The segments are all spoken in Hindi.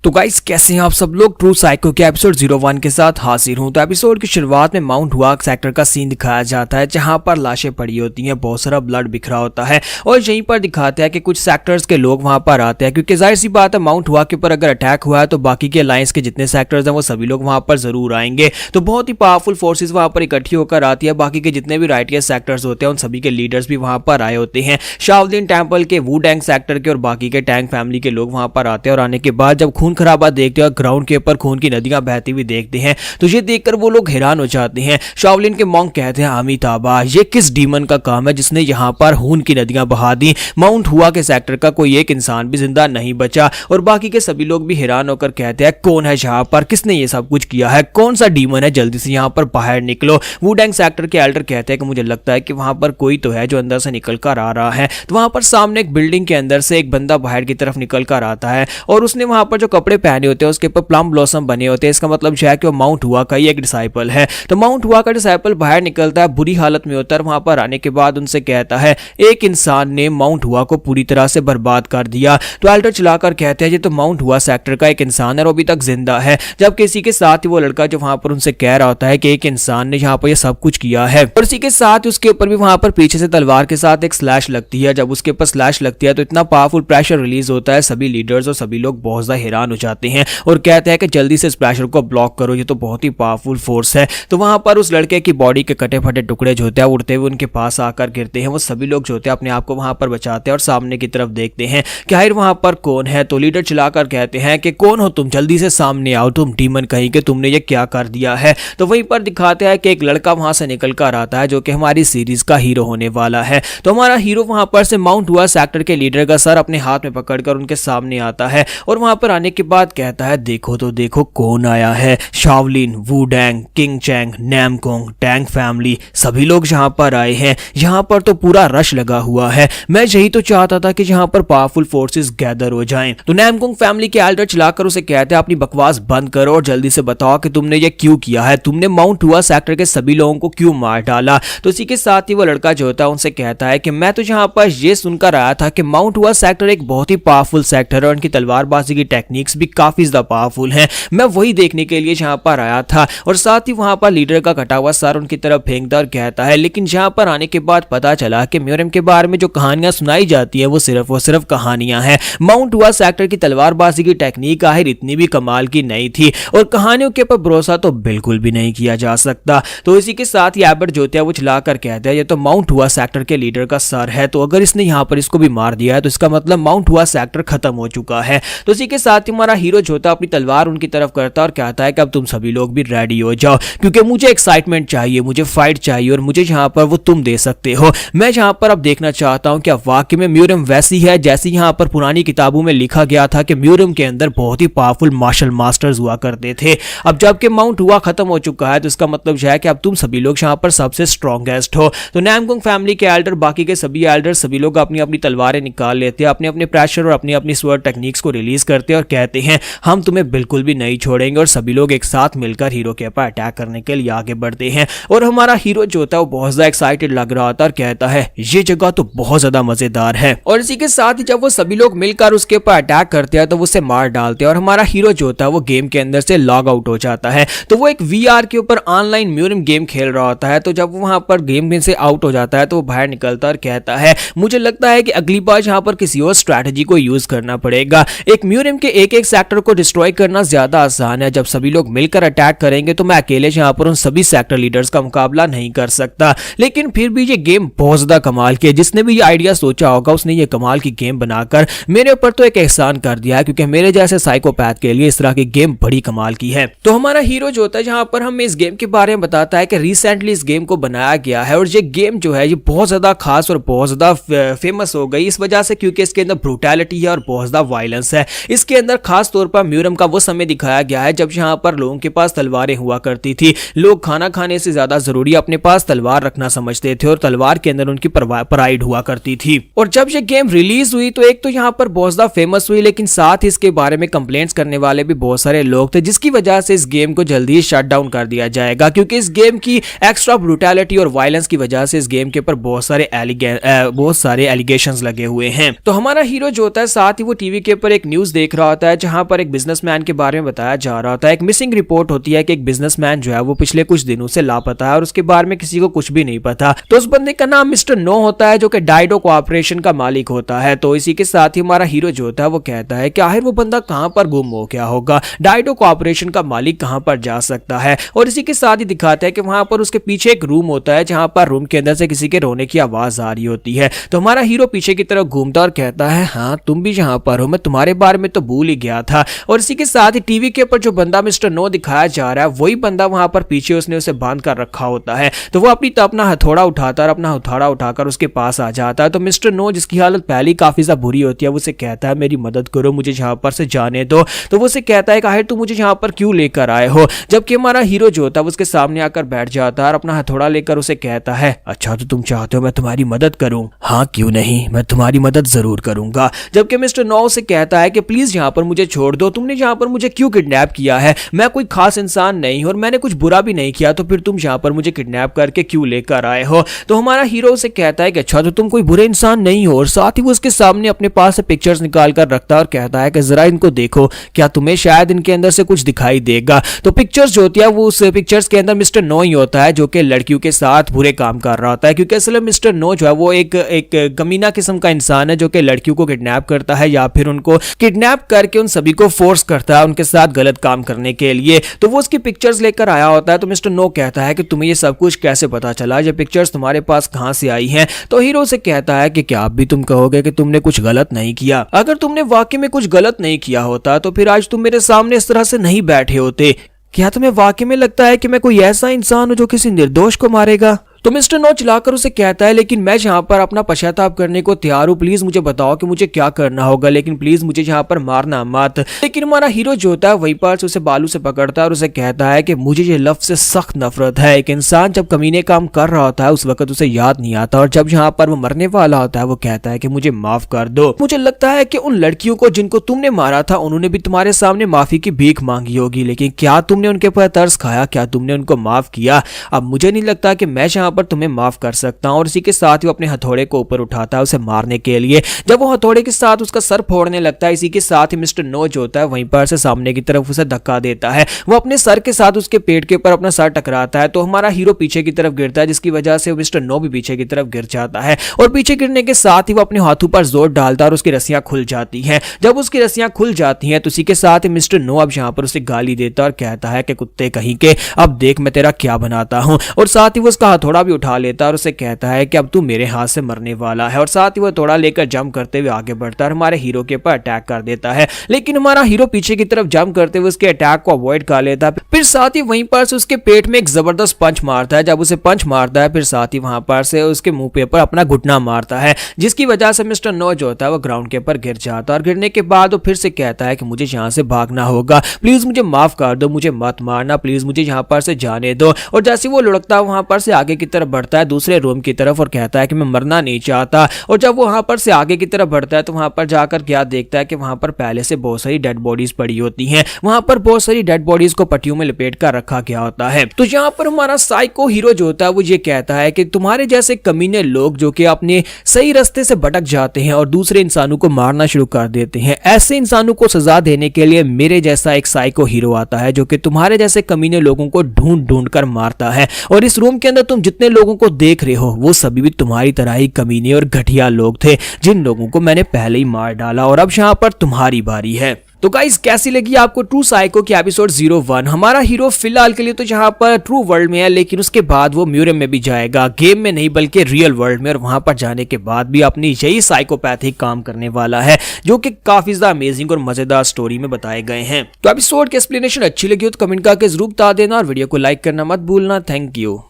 तो गाइस कैसे हैं आप सब लोग। ट्रू साइको के एपिसोड 01 के साथ हाजिर हूं। तो एपिसोड की शुरुआत में माउंट हुआ सेक्टर का सीन दिखाया जाता है जहां पर लाशें पड़ी होती हैं, बहुत सारा ब्लड बिखरा होता है और यहीं पर दिखाते हैं कि कुछ सेक्टर्स के लोग वहां पर आते हैं क्योंकि जाहिर सी बात है माउंट हुआ के ऊपर अगर अटैक हुआ है तो बाकी के अलायंस के जितने सेक्टर्स हैं वो सभी लोग वहां पर जरूर आएंगे। तो बहुत ही पावरफुल फोर्सेज वहां पर इकट्ठी होकर आती है। बाकी के जितने भी राइटियस सेक्टर्स होते हैं उन सभी के लीडर्स भी वहां पर आए होते हैं। शाओलिन टेम्पल के, वू डैंग सेक्टर के और बाकी के टैंग फैमिली के लोग वहां पर आते हैं और आने के बाद जब खून खराबा देखते हैं, ग्राउंड के ऊपर खून की नदियां बहती हुई देखते हैं तो ये देखकर वो लोग हैरान हो जाते हैं। शाओलिन के मॉन्क कहते हैं, अमिताभा ये किस डीमन का काम है जिसने यहाँ पर खून की नदियां बहा दी। माउंट हुआ के सेक्टर का कोई एक इंसान भी जिंदा नहीं बचा। और बाकी के सभी लोग भी हैरान होकर कहते हैं, कौन है यहाँ पर, किसने ये सब कुछ किया है, कौन सा डीमन है, जल्दी से यहाँ पर बाहर निकलो। वुडेंग सेक्टर के एल्डर कहते हैं कि मुझे लगता है कि वहां पर कोई तो है जो अंदर से निकल कर आ रहा है। तो वहां पर सामने एक बिल्डिंग के अंदर से एक बंदा बाहर की तरफ निकल कर आता है और उसने वहां पर जो कपड़े पहने होते हैं उसके ऊपर प्लम ब्लॉसम बने होते हैं। इसका मतलब है कि वो माउंट हुआ का ही एक डिसाइपल है। तो माउंट हुआ का डिसाइपल बाहर निकलता है, बुरी हालत में होता है। वहां पर आने के बाद उनसे कहता है, एक इंसान ने माउंट हुआ को पूरी तरह से बर्बाद कर दिया। तो एल्डर चलाकर कहते हैं, ये तो माउंट हुआ सेक्टर का एक इंसान है और अभी तक जिंदा है। जबकि इसी के साथ ही वो लड़का जो वहां पर उनसे कह रहा होता है कि एक इंसान ने यहाँ पर ये सब कुछ किया है। और इसी के साथ उसके ऊपर भी वहां पर पीछे से तलवार के साथ एक स्लैश लगती है। जब उसके ऊपर स्लैश लगती है तो इतना पावरफुल प्रेशर रिलीज होता है, सभी लीडर्स और सभी लोग बहुत ज्यादा हैरान हो जाते हैं और कहते हैं कि जल्दी से इस प्रेशर को ब्लॉक करो, ये तो बहुत ही पावरफुल फोर्स है। तो वहां पर उस लड़के की बॉडी के कटे फटे टुकड़े जो होते हैं उड़ते हुए उनके पास आकर गिरते हैं। वो सभी लोग जो होते हैं अपने आप को वहां पर बचाते हैं और सामने की तरफ देखते हैं कि आखिर वहां पर कौन है। तो लीडर चिल्लाकर कहते हैं कि कौन हो तुम, जल्दी से सामने आओ, तुम डीमन कहीं के, तुमने ये क्या कर दिया है। तो वहीं पर दिखाते हैं कि एक लड़का वहां से निकल कर आता है जो कि हमारी सीरीज का हीरो होने वाला है। तो हमारा हीरो वहां पर से माउंट हुआ सेक्टर के लीडर का सर अपने हाथ में पकड़कर उनके सामने आता है और वहां पर आने के बाद कहता है, देखो तो देखो कौन आया है। Shaolin, Wudang, King Chang, Namkong, Tang family सभी लोग यहाँ पर आए हैं। यहाँ पर तो पूरा रश लगा हुआ है। मैं यही तो चाहता था कि यहाँ पर पावरफुल फोर्सेस गैदर हो जाएं। तो नैमकोंग फैमिली के एल्डर चलाकर उसे कहते हैं, अपनी बकवास बंद करो और जल्दी से बताओ कि तुमने ये क्यों किया है, तुमने माउंट हुआ सेक्टर के सभी लोगों को क्यों मार डाला। तो इसी के साथ ही वो लड़का जो होता है उनसे कहता है कि मैं तो यहाँ पर ये सुनकर आया था कि माउंट हुआ सेक्टर एक बहुत ही पावरफुल सेक्टर है और उनकी तलवारबाजी की टेक्निक्स भी काफी ज्यादा पावरफुल हैं। मैं वही देखने के लिए यहाँ पर आया था। और साथ ही वहां पर लीडर का कटा हुआ सर उनकी तरफ फेंकता और कहता है, लेकिन यहाँ पर आने के बाद पता चला कि म्यूरम के बारे में जो कहानियां सुनाई जाती है वो सिर्फ कहानियां हैं। माउंट हुआ सेक्टर की तलवारबाजी की टेक्निक आखिर इतनी भी कमाल की नहीं थी और कहानियों के ऊपर भरोसा तो बिल्कुल भी नहीं किया जा सकता। तो इसी के साथ ही एबर्ट जो है वो चलाकर कहते हैं, ये तो माउंट हुआ सेक्टर के लीडर का सर है, तो अगर इसने यहाँ पर इसको भी मार दिया है तो इसका मतलब माउंट हुआ सेक्टर खत्म हो चुका है। तो इसी के साथ ही हमारा हीरो जो होता अपनी तलवार उनकी तरफ करता और कहता है कि अब तुम सभी लोग भी रेडी हो जाओ क्योंकि मुझे एक्साइटमेंट चाहिए, मुझे फाइट चाहिए और मुझे यहाँ पर वो तुम दे सकते हो। मैं यहाँ पर अब देखना चाहता हूँ कि वाकई में म्यूरम वैसी है जैसी यहाँ पर पुरानी किताबों में लिखा गया था कि म्यूरम के अंदर बहुत ही पावरफुल मार्शल मास्टर्स हुआ करते थे। अब जबकि माउंट हुआ खत्म हो चुका है तो इसका मतलब है कि अब तुम सभी लोग यहाँ पर सबसे स्ट्रॉन्गेस्ट हो। तो नैमकोंग फैमिली के एल्डर, बाकी के सभी एल्डर, सभी लोग अपनी अपनी तलवारें निकाल लेते हैं, अपने अपने प्रेशर और अपनी अपनी स्वर्ड टेक्निक्स को रिलीज करते हैं और कहते हैं, हम तुम्हें बिल्कुल भी नहीं छोड़ेंगे। और सभी लोग एक साथ मिलकर हीरो के ऊपर अटैक करने के लिए आगे बढ़ते हैं। और हमारा हीरो जो होता है वो बहुत ज्यादा एक्साइटेड लग रहा होता है और कहता है, ये जगह तो बहुत ज्यादा मजेदार है। और इसी के साथ ही जब वो सभी लोग मिलकर उसके ऊपर अटैक करते हैं तो वो उसे मार डालते हैं और हमारा हीरो जो होता है वो गेम के अंदर से लॉग आउट हो जाता है। तो वो एक VR के ऊपर ऑनलाइन म्यूरम गेम खेल रहा होता है। तो जब वो वहां पर गेम में से आउट हो जाता है तो वो बाहर निकलता है और कहता है, मुझे लगता है कि अगली बार यहाँ पर किसी और स्ट्रैटेजी को यूज करना पड़ेगा। एक म्यूरम के एक एक सेक्टर को डिस्ट्रॉय करना ज्यादा आसान है, जब सभी लोग मिलकर अटैक करेंगे तो मैं अकेले यहाँ पर उन सभी सेक्टर लीडर्स का मुकाबला नहीं कर सकता। लेकिन फिर भी ये गेम बहुत ज्यादा कमाल की है। जिसने भी ये आइडिया सोचा होगा उसने ये कमाल की गेम बनाकर मेरे ऊपर तो एक एहसान कर दिया है क्योंकि मेरे जैसे साइकोपैथ के लिए इस तरह की गेम बड़ी कमाल की है। तो हमारा हीरो जो होता है जहां पर हमें इस गेम के बारे में बताता है कि रिसेंटली इस गेम को बनाया गया है और ये गेम जो है ये बहुत ज्यादा खास और बहुत ज्यादा फेमस हो गई इस वजह से क्योंकि इसके अंदर ब्रूटैलिटी है और बहुत ज्यादा वायलेंस है। इसके अंदर खास तौर पर म्यूरम का वो समय दिखाया गया है जब यहाँ पर लोगों के पास तलवारें हुआ करती थी। लोग खाना खाने से ज्यादा जरूरी अपने पास तलवार रखना समझते थे और तलवार के अंदर उनकी प्राइड हुआ करती थी। और जब ये गेम रिलीज हुई तो एक तो यहाँ पर बहुत ज्यादा फेमस हुई, लेकिन साथ ही इसके बारे में कंप्लेंट्स करने वाले भी बहुत सारे लोग थे, जिसकी वजह से इस गेम को जल्दी ही शट डाउन कर दिया जाएगा क्योंकि इस गेम की एक्स्ट्रा ब्रूटैलिटी और वायलेंस की वजह से इस गेम के ऊपर बहुत सारे एलिगेशंस लगे हुए हैं। तो हमारा हीरो जो होता है साथ ही वो टीवी के ऊपर एक न्यूज देख रहा होता है है जहां पर एक बिजनेसमैन के बारे में बताया जा रहा होता है। एक मिसिंग रिपोर्ट होती है कि एक बिजनेसमैन जो है वो पिछले कुछ दिनों से लापता है और उसके बारे में किसी को कुछ भी नहीं पता। तो उस बंदे का नाम मिस्टर नो होता है जो कि डाइडो कॉर्पोरेशन का मालिक होता है। तो इसी के साथ ही हमारा हीरो जो होता है वो कहता है कि आखिर वो बंदा कहां पर गुम हो गया होगा, डाइडो कॉर्पोरेशन का मालिक कहां पर जा सकता है। और इसी के साथ ही दिखाता है कि वहां पर उसके पीछे एक रूम होता है जहां पर रूम के अंदर से किसी के रोने की आवाज आ रही होती है। तो हमारा हीरो पीछे की तरफ घूमता और कहता है हाँ तुम भी जहां पर हो, मैं तुम्हारे बारे में तो भूल ही गया था। और इसी के साथ ही टीवी के ऊपर जो बंदा मिस्टर नो दिखाया जा रहा है वही बंदा वहां पर पीछे उसने उसे बांध कर रखा होता है। तो वो अपना हथौड़ा उठाता है और अपना हथौड़ा उठाकर उसके पास आ जाता है। तो मिस्टर नो जिसकी हालत पहले काफी ज्यादा बुरी होती है वो उसे कहता है मेरी मदद करो, मुझे यहाँ पर से जाने दो। तो वो उसे कहता है कि आखिर तुम मुझे यहाँ पर क्यों लेकर आए हो। जबकि हमारा हीरो जो होता है उसके सामने आकर बैठ जाता है और अपना हथौड़ा लेकर उसे कहता है अच्छा तो तुम चाहते हो मैं तुम्हारी मदद करूं? हाँ क्यों नहीं, मैं तुम्हारी मदद जरूर करूंगा। जबकि मिस्टर नो से कहता है कि प्लीज यहाँ पर मुझे छोड़ दो, तुमने यहाँ पर मुझे क्यों किडनैप किया है, मैं कोई खास इंसान नहीं और मैंने कुछ बुरा भी नहीं किया, तो फिर तुम यहाँ पर मुझे किडनैप करके क्यों लेकर आए हो। तो हमारा हीरो से कहता है कि अच्छा तो तुम कोई बुरे इंसान नहीं हो। और साथ ही वो उसके सामने अपने पास से पिक्चर्स निकाल कर रखता है और कहता है कि जरा इनको देखो, क्या तुम्हें शायद इनके अंदर से कुछ दिखाई देगा। तो पिक्चर्स जो होती है वो उस पिक्चर्स के अंदर मिस्टर नो ही होता है जो कि लड़कियों के साथ बुरे काम कर रहा होता है। क्योंकि असल में मिस्टर नो जो है वो एक कमीना किस्म का इंसान है जो कि लड़कियों को किडनैप करता है या फिर उनको किडनैप करके उन सभी को फोर्स करता है उनके साथ गलत काम करने के लिए। तो वो उसकी पिक्चर्स लेकर आया होता है। तो मिस्टर नो कहता है कि तुम्हें ये सब कुछ कैसे पता चला, ये पिक्चर्स तुम्हारे पास कहां से आई हैं। तो हीरो से कहता है कि क्या अब भी तुम कहोगे कि तुमने कुछ गलत नहीं किया? अगर तुमने वाकई में कुछ गलत नहीं किया होता तो फिर आज तुम मेरे सामने इस तरह से नहीं बैठे होते। क्या तुम्हें वाकई में लगता है कि मैं कोई ऐसा इंसान हूं जो किसी निर्दोष को मारेगा? तो मिस्टर नो चिल्लाकर उसे कहता है लेकिन मैं यहाँ पर अपना पश्चाताप करने को तैयार हूँ, प्लीज मुझे बताओ कि मुझे क्या करना होगा, लेकिन प्लीज मुझे यहाँ पर मारना मत। लेकिन हमारा हीरो जो होता है वहीं पर उसे बालू से पकड़ता है और उसे कहता है कि मुझे ये लफ्ज से सख्त नफरत है। एक इंसान जब कमीने काम कर रहा होता है उस वक्त उसे याद नहीं आता और जब यहाँ पर वो मरने वाला होता है वो कहता है कि मुझे माफ कर दो। मुझे लगता है कि उन लड़कियों को जिनको तुमने मारा था उन्होंने भी तुम्हारे सामने माफी की भीख मांगी होगी, लेकिन क्या तुमने उनके ऊपर तरस खाया, क्या तुमने उनको माफ किया? अब मुझे नहीं लगता कि मैं यहाँ पर तुम्हें माफ कर सकता हूं। और इसी के साथ ही वो अपने हथौड़े को ऊपर उठाता है उसे मारने के लिए। जब वो हथौड़े के साथ उसका सर फोड़ने लगता है इसी के साथ ही मिस्टर नो जो होता है वहीं पर से सामने की तरफ उसे धक्का देता है। वो अपने सर के साथ उसके पेट के ऊपर अपना सर टकराता है। तो हमारा हीरो पीछे की तरफ गिरता है जिसकी वजह से मिस्टर नो भी पीछे की तरफ गिर जाता है। और पीछे गिरने के साथ ही वो अपने हाथों पर जोर डालता है और उसकी रस्सियां खुल जाती हैं। जब उसकी रस्सियां खुल जाती हैं तो इसी के साथ ही मिस्टर नो अब यहाँ पर उसे गाली देता है और कहता है कि कुत्ते कहीं के, अब देख मैं तेरा क्या बनाता हूं। और साथ ही वो उसका हथौड़ा भी उठा लेता है और उसे कहता है कि अब तू मेरे हाथ से मरने वाला है। और साथ ही वो थोड़ा लेकर जंप करते हुए आगे बढ़ता है और हमारे हीरो के ऊपर अटैक कर देता है। लेकिन हमारा हीरो पीछे की तरफ जंप करते हुए उसके अटैक को अवॉइड कर लेता है। फिर साथ ही वहीं पर से उसके पेट में एक जबरदस्त पंच मारता है। जब उसे पंच मारता है फिर साथ ही वहां पर से उसके मुंह पे पर अपना घुटना मारता है जिसकी वजह से मिस्टर नो जो होता है वो ग्राउंड के ऊपर गिर जाता है। और गिरने के बाद वो फिर से कहता है कि मुझे यहाँ से भागना होगा, प्लीज मुझे माफ कर दो, मुझे मत मारना, प्लीज मुझे यहाँ पर से जाने दो। और जैसे वो लुढ़कता है वहां पर से आगे की तरफ बढ़ता है दूसरे रूम की तरफ और कहता है कि मैं मरना नहीं चाहता। और जब वो वहां पर से आगे की तरफ बढ़ता है तो वहां पर जाकर क्या देखता है कि वहां पर पहले से बहुत सारी डेड बॉडीज पड़ी होती हैं। वहां पर बहुत सारी डेड बॉडीज को पट्टियों में लपेट कर रखा गया होता है। तो यहाँ पर हमारा साइको हीरो जो होता है वो ये कहता है कि तुम्हारे जैसे कमीने लोग जो कि अपने सही रास्ते से भटक जाते हैं और दूसरे इंसानों को मारना शुरू कर देते हैं, ऐसे इंसानों को सजा देने के लिए मेरे जैसा एक साइको हीरो आता है जो कि तुम्हारे जैसे कमीने लोगों को ढूंढ ढूंढ कर मारता है। और इस रूम के अंदर तुम जितने लोगों को देख रहे हो वो सभी भी तुम्हारी तरह ही कमीने और घटिया लोग थे जिन लोगों को मैंने पहले ही मार डाला और अब यहाँ पर तुम्हारी बारी है। तो गाइस कैसी लगी आपको ट्रू साइको की एपिसोड 01? हमारा हीरो फिलहाल के लिए तो यहाँ पर ट्रू वर्ल्ड में है लेकिन उसके बाद वो म्यूजियम में भी जाएगा, गेम में नहीं बल्कि रियल वर्ल्ड में, और वहां पर जाने के बाद भी अपनी यही साइकोपैथिक काम करने वाला है जो कि काफी ज्यादा अमेजिंग और मजेदार स्टोरी में बताए गए हैं। तो एपिसोड की एक्सप्लेनेशन अच्छी लगी हो तो कमेंट करके जरूर बता देना और वीडियो को लाइक करना मत भूलना। Thank you.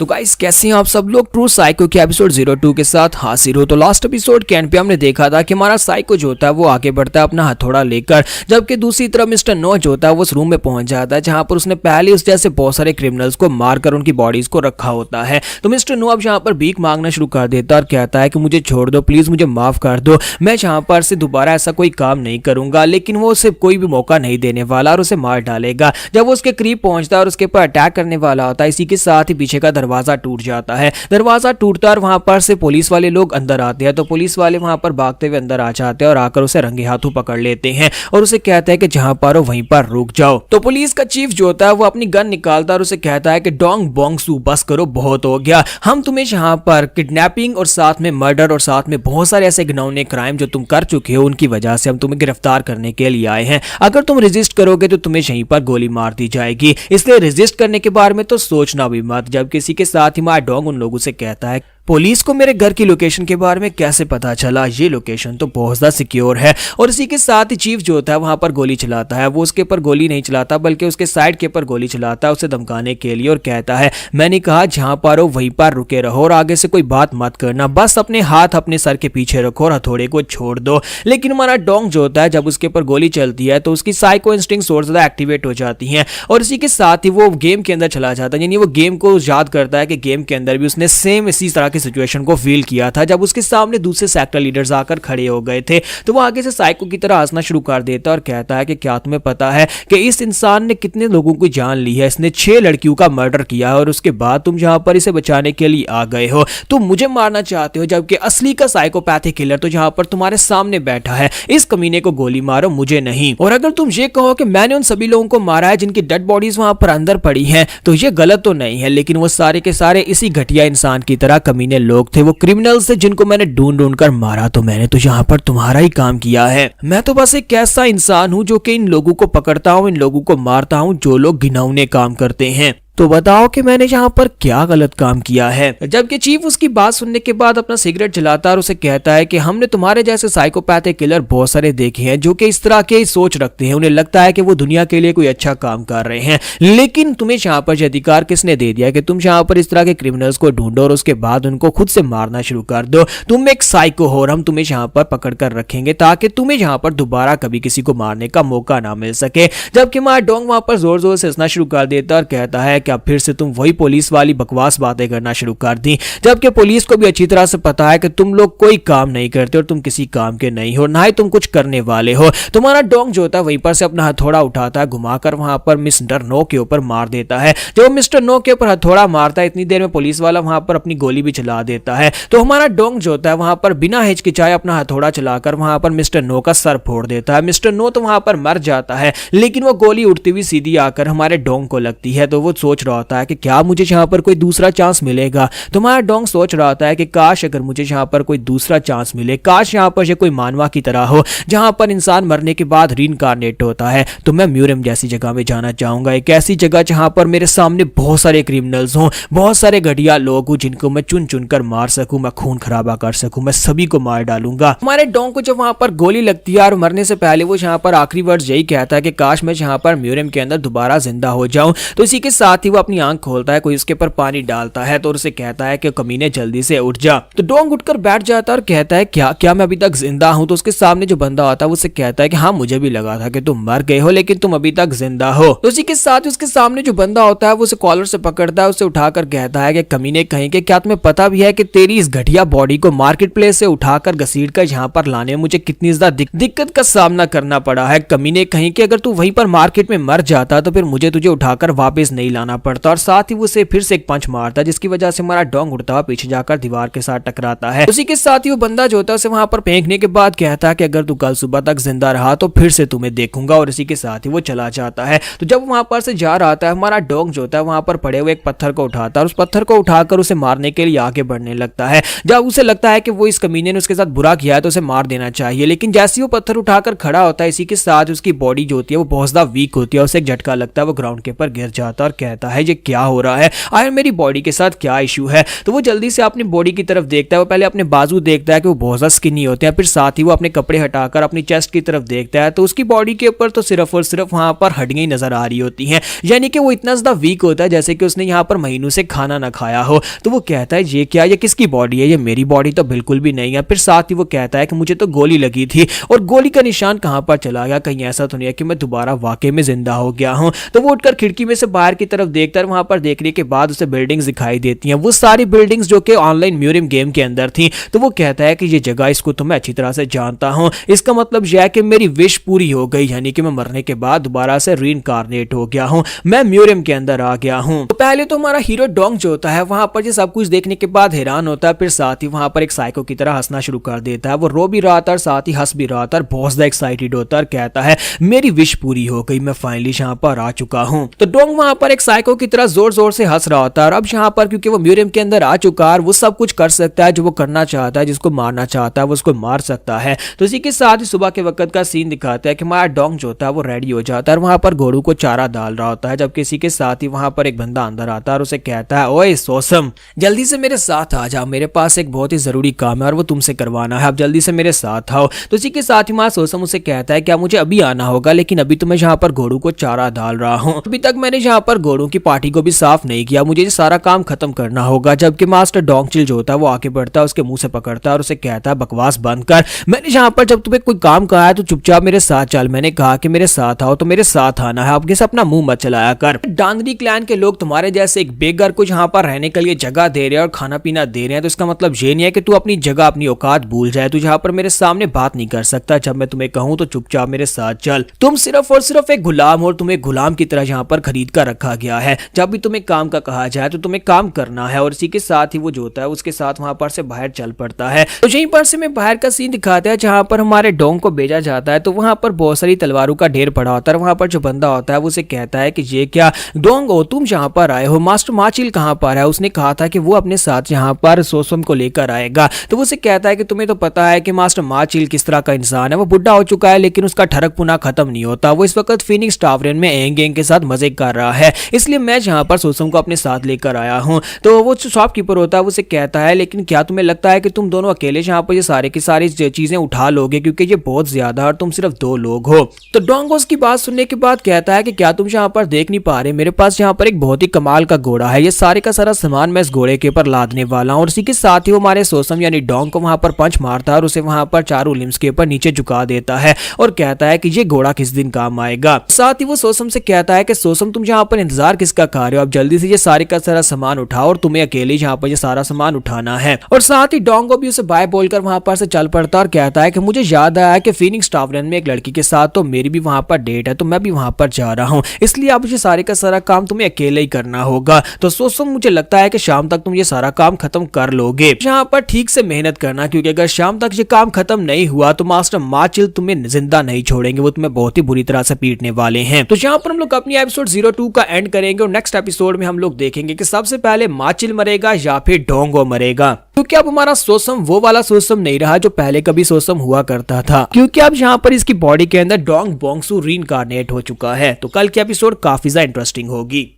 तो गाइस कैसे हैं आप सब लोग? ट्रू साइको के एपिसोड 02 के साथ हाजिर हो। तो लास्ट एपिसोड के एंड पे हमने देखा था कि हमारा साइको जो होता है वो आगे बढ़ता है अपना हथौड़ा लेकर, जबकि दूसरी तरफ मिस्टर नो जो होता है वो उस रूम में पहुंच जाता है जहां पर उसने पहले उस जैसे बहुत सारे क्रिमिनल्स को मारकर उनकी बॉडीज को रखा होता है। तो मिस्टर नो अब यहाँ पर भीख मांगना शुरू कर देता है और कहता है कि मुझे छोड़ दो, प्लीज मुझे माफ कर दो, मैं यहाँ पर से दोबारा ऐसा कोई काम नहीं करूंगा। लेकिन वो उसे कोई भी मौका नहीं देने वाला और उसे मार डालेगा। जब वो उसके करीब पहुंचता है और उसके ऊपर अटैक करने वाला होता है इसी के साथ ही पीछे का दरवाजा टूट जाता है। दरवाजा टूटता और वहां पर से पुलिस वाले लोग अंदर आते हैं। तो पुलिस वाले वहां पर भागते हुए अंदर आ जाते हैं और आकर उसे रंगे हाथों पकड़ लेते हैं और उसे कहते हैं कि जहां पर हो वहीं पर रुक जाओ। तो पुलिस का चीफ जो होता है वो अपनी गन निकालता है और उसे कहता है कि डोंग बोंग सू, बस करो, बहुत हो गया। हम तुम्हें यहाँ पर किडनैपिंग और साथ में मर्डर और साथ में बहुत सारे ऐसे घिनौने क्राइम जो तुम कर चुके हो उनकी वजह से हम तुम्हें गिरफ्तार करने के लिए आए हैं। अगर तुम रेजिस्ट करोगे तो तुम्हें यहीं पर गोली मार दी जाएगी, इसलिए रेजिस्ट करने के बारे में तो सोचना भी मत। जब किसी के साथ ही मार डोंग उन लोगों से कहता है, पुलिस को मेरे घर की लोकेशन के बारे में कैसे पता चला? ये लोकेशन तो बहुत ज़्यादा सिक्योर है। और इसी के साथ ही चीफ जो होता है वहां पर गोली चलाता है। वो उसके ऊपर गोली नहीं चलाता बल्कि उसके साइड के ऊपर गोली चलाता है उसे धमकाने के लिए और कहता है, मैंने कहा जहां पर हो वहीं पर रुके रहो और आगे से कोई बात मत करना, बस अपने हाथ अपने सर के पीछे रखो और हथौड़े को छोड़ दो। लेकिन हमारा डोंग जो होता है जब उसके ऊपर गोली चलती है तो उसकी साइको इंस्टिंक्ट्स और ज्यादा एक्टिवेट हो जाती हैं और इसी के साथ ही वो गेम के अंदर चला जाता है। यानी वो गेम को याद करता है कि गेम के अंदर भी उसने सेम इसी तरह की सिचुएशन को फील किया था जब उसके सामने दूसरे सेक्टर लीडर्स आकर खड़े हो गए थे। तो वो आगे से साइको की तरह हंसना शुरू कर देता है और कहता है कि क्या तुम्हें पता है कि इस इंसान ने कितने लोगों की जान ली है? इसने 6 लड़कियों का मर्डर किया है और उसके बाद तुम जहां पर इसे बचाने के लिए आ गए हो। तुम मुझे मारना चाहते हो जबकि असली का साइकोपैथिक किलर तो जहां पर तुम्हारे सामने बैठा है। इस कमीने को गोली मारो, मुझे नहीं। और अगर तुम ये कहो कि मैंने उन सभी लोगों को मारा है जिनकी डेड बॉडीज वहां पर अंदर पड़ी हैं तो ये गलत तो नहीं है, लेकिन वो सारे के सारे इसी घटिया इंसान की तरह कमीने लोग थे। वो क्रिमिनल से जिनको मैंने ढूंढ ढूंढ कर मारा, तो मैंने तो यहाँ पर तुम्हारा ही काम किया है। मैं तो बस एक ऐसा इंसान हूं जो कि इन लोगों को पकड़ता हूं, इन लोगों को मारता हूं जो लोग घिनौने काम करते हैं। तो बताओ कि मैंने यहाँ पर क्या गलत काम किया है? जबकि चीफ उसकी बात सुनने के बाद अपना सिगरेट जलाता है और उसे कहता है कि हमने तुम्हारे जैसे साइकोपैथिक किलर बहुत सारे देखे हैं जो कि इस तरह के सोच रखते हैं। उन्हें लगता है कि वो दुनिया के लिए कोई अच्छा काम कर रहे हैं, लेकिन तुम्हें यहाँ पर अधिकार किसने दे दिया कि तुम यहाँ पर इस तरह के क्रिमिनल्स को ढूंढो और उसके बाद उनको खुद से मारना शुरू कर दो? तुम एक साइको हो और हम तुम्हें यहाँ पर पकड़ कर रखेंगे ताकि तुम्हें यहाँ पर दोबारा कभी किसी को मारने का मौका ना मिल सके। जबकि मार डोंग वहां पर जोर जोर से हंसना शुरू कर देता और कहता है कि अब फिर से तुम वही पुलिस वाली बकवास बातें करना शुरू कर दी, जबकि पुलिस को भी अच्छी तरह से पता है कि तुम लोग कोई काम नहीं करते और तुम किसी काम के नहीं हो, ना ही तुम कुछ करने वाले हो। तुम्हारा डोंग जो होता है वहीं पर से अपना हथौड़ा उठाता है, घुमाकर वहां पर मिस्टर नो के ऊपर मार देता है। जब मिस्टर नो के ऊपर हथौड़ा मारता है इतनी देर में पुलिस वाला वहां पर अपनी गोली भी चला देता है। तो हमारा डोंग जो होता है वहां पर बिना हिचकिचाए अपना हथौड़ा चलाकर वहां पर मिस्टर नो का सर फोड़ देता है। मिस्टर नो तो वहां पर मर जाता है, लेकिन वो गोली उड़ती हुई सीधी आकर हमारे डोंग को लगती है। तो वो सोच रहा होता है कि क्या मुझे यहाँ पर कोई दूसरा चांस मिलेगा? तुम्हारा डोंग सोच रहा होता है कि काश अगर मुझे यहाँ पर कोई दूसरा चांस मिले, काश यहाँ पर ये कोई मानवा की तरह हो जहां पर इंसान मरने के बाद रीइंकार्नेट होता है। तो मैं म्यूरियम जैसी जगह में जाना चाहूंगा, एक ऐसी जगह जहां पर मेरे सामने बहुत सारे क्रिमिनल्स हों, बहुत सारे घटिया लोग हों जिनको मैं चुन चुन कर मार सकूं, मैं खून खराबा कर सकूं, मैं सभी को मार डालूंगा। हमारे डोंग को जब वहां पर गोली लगती है और मरने से पहले वो यहाँ पर आखिरी वर्ड यही कहता है कि काश मैं यहाँ पर म्यूरियम के अंदर दोबारा जिंदा हो जाऊं। तो इसी के साथ ही वो अपनी आंख खोलता है, कोई उसके ऊपर पानी डालता है तो उसे कहता है कि कमीने जल्दी से उठ जा। तो डोंग उठकर बैठ जाता है और कहता है क्या क्या मैं अभी तक जिंदा हूं? तो उसके सामने जो बंदा आता है उससे कहता है कि हाँ मुझे भी लगा था कि तुम मर गए हो लेकिन तुम अभी तक जिंदा हो। तो उसी के साथ उसके सामने जो बंदा होता है वो उसे कॉलर से पकड़ता है, उसे उठाकर कहता है कि कमीने कहीं के क्या तुम्हें पता भी है कि तेरी इस घटिया बॉडी को मार्केट प्लेस से उठाकर घसीट कर यहाँ पर लाने में मुझे कितनी ज्यादा दिक्कत का सामना करना पड़ा है? कमीने कहीं के अगर तू वहीं पर मार्केट में मर जाता तो फिर मुझे तुझे उठाकर वापस नहीं लाना पड़ता। और साथ ही उसे फिर से एक पंच मारता जिसकी वजह से हमारा डोंग उड़ता हुआ पीछे जाकर दीवार के साथ टकराता है। उसी के साथ ही वो बंदा जो होता है उसे वहां पर फेंकने के बाद कहता है कि अगर तू कल सुबह तक जिंदा रहा तो फिर से तुम्हें देखूंगा, और इसी के साथ ही वो चला जाता है। तो जब वहां पर से जा रहा था हमारा डोंग जो होता है वहां पर पड़े हुए एक पत्थर को उठाता है और उस पत्थर को उठाकर उसे मारने के लिए आगे बढ़ने लगता है। जब उसे लगता है कि वो इस कमीने ने उसके साथ बुरा किया है तो उसे मार देना चाहिए, लेकिन जैसे वो पत्थर उठाकर खड़ा होता है इसी के साथ उसकी बॉडी जो होती है वो बहुत ज्यादा वीक होती है, उसे एक झटका लगता है, वो ग्राउंड के ऊपर गिर जाता है और कहता है ये क्या हो रहा है, आखिर मेरी बॉडी के साथ क्या इशू है? तो वो जल्दी से अपनी बॉडी की तरफ देखता है, वो पहले अपने बाजू देखता है कि वो बहुत ज्यादा स्किनी होते हैं, फिर साथ ही वो अपने कपड़े हटाकर अपनी चेस्ट की तरफ देखता है तो उसकी बॉडी के ऊपर तो सिर्फ और सिर्फ वहां पर हड्डियां ही नजर आ रही होती हैं, यानी कि वो इतना ज्यादा वीक होता है जैसे कि उसने यहाँ पर महीनों से खाना ना खाया हो। तो वो कहता है ये क्या, ये किसकी बॉडी है? ये मेरी बॉडी तो बिल्कुल भी नहीं है। फिर साथ ही वो कहता है कि मुझे तो गोली लगी थी और गोली का निशान कहां पर चला गया, कहीं ऐसा तो नहीं है कि मैं दोबारा वाकई में जिंदा हो गया हूं? तो वो उठकर खिड़की में से बाहर की तरफ तरफ देखता है। वहां पर देखने के बाद उसे बिल्डिंग्स दिखाई देती हैं, वो सारी बिल्डिंग्स जो कि ऑनलाइन म्यूरियम गेम के अंदर थी। तो वो कहता है कि ये जगह, इसको तो मैं अच्छी तरह से जानता हूं, इसका मतलब यह है कि मेरी विश पूरी हो गई, यानी कि मैं मरने के बाद दोबारा से रीइंकार्नेट हो गया हूं, मैं म्यूरियम के अंदर आ गया हूं। तो पहले तो हमारा हीरो डोंग जो होता है वहां पर ये सब कुछ देखने के बाद हैरान होता है, फिर साथ ही वहां पर एक साइको की तरह हंसना शुरू कर देता है। वो रो भी रहा था और साथ ही हंस भी रहा था और बहुत ज्यादा एक्साइटेड होता है और कहता है मेरी विश पूरी हो गई, मैं फाइनली यहाँ पर आ चुका हूँ। तो डोंग वहां पर एक साइको की तरह जोर जोर से हंस रहा होता है और अब यहाँ पर क्योंकि वो म्यूरियम के अंदर आ चुका है, वो सब कुछ कर सकता है जो वो करना चाहता है, जिसको मारना चाहता है वो उसको मार सकता है। तो इसी के साथ ही सुबह के वक्त का सीन दिखाता है कि हमारा डोंग जो होता है वो रेडी हो जाता है और वहां पर घोड़ू को चारा डाल रहा होता है, जबकि इसी के साथ ही वहां पर एक बंदा अंदर आता है और उसे कहता है ओए सोसम, जल्दी से मेरे साथ आ जाओ, मेरे पास एक बहुत ही जरूरी काम है और वो तुमसे करवाना है, अब जल्दी से मेरे साथ आओ। तो इसी के साथ ही वहां सोसम उसे कहता है क्या मुझे अभी आना होगा, लेकिन अभी तो मैं यहाँ पर घोड़ू को चारा डाल रहा हूँ, अभी तक मैंने यहाँ पर घोड़ू की पार्टी को भी साफ नहीं किया, मुझे ये सारा काम खत्म करना होगा। जबकि मास्टर डोंगचिल जो होता है वो आके बढ़ता है, उसके मुंह से पकड़ता है और उसे कहता है बकवास बंद कर, मैंने यहाँ पर जब तुम्हें कोई काम कहा है तो चुपचाप मेरे साथ चल, मैंने कहा कि मेरे साथ आओ तो मेरे साथ आना है, अब अपना मुंह मत चलाया कर। डांगरी क्लैन के लोग तुम्हारे जैसे एक बेगर को यहाँ पर रहने के लिए जगह दे रहे हैं और खाना पीना दे रहे हैं, तो इसका मतलब ये नहीं है कि तू अपनी जगह अपनी औकात भूल जाए, तू यहाँ पर मेरे सामने बात नहीं कर सकता, जब मैं तुम्हें कहूँ तो चुपचाप मेरे साथ चल, तुम सिर्फ और सिर्फ एक गुलाम और तुम्हें गुलाम की तरह यहाँ पर खरीद कर रखा गया है, जब भी तुम्हें काम का कहा जाए तो तुम्हें काम करना है। और इसी के साथ ही वो जो होता है उसके साथ वहां पर से बाहर चल पड़ता है। तो यहीं पर से मैं बाहर का सीन दिखाता है जहां पर हमारे डोंग को भेजा जाता है, तो वहां पर बहुत सारी तलवारों का ढेर पड़ा होता है। वहां पर जो बंदा होता है वो उसे कहता है कि ये क्या डोंग हो, तुम यहाँ पर आए हो, मास्टर माचिल कहाँ पर है, उसने कहा था कि वो अपने साथ यहाँ पर सोसम को लेकर आएगा। तो वो उसे कहता है कि तुम्हें तो पता है कि मास्टर माचिल किस तरह का इंसान है, वो बुढ़ा हो चुका है लेकिन उसका ठरक पुना खत्म नहीं होता, वो इस वक्त फीनिक्स टावरन में एंग के साथ मजे कर रहा है, इसलिए मैं यहाँ पर सोसम को अपने साथ लेकर आया हूँ। तो वो शॉपकीपर होता है वो उसे कहता है लेकिन क्या तुम्हें लगता है कि तुम दोनों अकेले यहाँ पर ये सारे की सारी चीजें उठा लोगे, क्योंकि ये बहुत ज्यादा और तुम सिर्फ 2 लोग हो। तो डोंग उसकी बात सुनने के बाद कहता है कि क्या तुम यहाँ पर देख नहीं पा रहे, मेरे पास यहाँ पर एक बहुत ही कमाल का घोड़ा है, ये सारे का सारा सामान मैं इस घोड़े के ऊपर लादने वाला हूँ। और इसी के साथ ही वो हमारे सोसम यानी डोंग को वहां पर पंच मारता है और उसे वहां पर चारों लिम्स के ऊपर नीचे झुका देता है और कहता है कि ये घोड़ा किस दिन काम आएगा। साथ ही वो सोसम से कहता है कि सोसम तुम यहाँ पर इंतजार किसका कर रहे हो, अब जल्दी से ये सारे का सारा सामान उठाओ और तुम्हें अकेले यहाँ पर ये सारा सामान उठाना है। और साथ ही डोंग को भी उसे बाय बोलकर वहां पर से चल पड़ता और कहता है कि मुझे याद आया कि फीनिक्स टावरन में एक लड़की के साथ तो मेरी भी वहां पर डेट है, तो मैं भी वहां पर जा रहा हूँ, इसलिए अब ये सारे का सारा काम तुम्हें अकेले ही करना होगा। तो सोसम मुझे लगता है कि शाम तक तुम ये सारा काम खत्म कर लोगे, यहाँ पर ठीक से मेहनत करना, क्योंकि अगर शाम तक ये काम खत्म नहीं हुआ तो मास्टर माचिल तुम्हें जिंदा नहीं छोड़ेंगे, वो तुम्हें बहुत ही बुरी तरह से पीटने वाले हैं। तो यहाँ पर हम लोग अपनी एपिसोड 02 का एंड करेंगे और नेक्स्ट एपिसोड में हम लोग देखेंगे कि सबसे पहले माचिल मरेगा या फिर डोंगो मरेगा, क्योंकि अब हमारा सोसम वो वाला सोसम नहीं रहा जो पहले कभी सोसम हुआ करता था, क्योंकि अब यहाँ पर इसकी बॉडी के अंदर डोंग बोंगसू रीइंकार्नेट हो चुका है। तो कल की एपिसोड काफी ज्यादा इंटरेस्टिंग होगी।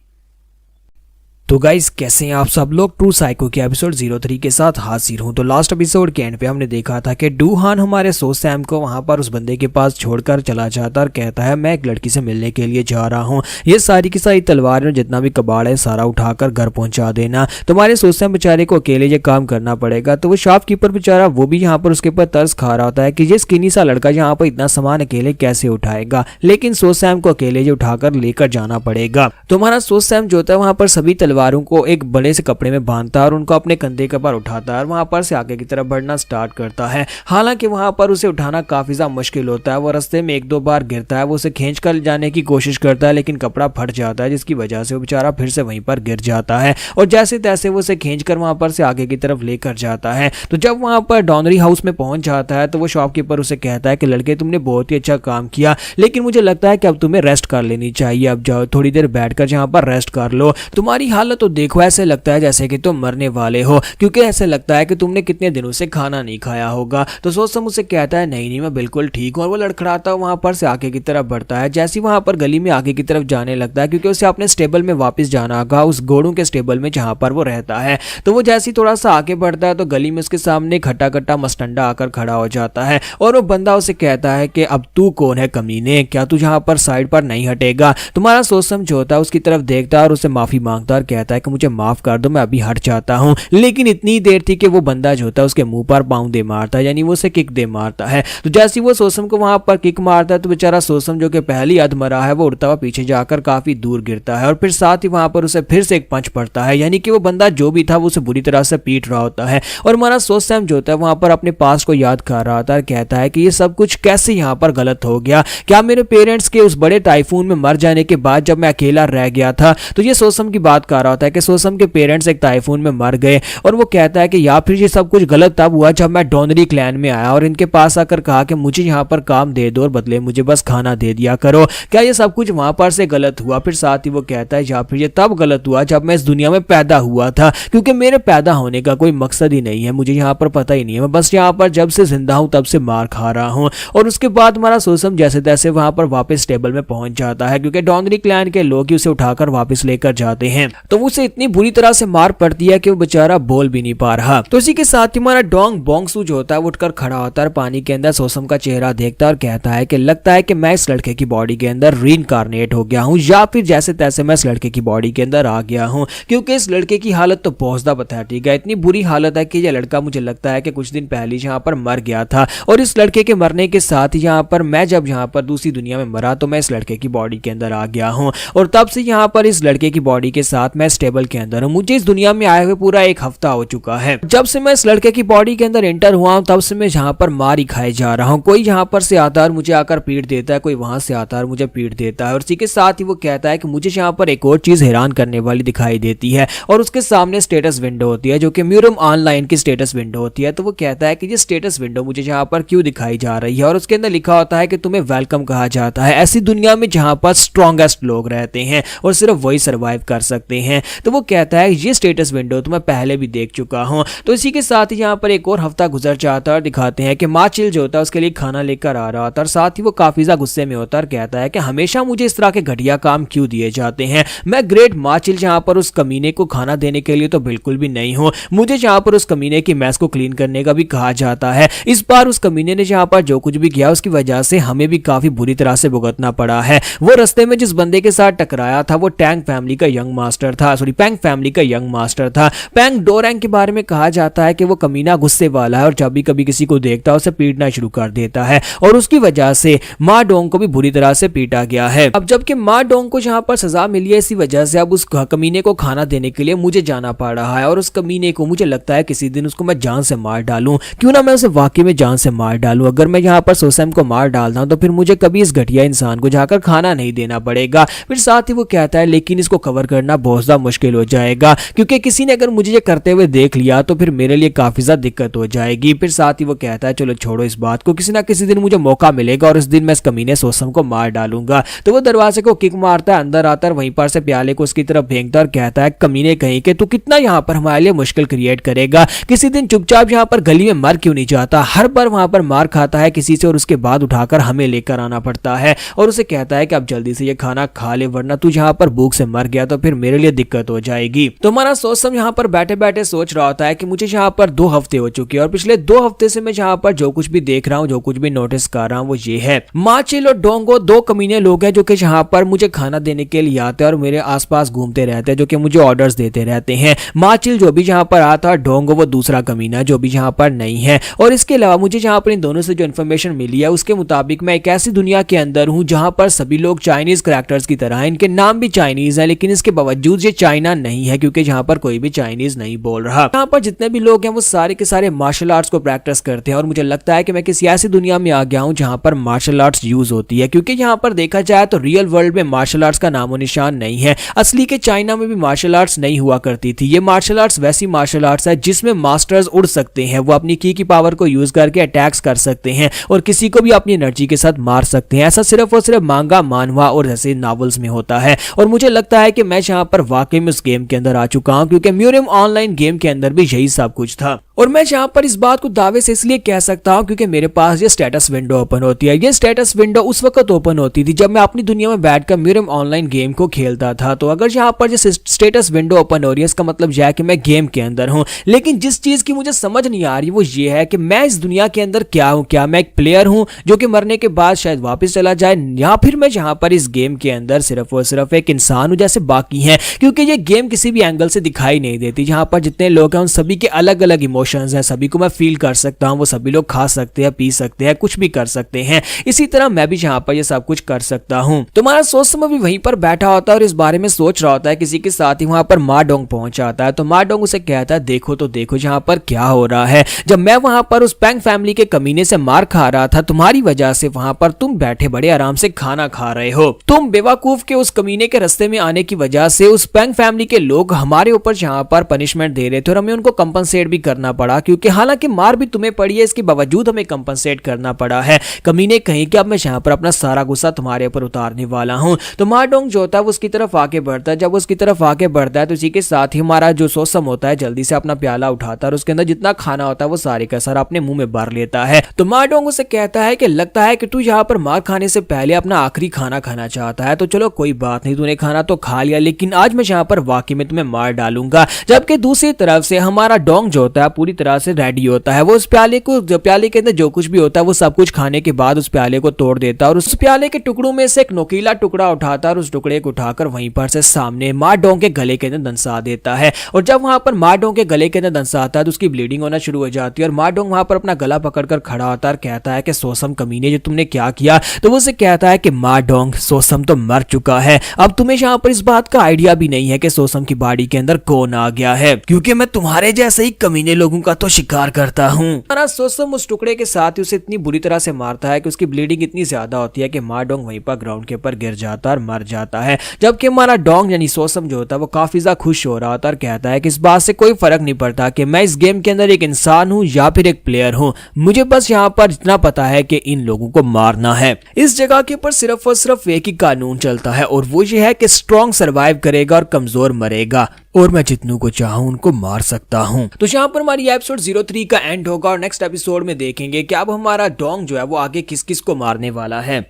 तो गाइस कैसे हैं आप सब लोग, ट्रू साइको के एपिसोड 03 के साथ हाजिर हूं। तो लास्ट एपिसोड के एंड पे हमने देखा था कि डूहान हमारे सोसैम को वहां पर उस बंदे के पास छोड़कर चला जाता और कहता है मैं एक लड़की से मिलने के लिए जा रहा हूं, ये सारी की सारी तलवार और जितना भी कबाड़ है सारा उठाकर घर पहुंचा देना, तुम्हारे सोसैम बेचारे को अकेले ये काम करना पड़ेगा। तो वो शॉपकीपर बेचारा वो भी यहाँ पर उसके ऊपर तरस खा रहा होता है कि ये स्किनी सा लड़का यहाँ पर इतना सामान अकेले कैसे उठाएगा, लेकिन सोसैम को अकेले ये उठाकर लेकर जाना पड़ेगा। तो हमारा सोसैम जो होता है वहां पर सभी तलवारों को एक बड़े से कपड़े में बांधता है और उनको अपने कंधे के ऊपर उठाता है और वहां पर से आगे की तरफ बढ़ना स्टार्ट करता है। हालांकि वहां पर उसे उठाना काफी ज्यादा मुश्किल होता है, वो रास्ते में 1-2 बार गिरता है, वो उसे खींच कर जाने की कोशिश करता है लेकिन कपड़ा फट जाता है, जिसकी वजह से वो बेचारा फिर से वहीं पर गिर जाता है और जैसे तैसे वो उसे खींच कर वहां पर से आगे की तरफ लेकर जाता है। तो जब वहां पर डॉनरी हाउस में पहुंच जाता है तो वो शॉपकीपर उसे कहता है कि लड़के तुमने बहुत ही अच्छा काम किया, लेकिन मुझे लगता है कि अब तुम्हें रेस्ट कर लेनी चाहिए, अब जाओ थोड़ी देर बैठकर जहां पर रेस्ट कर लो, तुम्हारी हालत तो देखो ऐसे लगता है जैसे कि तुम मरने वाले हो, क्योंकि ऐसे लगता है कि तुमने कितने दिनों से खाना नहीं खाया होगा। तो सोसम उसे कहता है नहीं नहीं मैं बिल्कुल ठीक हूं और वो लड़खड़ाता वहां पर से आगे की तरफ बढ़ता है। जैसे वहां पर गली में आगे की तरफ जाने लगता है क्योंकि उसे अपने स्टेबल में वापस जाना होगा, उस घोड़ों के स्टेबल में जहां पर वो रहता है। तो वो जैसे थोड़ा सा आगे बढ़ता है तो गली में उसके सामने खट्टा खट्टा मस्टंडा आकर खड़ा हो जाता है और वो बंदा उसे कहता है कि अब तू कौन है कमीने, क्या तू यहाँ पर साइड पर नहीं हटेगा। तुम्हारा सोसम जो होता है उसकी तरफ देखता है और उसे माफी मांगता है और कहता है कि मुझे माफ कर दो, मैं अभी हट जाता हूँ। लेकिन इतनी देर थी कि वो बंदा जो होता है उसके मुंह पर पाँव दे मारता है, यानी वो उसे किक दे मारता है। तो जैसे वो सोसम को वहां पर किक मारता है तो बेचारा सोसम जो कि पहली अधमरा है वो उड़ता हुआ पीछे जाकर काफी दूर गिरता है और फिर साथ ही वहां पर उसे फिर से एक पंच पड़ता है, यानी कि वो बंदा जो भी था वो उसे बुरी तरह से पीट रहा होता है। और हमारा सोसम जो होता है वहां पर अपने पास को याद कर रहा था और कहता है कि ये सब कुछ कैसे यहाँ पर गलत हो गया, क्या मेरे पेरेंट्स के उस बड़े टाइफून में मर जाने के बाद जब मैं अकेला रह गया था। तो ये सोसम की बात कर रहा होता है कि सोसम के पेरेंट्स एक टाइफून में मर गए और वो कहता है कि या फिर ये सब कुछ गलत तब हुआ जब मैं डोनरी क्लैन में आया और इनके पास आकर कहा कि मुझे यहाँ पर काम दे दो और बदले मुझे बस खाना दे दिया करो, क्या ये सब कुछ वहां पर से गलत हुआ। फिर साथ ही वो कहता है या फिर ये तब गलत हुआ जब मैं इस दुनिया में पैदा हुआ था, क्योंकि मेरे पैदा होने का कोई मकसद ही नहीं है, मुझे यहाँ पर पता ही नहीं है, मैं बस यहाँ पर जब से जिंदा हूँ तब से मार खा रहा हूँ। और उसके बाद हमारा सोसम जैसे तैसे वहां पर वापस टेबल में पहुंच जाता है, क्योंकि डोनरी क्लैन के लोग ही उसे उठाकर वापस लेकर जाते हैं। तो उसे इतनी बुरी तरह से मार पड़ती है कि वो बेचारा बोल भी नहीं पा रहा। तो इसी के साथ ही हमारा डोंग बोंगसू जो होता है वो उठकर खड़ा होता है, पानी के अंदर सोसम का चेहरा देखता है और कहता है कि लगता है कि मैं इस लड़के की बॉडी के अंदर रीइंकार्नेट हो गया हूँ या फिर जैसे तैसे मैं इस लड़के की बॉडी के अंदर आ गया हूँ, क्योंकि इस लड़के की हालत तो बहुत ज्यादा पैथेटिक है। इतनी बुरी हालत है कि यह लड़का मुझे लगता है कि कुछ दिन पहले यहाँ पर मर गया था और इस लड़के के मरने के साथ यहाँ पर मैं जब यहाँ पर दूसरी दुनिया में मरा तो मैं इस लड़के की बॉडी के अंदर आ गया हूँ और तब से यहाँ पर इस लड़के की बॉडी के साथ मैं स्टेबल के अंदर हूँ। मुझे इस दुनिया में आए हुए पूरा एक हफ्ता हो चुका है। जब से मैं इस लड़के की बॉडी के अंदर एंटर हुआ हूँ तब से मैं यहाँ पर मार ही खाए जा रहा हूँ। कोई यहाँ पर से आता है और मुझे आकर पीट देता है, कोई वहां से आता है और मुझे पीट देता है। और इसी के साथ ही वो कहता है कि मुझे यहाँ पर एक और चीज हैरान करने वाली दिखाई देती है और उसके सामने स्टेटस विंडो होती है जो कि म्यूरम ऑनलाइन की स्टेटस विंडो होती है। तो वो कहता है कि ये स्टेटस विंडो मुझे यहाँ पर क्यों दिखाई जा रही है और उसके अंदर लिखा होता है कि तुम्हें वेलकम कहा जाता है ऐसी दुनिया में जहां पर स्ट्रॉन्गेस्ट लोग रहते हैं और सिर्फ वही सर्वाइव कर सकते हैं। तो वो कहता है ये स्टेटस विंडो तो मैं पहले भी देख चुका हूं। तो इसी के साथ ही यहाँ पर एक और हफ्ता गुजर जाता है और दिखाते हैं कि माचिल जो होता है उसके लिए खाना लेकर आ रहा था और साथ ही वो काफी ज्यादा गुस्से में होता है और कहता है कि हमेशा मुझे इस तरह के घटिया काम क्यों दिए जाते हैं। मैं ग्रेट माचिल जहां पर उस कमीने को खाना देने के लिए तो बिल्कुल भी नहीं हूं, मुझे जहां पर उस कमीने की मैस को क्लीन करने का भी कहा जाता है। इस बार उस कमीने ने जहां पर जो कुछ भी किया उसकी वजह से हमें भी काफी बुरी तरह से भुगतना पड़ा है। वो रास्ते में जिस बंदे के साथ टकराया था वो टैंग फैमिली का यंग मास्टर था, सॉरी पैंग फैमिली का यंग मास्टर था। पैंग डोरैंग के बारे में कहा जाता है कि वो कमीना गुस्से वाला है और जब भी कभी किसी को देखता है उसे पीटना शुरू कर देता है और उसकी वजह से माँ डोंग को भी बुरी तरह से पीटा गया है। अब जबकि माँ डोंग को जहां पर सजा मिली है इसी वजह से अब उस कमीने को खाना देने के लिए मुझे जाना पड़ रहा है और उस कमीने को मुझे लगता है किसी दिन उसको मैं जान से मार डालूं। क्यों ना मैं उसे वाकई में जान से मार डालूं। अगर मैं यहाँ पर सोसम को मार डालता हूं तो फिर मुझे कभी इस घटिया इंसान को जाकर खाना नहीं देना पड़ेगा। फिर साथ ही वो कहता है लेकिन इसको कवर करना बहुत ज्यादा मुश्किल हो जाएगा क्योंकि किसी ने अगर मुझे ये करते हुए देख लिया तो फिर मेरे लिए काफी ज्यादा दिक्कत हो जाएगी। फिर साथ ही वो कहता है चलो छोड़ो इस बात को, किसी ना किसी दिन मुझे मौका मिलेगा और इस दिन मैं इस कमीने सोसम को मार डालूंगा। तो वो दरवाजे को किक मारता है, अंदर आता है, वहीं पर से प्याले को उसकी तरफ फेंकता है और कहता है कमीने कहीं के तू कितना यहाँ पर हमारे लिए मुश्किल क्रिएट करेगा, किसी दिन चुपचाप यहाँ पर गली में मर क्यों नहीं जाता। हर बार वहां पर मार खाता है किसी से और उसके बाद उठाकर हमें लेकर आना पड़ता है और उसे कहता है कि अब जल्दी से ये खाना खा ले वरना तू यहाँ पर भूख से मर गया तो फिर मेरे लिए दिक्कत हो जाएगी। तो हमारा सोसम यहाँ पर बैठे बैठे सोच रहा होता है कि मुझे यहाँ पर 2 हफ्ते हो चुके हैं और पिछले 2 हफ्ते से मैं यहाँ पर जो कुछ भी देख रहा हूँ, जो कुछ भी नोटिस कर रहा हूँ वो ये है माचिल और डोंगो 2 कमीने लोग हैं जो कि यहाँ पर मुझे खाना देने के लिए आते हैं और मेरे आसपास घूमते रहते हैं, जो कि मुझे ऑर्डर्स देते रहते हैं। माचिल जो भी यहाँ पर आता है, डोंगो वो दूसरा कमीना जो भी यहाँ पर नहीं है। और इसके अलावा मुझे यहाँ पर इन दोनों से जो इन्फॉर्मेशन मिली है उसके मुताबिक मैं एक ऐसी दुनिया के अंदर हूँ जहाँ पर सभी लोग चाइनीज कैरेक्टर्स की तरह हैं, इनके नाम भी चाइनीज है लेकिन इसके बावजूद ये चाइना नहीं है क्योंकि यहाँ पर कोई भी चाइनीज नहीं बोल रहा। यहाँ पर जितने भी लोग हैं वो सारे के सारे मार्शल आर्ट्स को प्रैक्टिस करते हैं और मुझे लगता है कि मैं किसी ऐसी दुनिया में आ गया हूँ जहाँ पर मार्शल आर्ट्स यूज होती है, क्योंकि यहाँ पर देखा जाए तो रियल वर्ल्ड में मार्शल आर्ट्स का नामो निशान नहीं है। असली के चाइना में भी मार्शल आर्ट्स नहीं हुआ करती थी। ये मार्शल आर्ट्स वैसी मार्शल आर्ट्स है जिसमें मास्टर्स उड़ सकते हैं, वो अपनी की पावर को यूज करके अटैक्स कर सकते हैं और किसी को भी अपनी एनर्जी के साथ मार सकते हैं। ऐसा सिर्फ और सिर्फ मांगा, मानवा और जैसे नॉवेल्स में होता है और मुझे लगता है कि मैं यहाँ पर वाकई में उस गेम के अंदर आ चुका हूँ क्योंकि म्यूरियम ऑनलाइन गेम के अंदर भी यही सब कुछ था। और मैं यहाँ पर इस बात को दावे से इसलिए कह सकता हूँ क्योंकि मेरे पास ये स्टेटस विंडो ओपन होती है। ये स्टेटस विंडो उस वक्त ओपन होती थी जब मैं अपनी दुनिया में बैठकर म्यूरियम ऑनलाइन गेम को खेलता था। तो अगर यहाँ पर जो स्टेटस विंडो ओपन हो रही है इसका मतलब यह है कि मैं गेम के अंदर हूँ। लेकिन जिस चीज की मुझे समझ नहीं आ रही वो ये है कि मैं इस दुनिया के अंदर क्या हूँ। क्या मैं एक प्लेयर हूँ जो कि मरने के बाद शायद वापस चला जाए, या फिर मैं यहाँ पर इस गेम के अंदर सिर्फ और सिर्फ एक इंसान हूँ जैसे बाकी हैं। क्योंकि ये गेम किसी भी एंगल से दिखाई नहीं देती। यहाँ पर जितने लोग हैं उन सभी के अलग अलग इमोशंस हैं, सभी को मैं फील कर सकता हूँ। वो सभी लोग खा सकते हैं, पी सकते हैं, कुछ भी कर सकते हैं। इसी तरह मैं भी यहाँ पर ये सब कुछ कर सकता हूँ। तुम्हारा सोच समझ भी वहीं पर बैठा होता है और इस बारे में सोच रहा होता है। किसी के साथ ही वहां पर मा डोंग पहुंच जाता है। तो मा डोंग उसे कहता है देखो तो देखो यहाँ पर क्या हो रहा है। जब मैं वहां पर उस पैंग फैमिली के कमीने से मार खा रहा था तुम्हारी वजह से, वहां पर तुम बैठे बड़े आराम से खाना खा रहे हो। तुम बेवकूफ के उस कमीने के रास्ते में आने की वजह से उस पैंग फैमिली के लोग हमारे ऊपर यहाँ पर पनिशमेंट दे रहे थे और हमें उनको कंपनसेट भी करना पड़ा। क्योंकि हालांकि मार भी तुम्हें पड़ी है, इसके बावजूद हमें कंपनसेट करना पड़ा है। कमीने कहीं कि अब मैं यहाँ पर अपना सारा गुस्सा तुम्हारे ऊपर उतारने वाला हूँ। तो मा डोंग जो होता है वो उसकी तरफ आके बढ़ता है। जब उसकी तरफ आके बढ़ता है तो इसी के साथ ही हमारा जो सोसम होता है जल्दी से अपना प्याला उठाता है और उसके अंदर जितना खाना होता है वो सारे का सारा अपने मुंह में भर लेता है। तो मा डोंग उसे कहता है कि लगता है कि तू यहाँ पर मार खाने से पहले अपना आखिरी खाना खाना चाहता है। तो चलो कोई बात नहीं, तूने खाना तो खा लिया, लेकिन आज मैं यहाँ पर वाकई में तुम्हें मार डालूंगा। जबकि दूसरी तरफ से हमारा डोंग जो होता है पूरी तरह से रेडी होता है। वो उस प्याले के अंदर जो कुछ भी होता है वो सब कुछ खाने के बाद उस प्याले को तोड़ देता है और उस प्याले के टुकड़ों में से एक नोकीला टुकड़ा उठाता है और उस टुकड़े को उठाकर वहीं पर से सामने मा डोंग के गले के अंदर दंसा देता है। और जब वहां पर मा डोंग के गले के अंदर दंसा आता है तो उसकी ब्लीडिंग होना शुरू हो जाती है और मा डोंग वहां पर अपना गला पकड़कर खड़ा होता है और कहता है कि सोसम कमीने जो तुमने क्या किया। तो वो उसे कहता है कि मा डोंग सोसम तो मर चुका है, अब तुम्हें यहाँ पर इस बात का आइडिया भी नहीं है कि सोसम की बॉडी के अंदर कौन आ गया है, क्योंकि मैं तुम्हारे जैसे ही कमीने लोगों का तो शिकार करता हूँ। सोसम उस टुकड़े के साथ ही उसे इतनी बुरी तरह से मारता है कि उसकी ब्लीडिंग इतनी ज्यादा होती है कि मा डोंग वहीं पर ग्राउंड के ऊपर गिर जाता है और मर जाता है। जबकि हमारा डोंग यानी सोसम जो होता है वो काफी ज्यादा खुश हो रहा होता है और कहता है कि इस बात से कोई फर्क नहीं पड़ता कि मैं इस गेम के अंदर एक इंसान हूँ या फिर एक प्लेयर हूँ, मुझे बस यहाँ पर इतना पता है कि इन लोगों को मारना है। इस जगह के ऊपर सिर्फ और सिर्फ एक ही कानून चलता है और वो ये है कि स्ट्रॉन्ग सर्वाइव करेगा और कमजोर मरेगा, और मैं जितनों को चाहूं उनको मार सकता हूं। तो यहाँ पर हमारी एपिसोड 03 का एंड होगा और नेक्स्ट एपिसोड में देखेंगे कि अब हमारा डोंग जो है वो आगे किस किस को मारने वाला है।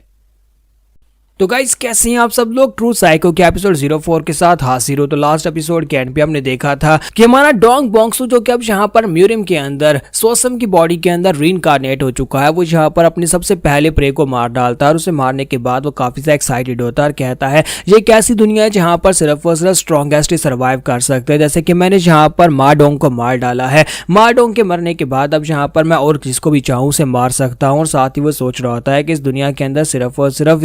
तो गाइस कैसे हैं आप सब लोग। ट्रू साइको के एपिसोड 04 के साथ हाजिर हो। तो लास्ट एपिसोड के एंड पे हमने देखा था कि हमारा डोंग बोंगसू जो कि अब यहाँ पर म्यूरियम के अंदर सोसम की बॉडी के अंदर रीइंकार्नेट हो चुका है, वो यहाँ पर अपने सबसे पहले प्रे को मार डालता है और उसे मारने के बाद वो काफी सा एक्साइटेड होता है और कहता है ये एक ऐसी दुनिया है जहाँ पर सिर्फ और सिर्फ स्ट्रॉन्गेस्ट ही सर्वाइव कर सकते हैं। जैसे कि मैंने यहाँ पर मा डोंग को मार डाला है, मा डोंग के मरने के बाद अब यहाँ पर मैं और जिसको भी चाहूँ उसे मार सकता हूँ। और साथ ही वो सोच रहा होता है कि इस दुनिया के अंदर सिर्फ और सिर्फ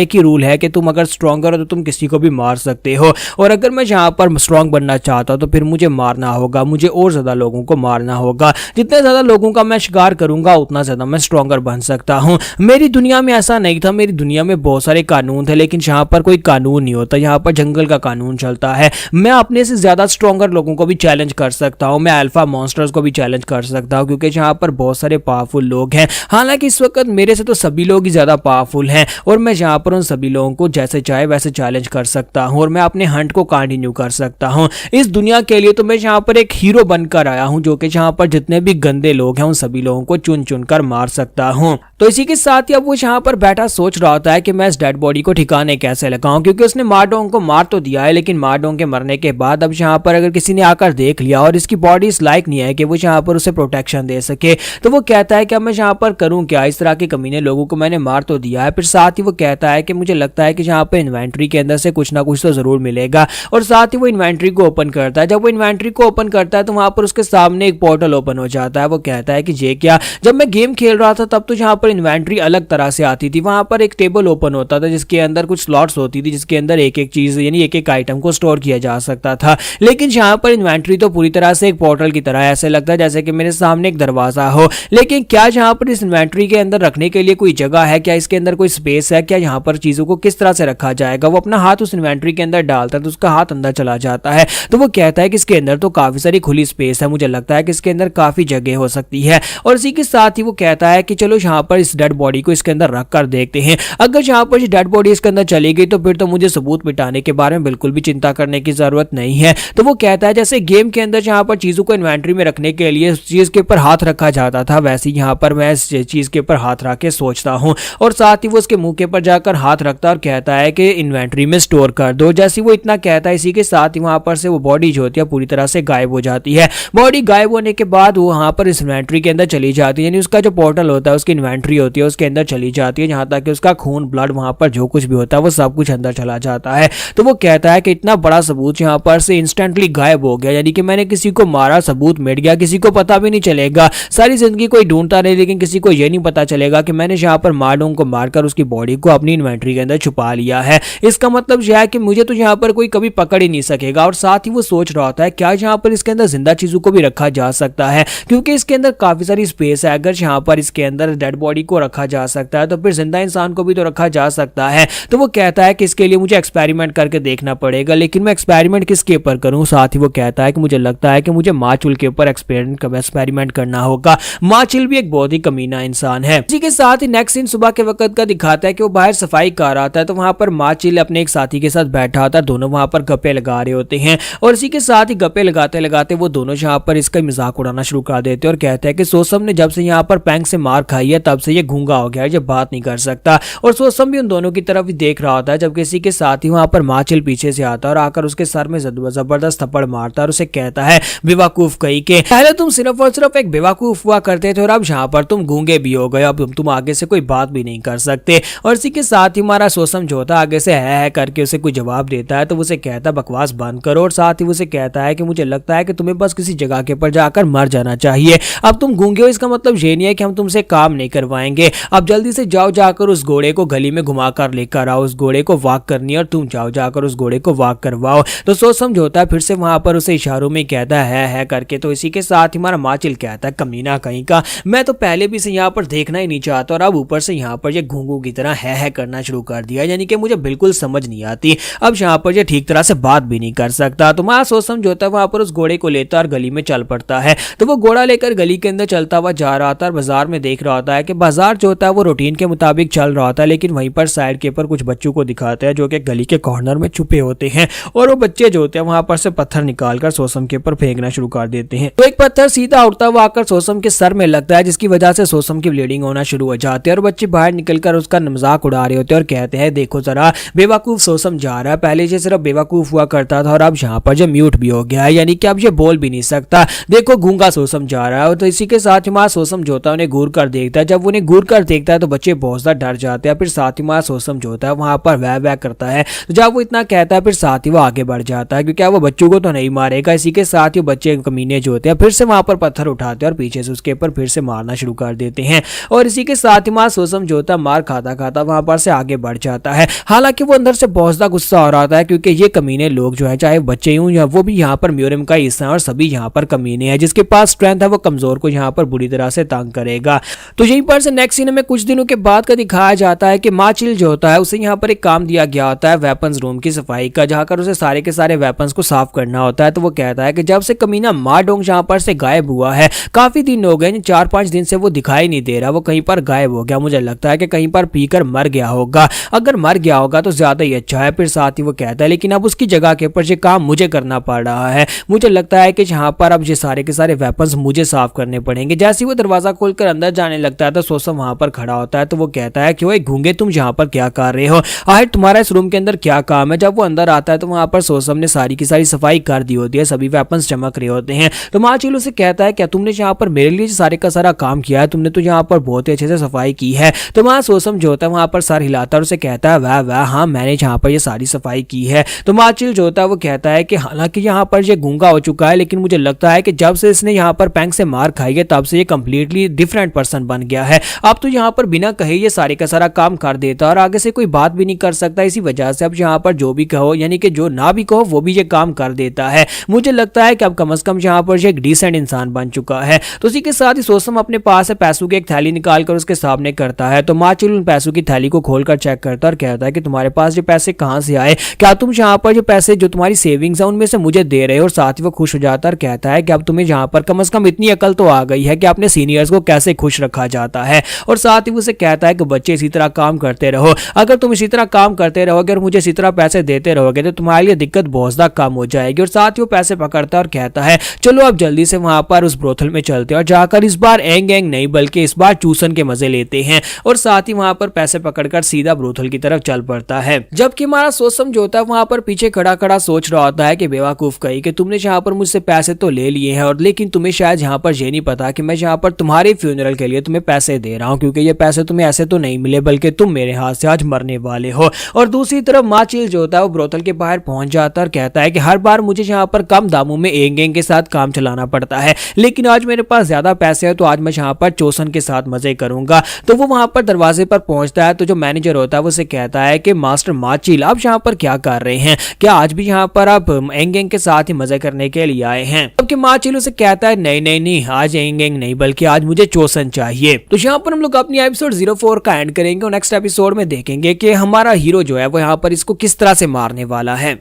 एक ही रूल है कि तुम अगर स्ट्रॉन्गर हो तो तुम किसी को भी मार सकते हो, और अगर मैं यहाँ पर स्ट्रॉन्ग बनना चाहता हूँ तो फिर मुझे मारना होगा, मुझे और ज्यादा लोगों को मारना होगा। जितने ज्यादा लोगों का मैं शिकार करूंगा उतना ज्यादा मैं स्ट्रॉन्गर बन सकता हूँ। मेरी दुनिया में ऐसा नहीं था, मेरी दुनिया में बहुत सारे कानून थे, लेकिन यहाँ पर कोई कानून नहीं होता, यहाँ पर जंगल का कानून चलता है। मैं अपने से ज्यादा स्ट्रॉन्गर लोगों को भी चैलेंज कर सकता हूँ, मैं अल्फा मॉन्स्टर्स को भी चैलेंज कर सकता हूँ, क्योंकि यहाँ पर बहुत सारे पावरफुल लोग हैं। हालांकि इस वक्त मेरे से तो सभी लोग ही ज्यादा पावरफुल हैं और मैं यहाँ पर उन सभी लोगों को जैसे चाहे वैसे चैलेंज कर सकता हूं और मैं अपने हंट को कंटिन्यू कर सकता हूं। इस दुनिया के लिए तो मैं यहाँ पर एक हीरो बनकर आया हूं, जो कि यहाँ पर जितने भी गंदे लोग हैं उन सभी लोगों को चुन चुन कर मार सकता हूं। तो इसी के साथ ही अब वो यहाँ पर बैठा सोच रहा होता है कि मैं इस डेड बॉडी को ठिकाने कैसे लगाऊं, क्योंकि उसने मा डोंग को मार तो दिया है, लेकिन मा डोंग के मरने के बाद अब यहाँ पर अगर किसी ने आकर देख लिया और इसकी बॉडी इस लायक नहीं है कि वो यहाँ पर उसे प्रोटेक्शन दे सके, तो वो कहता है कि अब मैं यहाँ पर करूँ क्या, इस तरह के कमीने लोगों को मैंने मार तो दिया है। फिर साथ ही वो कहता है कि मुझे लगता है कि यहाँ पर इन्वेंट्री के अंदर से कुछ ना कुछ तो जरूर मिलेगा, और साथ ही वो इन्वेंट्री को ओपन करता है। जब वो इन्वेंट्री को ओपन करता है तो वहां पर उसके सामने एक पोर्टल ओपन हो जाता है। वो कहता है कि ये क्या, जब मैं गेम खेल रहा था तब तो यहाँ पर इन्वेंट्री अलग तरह से आती थी, वहां पर एक टेबल ओपन होता था जिसके अंदर कुछ स्लॉट्स होती थी, जिसके अंदर एक एक चीज यानी एक एक आइटम को स्टोर किया जा सकता था। लेकिन यहाँ पर इन्वेंट्री तो पूरी तरह से एक पोर्टल की तरह, ऐसे लगता है जैसे कि मेरे सामने एक दरवाजा हो। लेकिन क्या यहाँ पर इस इन्वेंट्री के अंदर रखने के लिए कोई जगह है, क्या इसके अंदर कोई स्पेस है, क्या यहाँ पर चीजों को किस तरह से रखा जाएगा। वो अपना हाथ उस इन्वेंट्री के अंदर डालता है तो उसका हाथ अंदर चला जाता है। तो वो कहता है कि इसके अंदर तो काफी सारी खुली स्पेस है, मुझे लगता है कि इसके अंदर काफी जगह हो सकती है। और इसी के साथ ही वो कहता है कि चलो यहाँ पर इस डेड बॉडी को इसके अंदर रख कर देखते हैं। अगर यहाँ पर डेड बॉडी इसके अंदर चली गई तो फिर तो मुझे सबूत मिटाने के बारे में बिल्कुल भी चिंता करने की जरूरत नहीं है। तो वो कहता है जैसे गेम के अंदर यहाँ पर चीजों को इन्वेंट्री में रखने के लिए उस चीज के ऊपर हाथ रखा जाता था, वैसे यहाँ पर मैं इस चीज के ऊपर हाथ रख के सोचता हूँ। और साथ ही वो उसके मुंह के ऊपर जाकर हाथ रखता है और कहता है कि इन्वेंट्री में स्टोर कर दो। जैसे वो इतना कहता है, इसी के साथ ही वहां पर से वो बॉडी जो होती है पूरी तरह से गायब हो जाती है। बॉडी गायब होने के बाद वो वहां पर इस इन्वेंट्री के अंदर चली जाती है, यानी उसका जो पोर्टल होता है उसकी इन्वेंट्री होती है उसके अंदर चली जाती है, जहां तक कि उसका खून ब्लड वहां पर जो कुछ भी होता है वो सब कुछ अंदर चला जाता है। तो वो कहता है कि इतना बड़ा सबूत यहाँ पर से इंस्टेंटली गायब हो गया, यानी कि मैंने किसी को मारा, सबूत मिट गया, किसी को पता भी नहीं चलेगा। सारी जिंदगी कोई ढूंढता रहे लेकिन किसी को ये नहीं पता चलेगा कि मैंने यहाँ पर मार्डोंग को मारकर उसकी बॉडी को अपनी इन्वेंट्री के अंदर छुपा लिया है। इसका मतलब यह है कि मुझे तो यहाँ पर कोई कभी पकड़ ही नहीं सकेगा। और साथ ही वो सोच रहा होता है क्या यहाँ पर इसके अंदर जिंदा चीजों को भी रखा जा सकता है, क्योंकि इसके अंदर काफी सारी स्पेस है। अगर यहाँ पर इसके अंदर डेड बॉडी को रखा जा सकता है तो फिर जिंदा इंसान को भी तो रखा जा सकता है। तो वो कहता है कि इसके लिए मुझे एक्सपेरिमेंट करके देखना पड़ेगा, लेकिन मैं एक्सपेरिमेंट किसके ऊपर करूं। साथ ही वो कहता है कि मुझे लगता है कि मुझे माचुल के ऊपर एक्सपेरिमेंट करना होगा। माचुल भी एक बहुत ही कमीना इंसान है। इसी के साथ ही नेक्स्ट सीन सुबह के वक्त का दिखाता है कि वो बाहर सफाई कर रहा था, तो वहां पर माचुल अपने एक साथी के साथ बैठा होता है, दोनों वहां पर गप्पे लगा रहे होते हैं। और इसी के साथ ही गप्पे लगाते लगाते वो दोनों यहाँ पर इसका मजाक उड़ाना शुरू कर देते हैं और कहते हैं कि सोसम ने जब से यहाँ पर पैंग से मार खाई है तब से ये गूंगा हो गया है, ये बात नहीं कर सकता। और सोसम भी उन दोनों की तरफ ही देख रहा होता है, जबकि इसी के साथ ही वहां पर माचुल पीछे से आता है और आकर उसके सर में जबरदस्त थप्पड़ मारता है और उसे कहता है बेवकूफ कहीं के, पहले तुम सिर्फ और सिर्फ एक बेवकूफ हुआ करते थे और अब यहाँ पर तुम गूंगे भी हो गए, अब तुम आगे से कोई बात भी नहीं कर सकते। और इसी के साथ ही हमारा सोसम जो होता है आगे से है करके उसे कोई जवाब देता है, तो उसे कहता है बकवास बंद करो। और साथ ही उसे कहता है कि मुझे लगता है कि तुम्हें बस किसी जगह के ऊपर जाकर मर जाना चाहिए। अब तुम गूंगे हो इसका मतलब ये नहीं है कि हम तुमसे काम नहीं करवाएंगे। अब जल्दी से जाओ, जाकर उस घोड़े को गली में घुमाकर लेकर आओ, उस घोड़े को वॉक करनी है और तुम जाओ जाकर उस घोड़े को वॉक करवाओ। तो सोसम जो होता है फिर से वहां पर उसे इशारों में कहता है करके। तो इसी के साथ ही हमारा माचुल कहता है कमीना कहीं का, मैं तो पहले भी से यहाँ पर देखना ही नहीं चाहता और अब ऊपर से यहाँ पर ये घूंगू की तरह है करना शुरू कर दिया, यानी कि मुझे बिल्कुल समझ नहीं आती। अब यहाँ पर ये ठीक तरह से बात भी नहीं कर सकता। तो हमारा सोसम जो होता है वहां पर उस घोड़े को लेता और गली में चल पड़ता है। तो वो घोड़ा लेकर गली के अंदर चलता हुआ जा रहा था और बाजार में देख रहा होता है कि बाजार जो होता है वो रूटीन के मुताबिक चल रहा होता है, लेकिन वहीं पर साइड के ऊपर कुछ बच्चों को दिखाते हैं जो कि गली के कॉर्नर में छुपे होते हैं। और वो बच्चे जो होते हैं वहां पर से पत्थर निकालकर सोसम के ऊपर फेंकना शुरू कर देते हैं। तो एक पत्थर सीधा उड़ता हुआ आकर सोसम के सर में लगता है, जिसकी वजह से सोसम की ब्लीडिंग होना शुरू हो जाती है। और बच्चे बाहर निकलकर उसका मजाक उड़ा रहे होते हैं और कहते हैं देखो जरा बेवकूफ सोसम जा रहा है, पहले ये सिर्फ बेवकूफ हुआ करता था और अब यहाँ पर जो म्यूट भी हो गया है, यानी कि अब ये बोल भी नहीं सकता, देखो गूंगा सोसम जा रहा है। तो इसी के साथ हमारा सोसम जो होता है उन्हें घूर कर देखता है। जब उन्हें घूर कर देखता है तो बच्चे बहुत ज्यादा डर जाते हैं। फिर साथ ही हमारा सोसम जो होता है वहां पर वह करता है। तो जब वो इतना कहता है फिर साथ ही वो आगे बढ़ जाता है, क्योंकि वो बच्चों को तो नहीं मारेगा। इसी के साथ ही बच्चे कमीने जो होते हैं फिर से वहां पर पत्थर उठाते हैं और पीछे से उसके ऊपर फिर से मारना शुरू कर देते हैं। और इसी के साथ ही हमारा सोसम जो होता है मार खाता खाता वहां पर से आगे बढ़ जाता है। हालांकि वो अंदर से बहुत ज्यादा गुस्सा हो रहा था, क्योंकि ये कमीने लोग जो है चाहे बच्चे हूं या वो भी यहाँ पर म्यूरियम का हिस्सा है और सभी यहाँ पर कमीने हैं। जिसके पास स्ट्रेंथ है वो कमजोर को यहाँ पर बुरी तरह से तंग करेगा। तो यहीं पर से नेक्स्ट सीन में कुछ दिनों के बाद का दिखाया जाता है कि माचुल जो होता है उसे यहाँ पर एक काम दिया गया होता है वेपन्स रूम की सफाई का, जहाँ कर उसे सारे के सारे वेपन्स को साफ करना होता है। तो वो कहता है कि जब से कमीना मार्डोंग यहाँ पर से गायब हुआ है, काफी दिन हो गए, 4-5 दिन से वो दिखाई नहीं दे रहा, वो कहीं पर गायब हो गया। मुझे लगता है कि कहीं पर पीकर मर गया होगा, अगर मर गया होगा तो ज्यादा ही अच्छा है। फिर साथ ही वो कहता है लेकिन अब उसकी जगह के ऊपर ये काम मुझे करना पड़ रहा है, मुझे लगता है कि यहाँ पर अब ये सारे के सारे वेपन्स मुझे साफ करने पड़ेंगे। जैसे ही वो दरवाजा खोलकर अंदर जाने लगता है तो सोसम वहां पर खड़ा होता है। तो वो कहता है कि ओए गूंगे तुम यहाँ पर क्या कर रहे हो, आखिर तुम्हारा इस रूम के अंदर क्या काम है। जब वो अंदर आता है तो वहां पर सोसम ने सारी की सारी सफाई कर दी होती है, सभी वेपन्स चमक रहे होते हैं। तो माचुल उसे कहता है क्या तुमने यहाँ पर मेरे लिए सारे का सारा काम किया है, तुमने तो यहाँ पर बहुत ही अच्छे से सफाई की है। तो वहां सोसम जो होता है वहां पर सर हिलाता है और उसे कहता है वाह वाह हाँ मैंने यहाँ पर ये सारी सफाई की है। तो माचुल जो होता है वो कहता है कि हालांकि यहाँ पर ये गूंगा हो चुका है, लेकिन मुझे लगता है कि जब से इसने यहाँ पर पैंग से मार खाई है तब से ये कंप्लीटली डिफरेंट पर्सन बन गया है। अब तो यहाँ पर बिना कहे ये सारे का सारा काम कर देता और आगे से कोई बात भी नहीं कर सकता। इसी वजह से अब यहाँ पर जो भी कहो यानी कि जो ना भी कहो वो भी ये काम कर देता है। मुझे लगता है कि अब कम से कम यहाँ पर ये एक डिसेंट इंसान बन चुका है। तो उसी के साथ ही सोसम अपने पास से पैसों की एक थैली निकाल कर उसके सामने करता है। तो माचुल उन पैसों की थैली को खोल खोलकर चेक करता है और कहता है कि तुम्हारे पास ये पैसे कहाँ से आए, क्या तुम यहाँ पर जो पैसे जो तुम्हारी सेविंग्स है उनमें से मुझे दे रहे हो। और साथ ही वो खुश हो जाता है और कहता है कि अब तुम्हें यहाँ पर कम से कम इतनी अकल तो आ गई है कि अपने सीनियर्स को कैसे खुश रखा जाता है। और साथ ही उसे कहता है कि बच्चे इसी तरह काम करते रहो, अगर तुम इसी तरह काम करते रहोगे और मुझे इसी तरह पैसे देते रहोगे तो तुम्हारे लिए दिक्कत बहुत ज्यादा कम हो जाएगी। और साथ ही वो पैसे पकड़ता है और कहता है चलो अब जल्दी से वहां पर उस ब्रोथल में चलते हैं और जाकर इस बार एंग एंग नहीं बल्कि इस बार चूसन के मजे लेते हैं। और साथ ही वहां पर पैसे पकड़कर सीधा ब्रोथल की तरफ चल पड़ता है। जबकि हमारा सोसम जो होता है वहां पर पीछे खड़ा खड़ा सोच रहा होता है कि बेवकूफ कही कि तुमने यहाँ पर मुझसे पैसे तो ले लिए हैं और लेकिन तुम्हें शायद यहाँ पर ये नहीं पता कि मैं यहाँ पर तुम्हारे फ्यूनरल के लिए तुम्हें पैसे दे रहा हूँ, क्योंकि ये पैसे तुम्हें ऐसे तो नहीं मिले बल्कि तुम मेरे हाथ से आज मरने वाले हो। और दूसरी तरफ माचिल जो होता है वो ब्रोथल के बाहर पहुंच जाता है और कहता है कि हर बार मुझे यहाँ पर कम दामों में एंग एंग के साथ काम चलाना पड़ता है, लेकिन आज मेरे पास ज्यादा पैसे हैं तो आज मैं यहाँ पर चोसन के साथ मजे करूंगा। तो वो वहां पर दरवाजे पर पहुंचता है तो जो मैनेजर होता है वो उसे कहता है कि मास्टर माचिल आप यहाँ पर क्या कर रहे हैं, क्या आज भी यहाँ पर आप एंग एंग के साथ ही मजे करने के लिए आए हैं। जबकि माचिल उसे कहता है नहीं नहीं नहीं, आज एंग एंग नहीं बल्कि आज मुझे चोसन चाहिए। तो यहाँ पर हम लोग अपनी एपिसोड 04 का एंड करेंगे और नेक्स्ट एपिसोड में देखेंगे कि हमारा हीरो जो है वो यहाँ पर इसको किस तरह से मारने वाला है।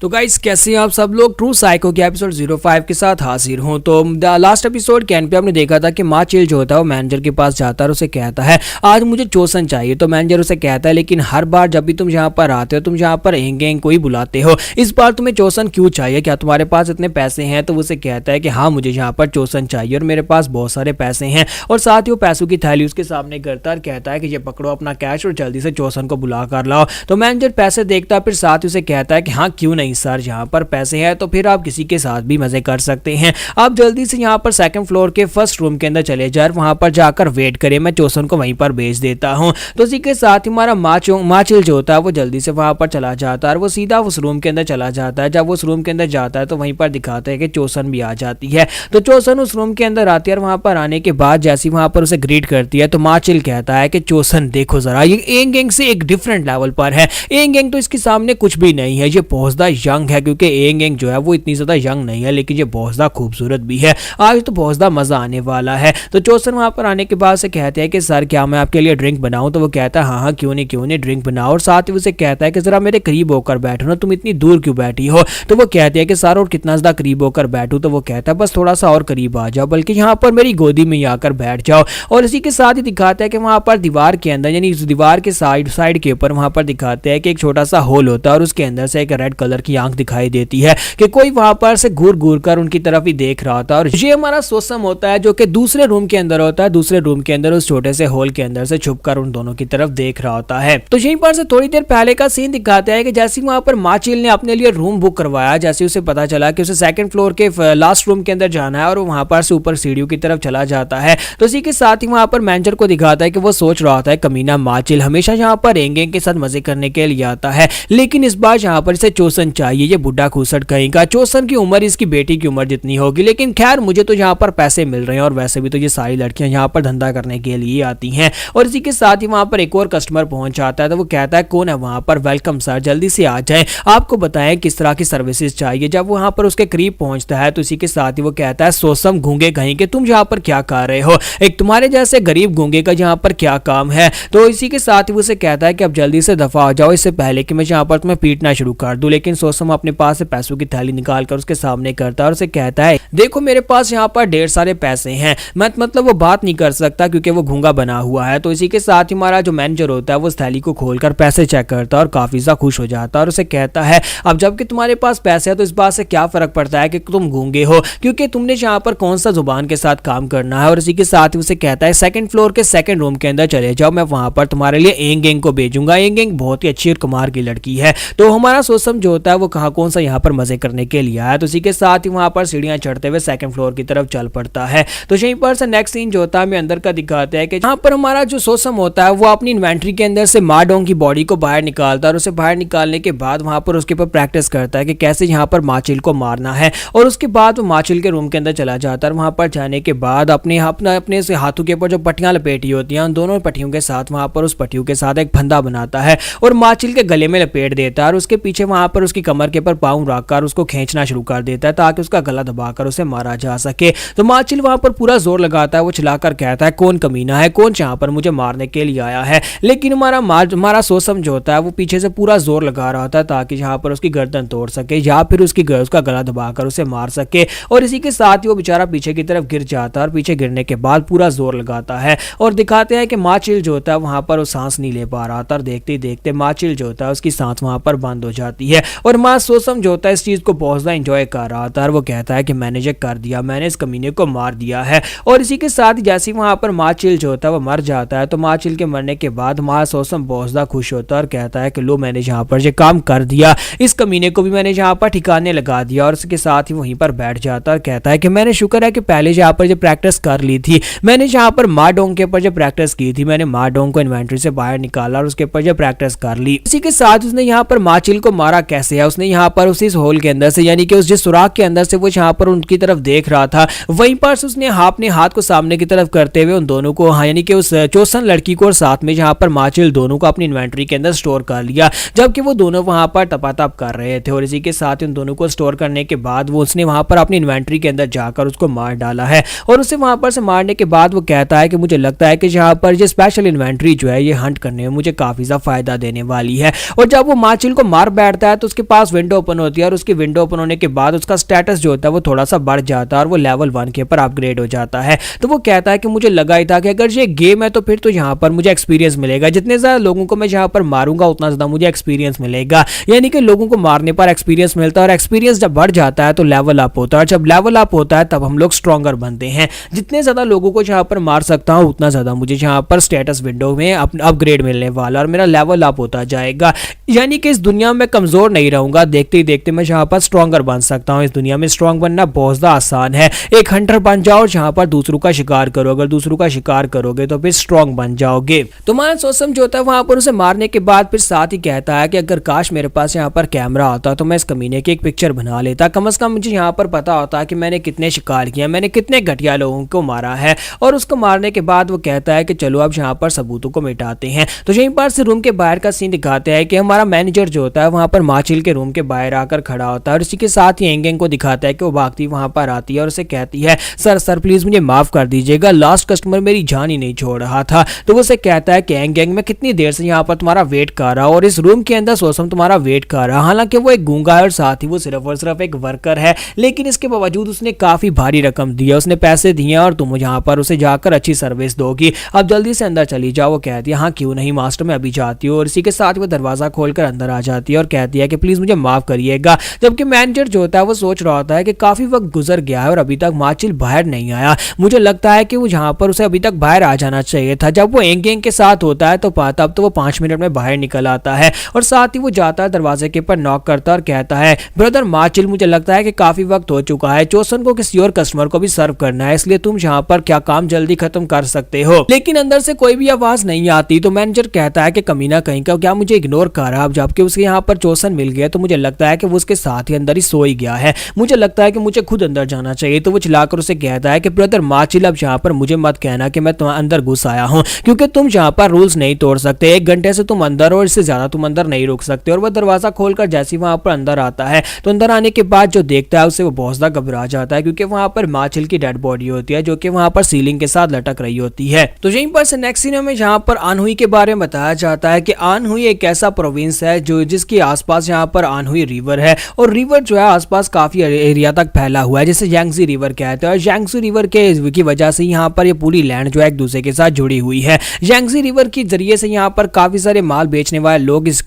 तो गाइस कैसे हैं आप सब लोग, ट्रू साइको के एपिसोड 05 के साथ हाजिर हूं। तो लास्ट एपिसोड के एंड पे आपने देखा था कि माचिल जो होता है वो मैनेजर के पास जाता है और उसे कहता है आज मुझे चोसन चाहिए। तो मैनेजर उसे कहता है लेकिन हर बार जब भी तुम यहाँ पर आते हो तुम यहाँ पर एंग एंग को ही बुलाते हो, इस बार तुम्हें चोसन क्यों चाहिए, क्या तुम्हारे पास इतने पैसे हैं। तो उसे कहता है कि हाँ मुझे यहाँ पर चोसन चाहिए और मेरे पास बहुत सारे पैसे हैं। और साथ ही वो पैसों की थैली उसके सामने करता है और कहता है कि ये पकड़ो अपना कैश और जल्दी से चोसन को बुला कर लाओ। तो मैनेजर पैसे देखता है फिर साथ ही उसे कहता है कि हाँ क्यों नहीं सर, यहाँ पर पैसे हैं तो फिर आप किसी के साथ भी मजे कर सकते हैं। आप जल्दी से यहाँ पर सेकंड फ्लोर के फर्स्ट रूम के अंदर चले जाए, वहां पर जाकर वेट करें, मैं चोसन को वहीं पर भेज देता हूँ। तो इसी के साथ ही हमारा माचिल जो होता है वो जल्दी से वहां पर चला जाता है और वो सीधा उस रूम के अंदर चला जाता है। जब वो उस रूम के अंदर जाता है तो वहीं पर दिखाता है कि चोसन भी आ जाती है। तो चोसन उस रूम के अंदर आती है और वहां पर आने के बाद जैसे वहां पर उसे ग्रीट करती है तो माचिल कहता है कि चोसन देखो जरा ये एंग एंग से एक डिफरेंट लेवल पर है, एंग एंग तो इसके सामने कुछ भी नहीं है, ये बहुत ज्यादा यंग है, क्योंकि एंग एंग जो है वो इतनी ज्यादा यंग नहीं है लेकिन ये बहुत ज्यादा खूबसूरत भी है, आज तो बहुत ज्यादा मजा आने वाला है। तो चोसन वहां पर आने के बाद से कहते हैं कि सर क्या मैं आपके लिए ड्रिंक बनाऊं। तो वो कहता है हाँ हाँ क्यों नहीं ड्रिंक बनाओ। और साथ ही उसे कहता है कि जरा मेरे करीब होकर बैठो ना, तुम इतनी दूर क्यों बैठी हो। तो वो कहते हैं कि सर और कितना ज्यादा करीब होकर बैठूं। तो वो कहता है बस थोड़ा सा और करीब आ जाओ, बल्कि यहाँ पर मेरी गोदी में आकर बैठ जाओ। और इसी के साथ ही दिखाता है कि वहां पर दीवार के अंदर यानी दीवार के साइड के ऊपर वहां पर दिखाते हैं कि एक छोटा सा होल होता है और उसके अंदर से एक रेड कलर की आंख दिखाई देती है कि कोई वहां पर से घूर कर उनकी तरफ ही देख रहा था। और ये हमारा सोसम होता है जो कि दूसरे रूम के अंदर होता है, दूसरे रूम के अंदर उस छोटे से होल के अंदर से छुपकर उन दोनों की तरफ देख रहा होता है। तो यहीं पर से थोड़ी देर पहले का सीन दिखाता है कि जैसे वहां पर माचिल ने अपने लिए रूम बुक करवाया, जैसे उसे पता चला कि उसे सेकंड फ्लोर के लास्ट रूम के अंदर जाना है और वहां पर से ऊपर सीढ़ियों की तरफ चला जाता है। तो इसी के साथ ही वहां पर मैनेजर को दिखाता है कि वो सोच रहा होता है कमीना माचिल हमेशा यहाँ पर एंग एंग के साथ मजे करने के लिए आता है, लेकिन इस बार यहाँ पर इसे चोसन चाहिए, ये बुढ़ा खूसट कहेगा। चोसन की उम्र इसकी बेटी की उम्र जितनी होगी, लेकिन खैर मुझे तो यहाँ पर पैसे मिल रहे हैं और वैसे भी तो ये सारी लड़कियां यहाँ पर धंधा करने के लिए आती हैं। और इसी के साथ ही वहां पर एक और कस्टमर पहुंच जाता है। तो वो कहता है कौन है वहां पर, वेलकम सर जल्दी से आ जाएं, आपको बताएं किस तरह की सर्विसेज चाहिए। जब वो वहां पर उसके करीब पहुंचता है तो इसी के साथ ही वो कहता है सोसम गूंगे कहीं के तुम यहाँ पर क्या कर रहे हो, एक तुम्हारे जैसे गरीब गूंगे का यहाँ पर क्या काम है। तो इसी के साथ ही वो उसे कहता है कि अब जल्दी से दफा हो जाओ इससे पहले कि मैं यहाँ पर तुम्हें पीटना शुरू कर दूं। लेकिन सोसम अपने पास से पैसों की थैली निकाल कर उसके सामने करता है और उसे कहता है देखो मेरे पास यहाँ पर ढेर सारे पैसे हैं, मैं मतलब वो बात नहीं कर सकता क्योंकि वो गूंगा बना हुआ है। तो इसी के साथ ही हमारा जो मैनेजर होता है वो उस थैली को खोलकर पैसे चेक करता है और काफी ज्यादा खुश हो जाता है और उसे कहता है अब जबकि तुम्हारे पास पैसे है तो इस बात से क्या फर्क पड़ता है कि तुम गूंगे हो, क्योंकि तुमने यहाँ पर कौन सा जुबान के साथ काम करना है। और इसी के साथ ही उसे कहता है सेकंड फ्लोर के सेकंड रूम के अंदर चले जाओ, मैं वहां पर तुम्हारे लिए एंग एंग को भेजूंगा, एंग एंग बहुत ही अच्छी और कुमार की लड़की है। तो हमारा सोसम जो होता है वो कहाँ कौन सा यहाँ पर मजे करने के लिए आया। तो इसी के साथ ही वहां पर सीढ़ियां चढ़ते हुए सेकंड फ्लोर की तरफ चल पड़ता है। तो यहीं पर से नेक्स्ट सीन जो होता है हमें अंदर का दिखाता है कि यहाँ पर हमारा जो सोसम होता है वो अपनी इन्वेंट्री के अंदर से माडोंग की बॉडी को बाहर निकालता है और उसे बाहर निकालने के बाद वहां पर उसके ऊपर प्रैक्टिस करता है कि कैसे यहाँ पर माचिल को मारना है। और उसके बाद वो माचिल के रूम के अंदर चला जाता है। वहां पर जाने के बाद अपने से हाथों के ऊपर जो पट्टियां लपेटी होती हैं उन दोनों पट्टियों के साथ वहां पर उस पट्टियों के साथ एक फंदा बनाता है और माचिल के गले में लपेट देता है और उसके पीछे वहां पर उसकी उसकी कमर के ऊपर पाँव रखकर उसको खींचना शुरू कर देता है ताकि उसका गला दबाकर उसे मारा जा सके। तो माचिल वहां पर पूरा जोर लगाता है, वो चिल्लाकर कहता है कौन कमीना है, कौन यहाँ पर मुझे मारने के लिए आया है। लेकिन हमारा सोच समझ होता है, वो पीछे से पूरा जोर लगा रहा था ताकि यहाँ पर उसकी गर्दन तोड़ सके या फिर उसका गला दबाकर उसे मार सके। और इसी के साथ ही वो बेचारा पीछे की तरफ गिर जाता है और पीछे गिरने के बाद पूरा जोर लगाता है और दिखाते हैं कि माचिल जो होता है वहां पर वो सांस नहीं ले पा रहा था और देखते ही देखते माचिल जो होता है उसकी सांस वहां पर बंद हो जाती है। और मां सोसम जो होता है इस चीज को बहुत ज्यादा एंजॉय कर रहा था और वो कहता है कि मैंने ये कर दिया, मैंने इस कमीने को मार दिया है। और इसी के साथ ही जैसे वहां पर माचिल जो होता है वो मर जाता है, तो माचिल के मरने के बाद मां सोसम बहुत ज्यादा खुश होता है और कहता है कि लो मैंने यहाँ पर ये काम कर दिया, इस कमीने को भी मैंने यहाँ पर ठिकाने लगा दिया। और उसके साथ ही वहीं पर बैठ जाता है और कहता है कि मैंने शुक्र है कि पहले यहाँ पर जो प्रैक्टिस कर ली थी, मैंने यहाँ पर माडोंग के ऊपर जो प्रैक्टिस की थी, मैंने माडोंग को इन्वेंटरी से बाहर निकाला और उसके ऊपर जो प्रैक्टिस कर ली। इसी के साथ उसने यहाँ पर माचिल को मारा कैसे है, उसने यहाँ पर उसी होल के अंदर से यानी कि उस जिस सुराख के अंदर से वो यहाँ पर उनकी तरफ देख रहा था वहीं पर उसने अपने हाथ को सामने की तरफ करते हुए उन दोनों को यानी कि उस चोसन लड़की को और साथ में यहाँ पर माचिल दोनों को अपनी इन्वेंटरी के अंदर स्टोर कर लिया, जबकि वो दोनों वहां पर तपातप कर रहे थे। और इसी के साथ उन दोनों को स्टोर करने के बाद वो उसने वहां पर अपनी इन्वेंटरी के अंदर जाकर उसको मार डाला है। और उसे वहां पर से मारने के बाद वो कहता है कि मुझे लगता है कि यहाँ पर ये स्पेशल इन्वेंटरी जो है ये हंट करने में मुझे काफी ज्यादा फायदा देने वाली है। और जब वो माचिल को मार बैठता है तो उसके पास विंडो ओपन होती है और उसकी विंडो ओपन होने के बाद उसका स्टेटस जो होता है वो थोड़ा सा बढ़ जाता है और वो लेवल 1 के ऊपर अपग्रेड हो जाता है। तो वो कहता है कि मुझे लगा ही था कि अगर ये गेम है तो फिर तो यहाँ पर मुझे एक्सपीरियंस मिलेगा, जितने ज्यादा लोगों को मैं यहाँ पर मारूंगा उतना ज्यादा मुझे एक्सपीरियंस मिलेगा। यानी कि लोगों को मारने पर एक्सपीरियंस मिलता है और एक्सपीरियंस जब बढ़ जाता है तो लेवल अप होता है, जब लेवल अप होता है तब हम लोग स्ट्रॉन्गर बनते हैं। जितने ज्यादा लोगों को यहाँ पर मार सकता हूँ उतना ज्यादा मुझे यहाँ पर स्टेटस विंडो में अपग्रेड मिलने वाला और मेरा लेवल अप होता जाएगा। यानी कि इस दुनिया में कमजोर नहीं रहूंगा, देखते ही देखते मैं यहाँ पर स्ट्रॉन्गर बन सकता हूँ। इस दुनिया में स्ट्रॉन्ग बनना बहुत ज्यादा आसान है, एक हंटर बन जाओ जहाँ पर दूसरों का शिकार करो, अगर दूसरों का शिकार करोगे तो फिर स्ट्रॉन्ग बन जाओगे। तो मान सोसम जो होता है वहां पर उसे मारने के बाद फिर साथ ही कहता है कि अगर काश मेरे पास यहाँ पर कैमरा होता तो मैं इस कमीने की एक पिक्चर बना लेता, कम से कम मुझे यहाँ पर पता होता कि मैंने कितने शिकार किया, मैंने कितने घटिया लोगों को मारा है। और उसको मारने के बाद वो कहता है कि चलो अब यहाँ पर सबूतों को मिटाते हैं। तो यहीं पर से रूम के बाहर का सीन दिखाते हैं कि हमारा मैनेजर जो होता है वहां पर माचिल के रूम के बाहर आकर खड़ा होता है और इसी के साथ ही एंगेंग को दिखाता है कि वो भागती वहां पर आती है और उसे कहती है सर प्लीज मुझे माफ कर दीजिएगा, लास्ट कस्टमर मेरी जान ही नहीं छोड़ रहा था। तो वो उसे कहता है कि एंगेंग मैं कितनी देर से यहाँ पर तुम्हारा वेट कर रहा हूँ और इस रूम के अंदर सोसम तुम्हारा वेट कर रहा। हालांकि वो एक गूंगा है और साथ ही वो सिर्फ और सिर्फ एक वर्कर है, लेकिन इसके बावजूद उसने काफी भारी रकम दी है, उसने पैसे दिए और तुम यहाँ पर उसे जाकर अच्छी सर्विस दोगी, अब जल्दी से अंदर चली जाओ। वो कहती है हाँ क्यों नहीं मास्टर, मैं अभी जाती हूँ। और इसी के साथ वो दरवाजा खोलकर अंदर आ जाती है और कहती है कि प्लीज मुझे माफ करिएगा। जबकि मैनेजर जो होता है वो सोच रहा होता है कि काफी वक्त गुजर गया है और अभी तक माचिल बाहर नहीं आया, मुझे लगता है कि वो यहाँ पर उसे अभी तक बाहर आ जाना चाहिए था। जब वो एंगेंग के साथ होता है तो तब तो वो 5 मिनट में बाहर निकल आता है और साथ ही वो जाता है दरवाजे के ऊपर नॉक करता है और कहता है ब्रदर माचिल, मुझे लगता है कि काफी वक्त हो चुका है, चोसन को किसी और कस्टमर को भी सर्व करना है, इसलिए तुम यहाँ पर क्या काम जल्दी खत्म कर सकते हो। लेकिन अंदर से कोई भी आवाज नहीं आती। तो मैनेजर कहता है कि कमीना कहीं का क्या मुझे इग्नोर कर रहा है, जबकि उसके यहाँ पर चोसन मिल गया तो मुझे लगता है कि वो उसके साथ ही अंदर ही सो ही गया है, मुझे लगता है कि मुझे खुद अंदर जाना चाहिए। तो वो चिल्लाकर उसे कहता है कि ब्रदर माचिल, अब यहाँ पर मुझे मत कहना कि मैं तुम्हारे अंदर घुस आया हूँ, क्योंकि तुम यहाँ पर रूल्स नहीं तोड़ सकते, 1 घंटे से तुम अंदर और इससे ज्यादा तुम अंदर नहीं रुक सकते। और वह दरवाजा खोलकर जैसे वहां पर अंदर आता है तो अंदर आने के बाद जो देखता है उससे वो बहुत ज्यादा घबरा जाता है, क्योंकि वहां पर माचिल की डेड बॉडी होती है जो कि वहां पर सीलिंग के साथ लटक रही होती है। तो यहीं पर से नेक्स्ट सीन में यहाँ पर आनहुई के बारे में बताया जाता है कि आनहुई एक ऐसा प्रोविंस है जो जिसके आसपास यहाँ पर आनहुई रिवर है और रिवर जो है आसपास काफी एरिया तक फैला हुआ है, जिसे यांगजी रिवर कहते हैं। और यांगजी रिवर की वजह से यहाँ पर ये पूरी लैंड जो है एक दूसरे के साथ जुड़ी हुई है। यांगजी रिवर के जरिए से यहाँ पर काफी सारे माल बेचने वाले लोग इस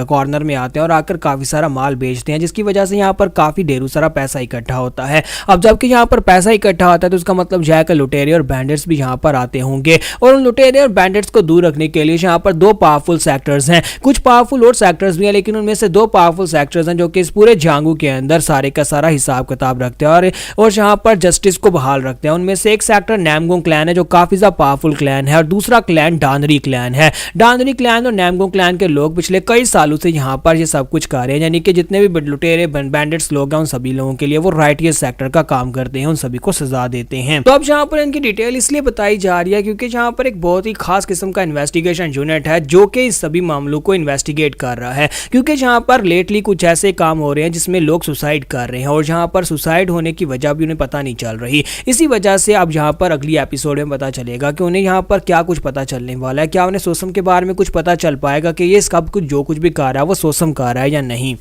कॉर्नर में आते हैं और आकर काफी सारा माल बेचते हैं, जिसकी वजह से यहाँ पर काफी ढेरों सारा पैसा इकट्ठा होता है। अब जबकि यहाँ पर पैसा इकट्ठा होता है तो उसका मतलब जो है लुटेरे और बैंडिट्स भी यहाँ पर आते होंगे और उन लुटेरे और बैंडिट्स को दूर रखने के लिए यहाँ पर 2 पावरफुल सेक्टर्स हैं, कुछ पावरफुल और सेक्टर्स भी हैं, लेकिन उनमें से 2 पावरफुल सेक्टर्स हैं जो कि इस पूरे झांगू के अंदर सारे का सारा हिसाब किताब रखते हैं और यहाँ पर जस्टिस को बहाल रखते हैं। उनमें से एक सेक्टर नामगोंग क्लैन है जो काफी ज्यादा पावरफुल क्लैन है और दूसरा क्लैन डानरी क्लैन है। डानरी क्लैन और नामगोंग क्लैन के लोग पिछले कई सालों से यहाँ पर ये सब कुछ कर रहे हैं, यानी कि जितने भी लुटेरे बैंडिट्स लोग हैं उन सभी लोगों के लिए वो राइटियस सेक्टर का काम करते हैं, उन सभी को सजा देते हैं। तो अब यहाँ पर इनकी डिटेल इसलिए बताई जा रही है क्योंकि यहाँ पर एक बहुत ही खास किस्म का इन्वेस्टिगेशन यूनिट है जो कि इस सभी मामलों को इन्वेस्टिगेट कर रहा है, क्योंकि यहाँ पर लेटली कुछ ऐसे काम हो रहे हैं जिसमें लोग सुसाइड कर रहे हैं और जहां पर सुसाइड होने की वजह भी उन्हें पता नहीं चल रही। इसी वजह से अब यहाँ पर अगली एपिसोड में पता चलेगा कि उन्हें यहाँ पर क्या कुछ पता चलने वाला है। क्या उन्हें सोसम के बारे में कुछ पता चल पाएगा कि ये सब कुछ जो कुछ भी कर रहा है वो सोसम कर रहा है या नहीं।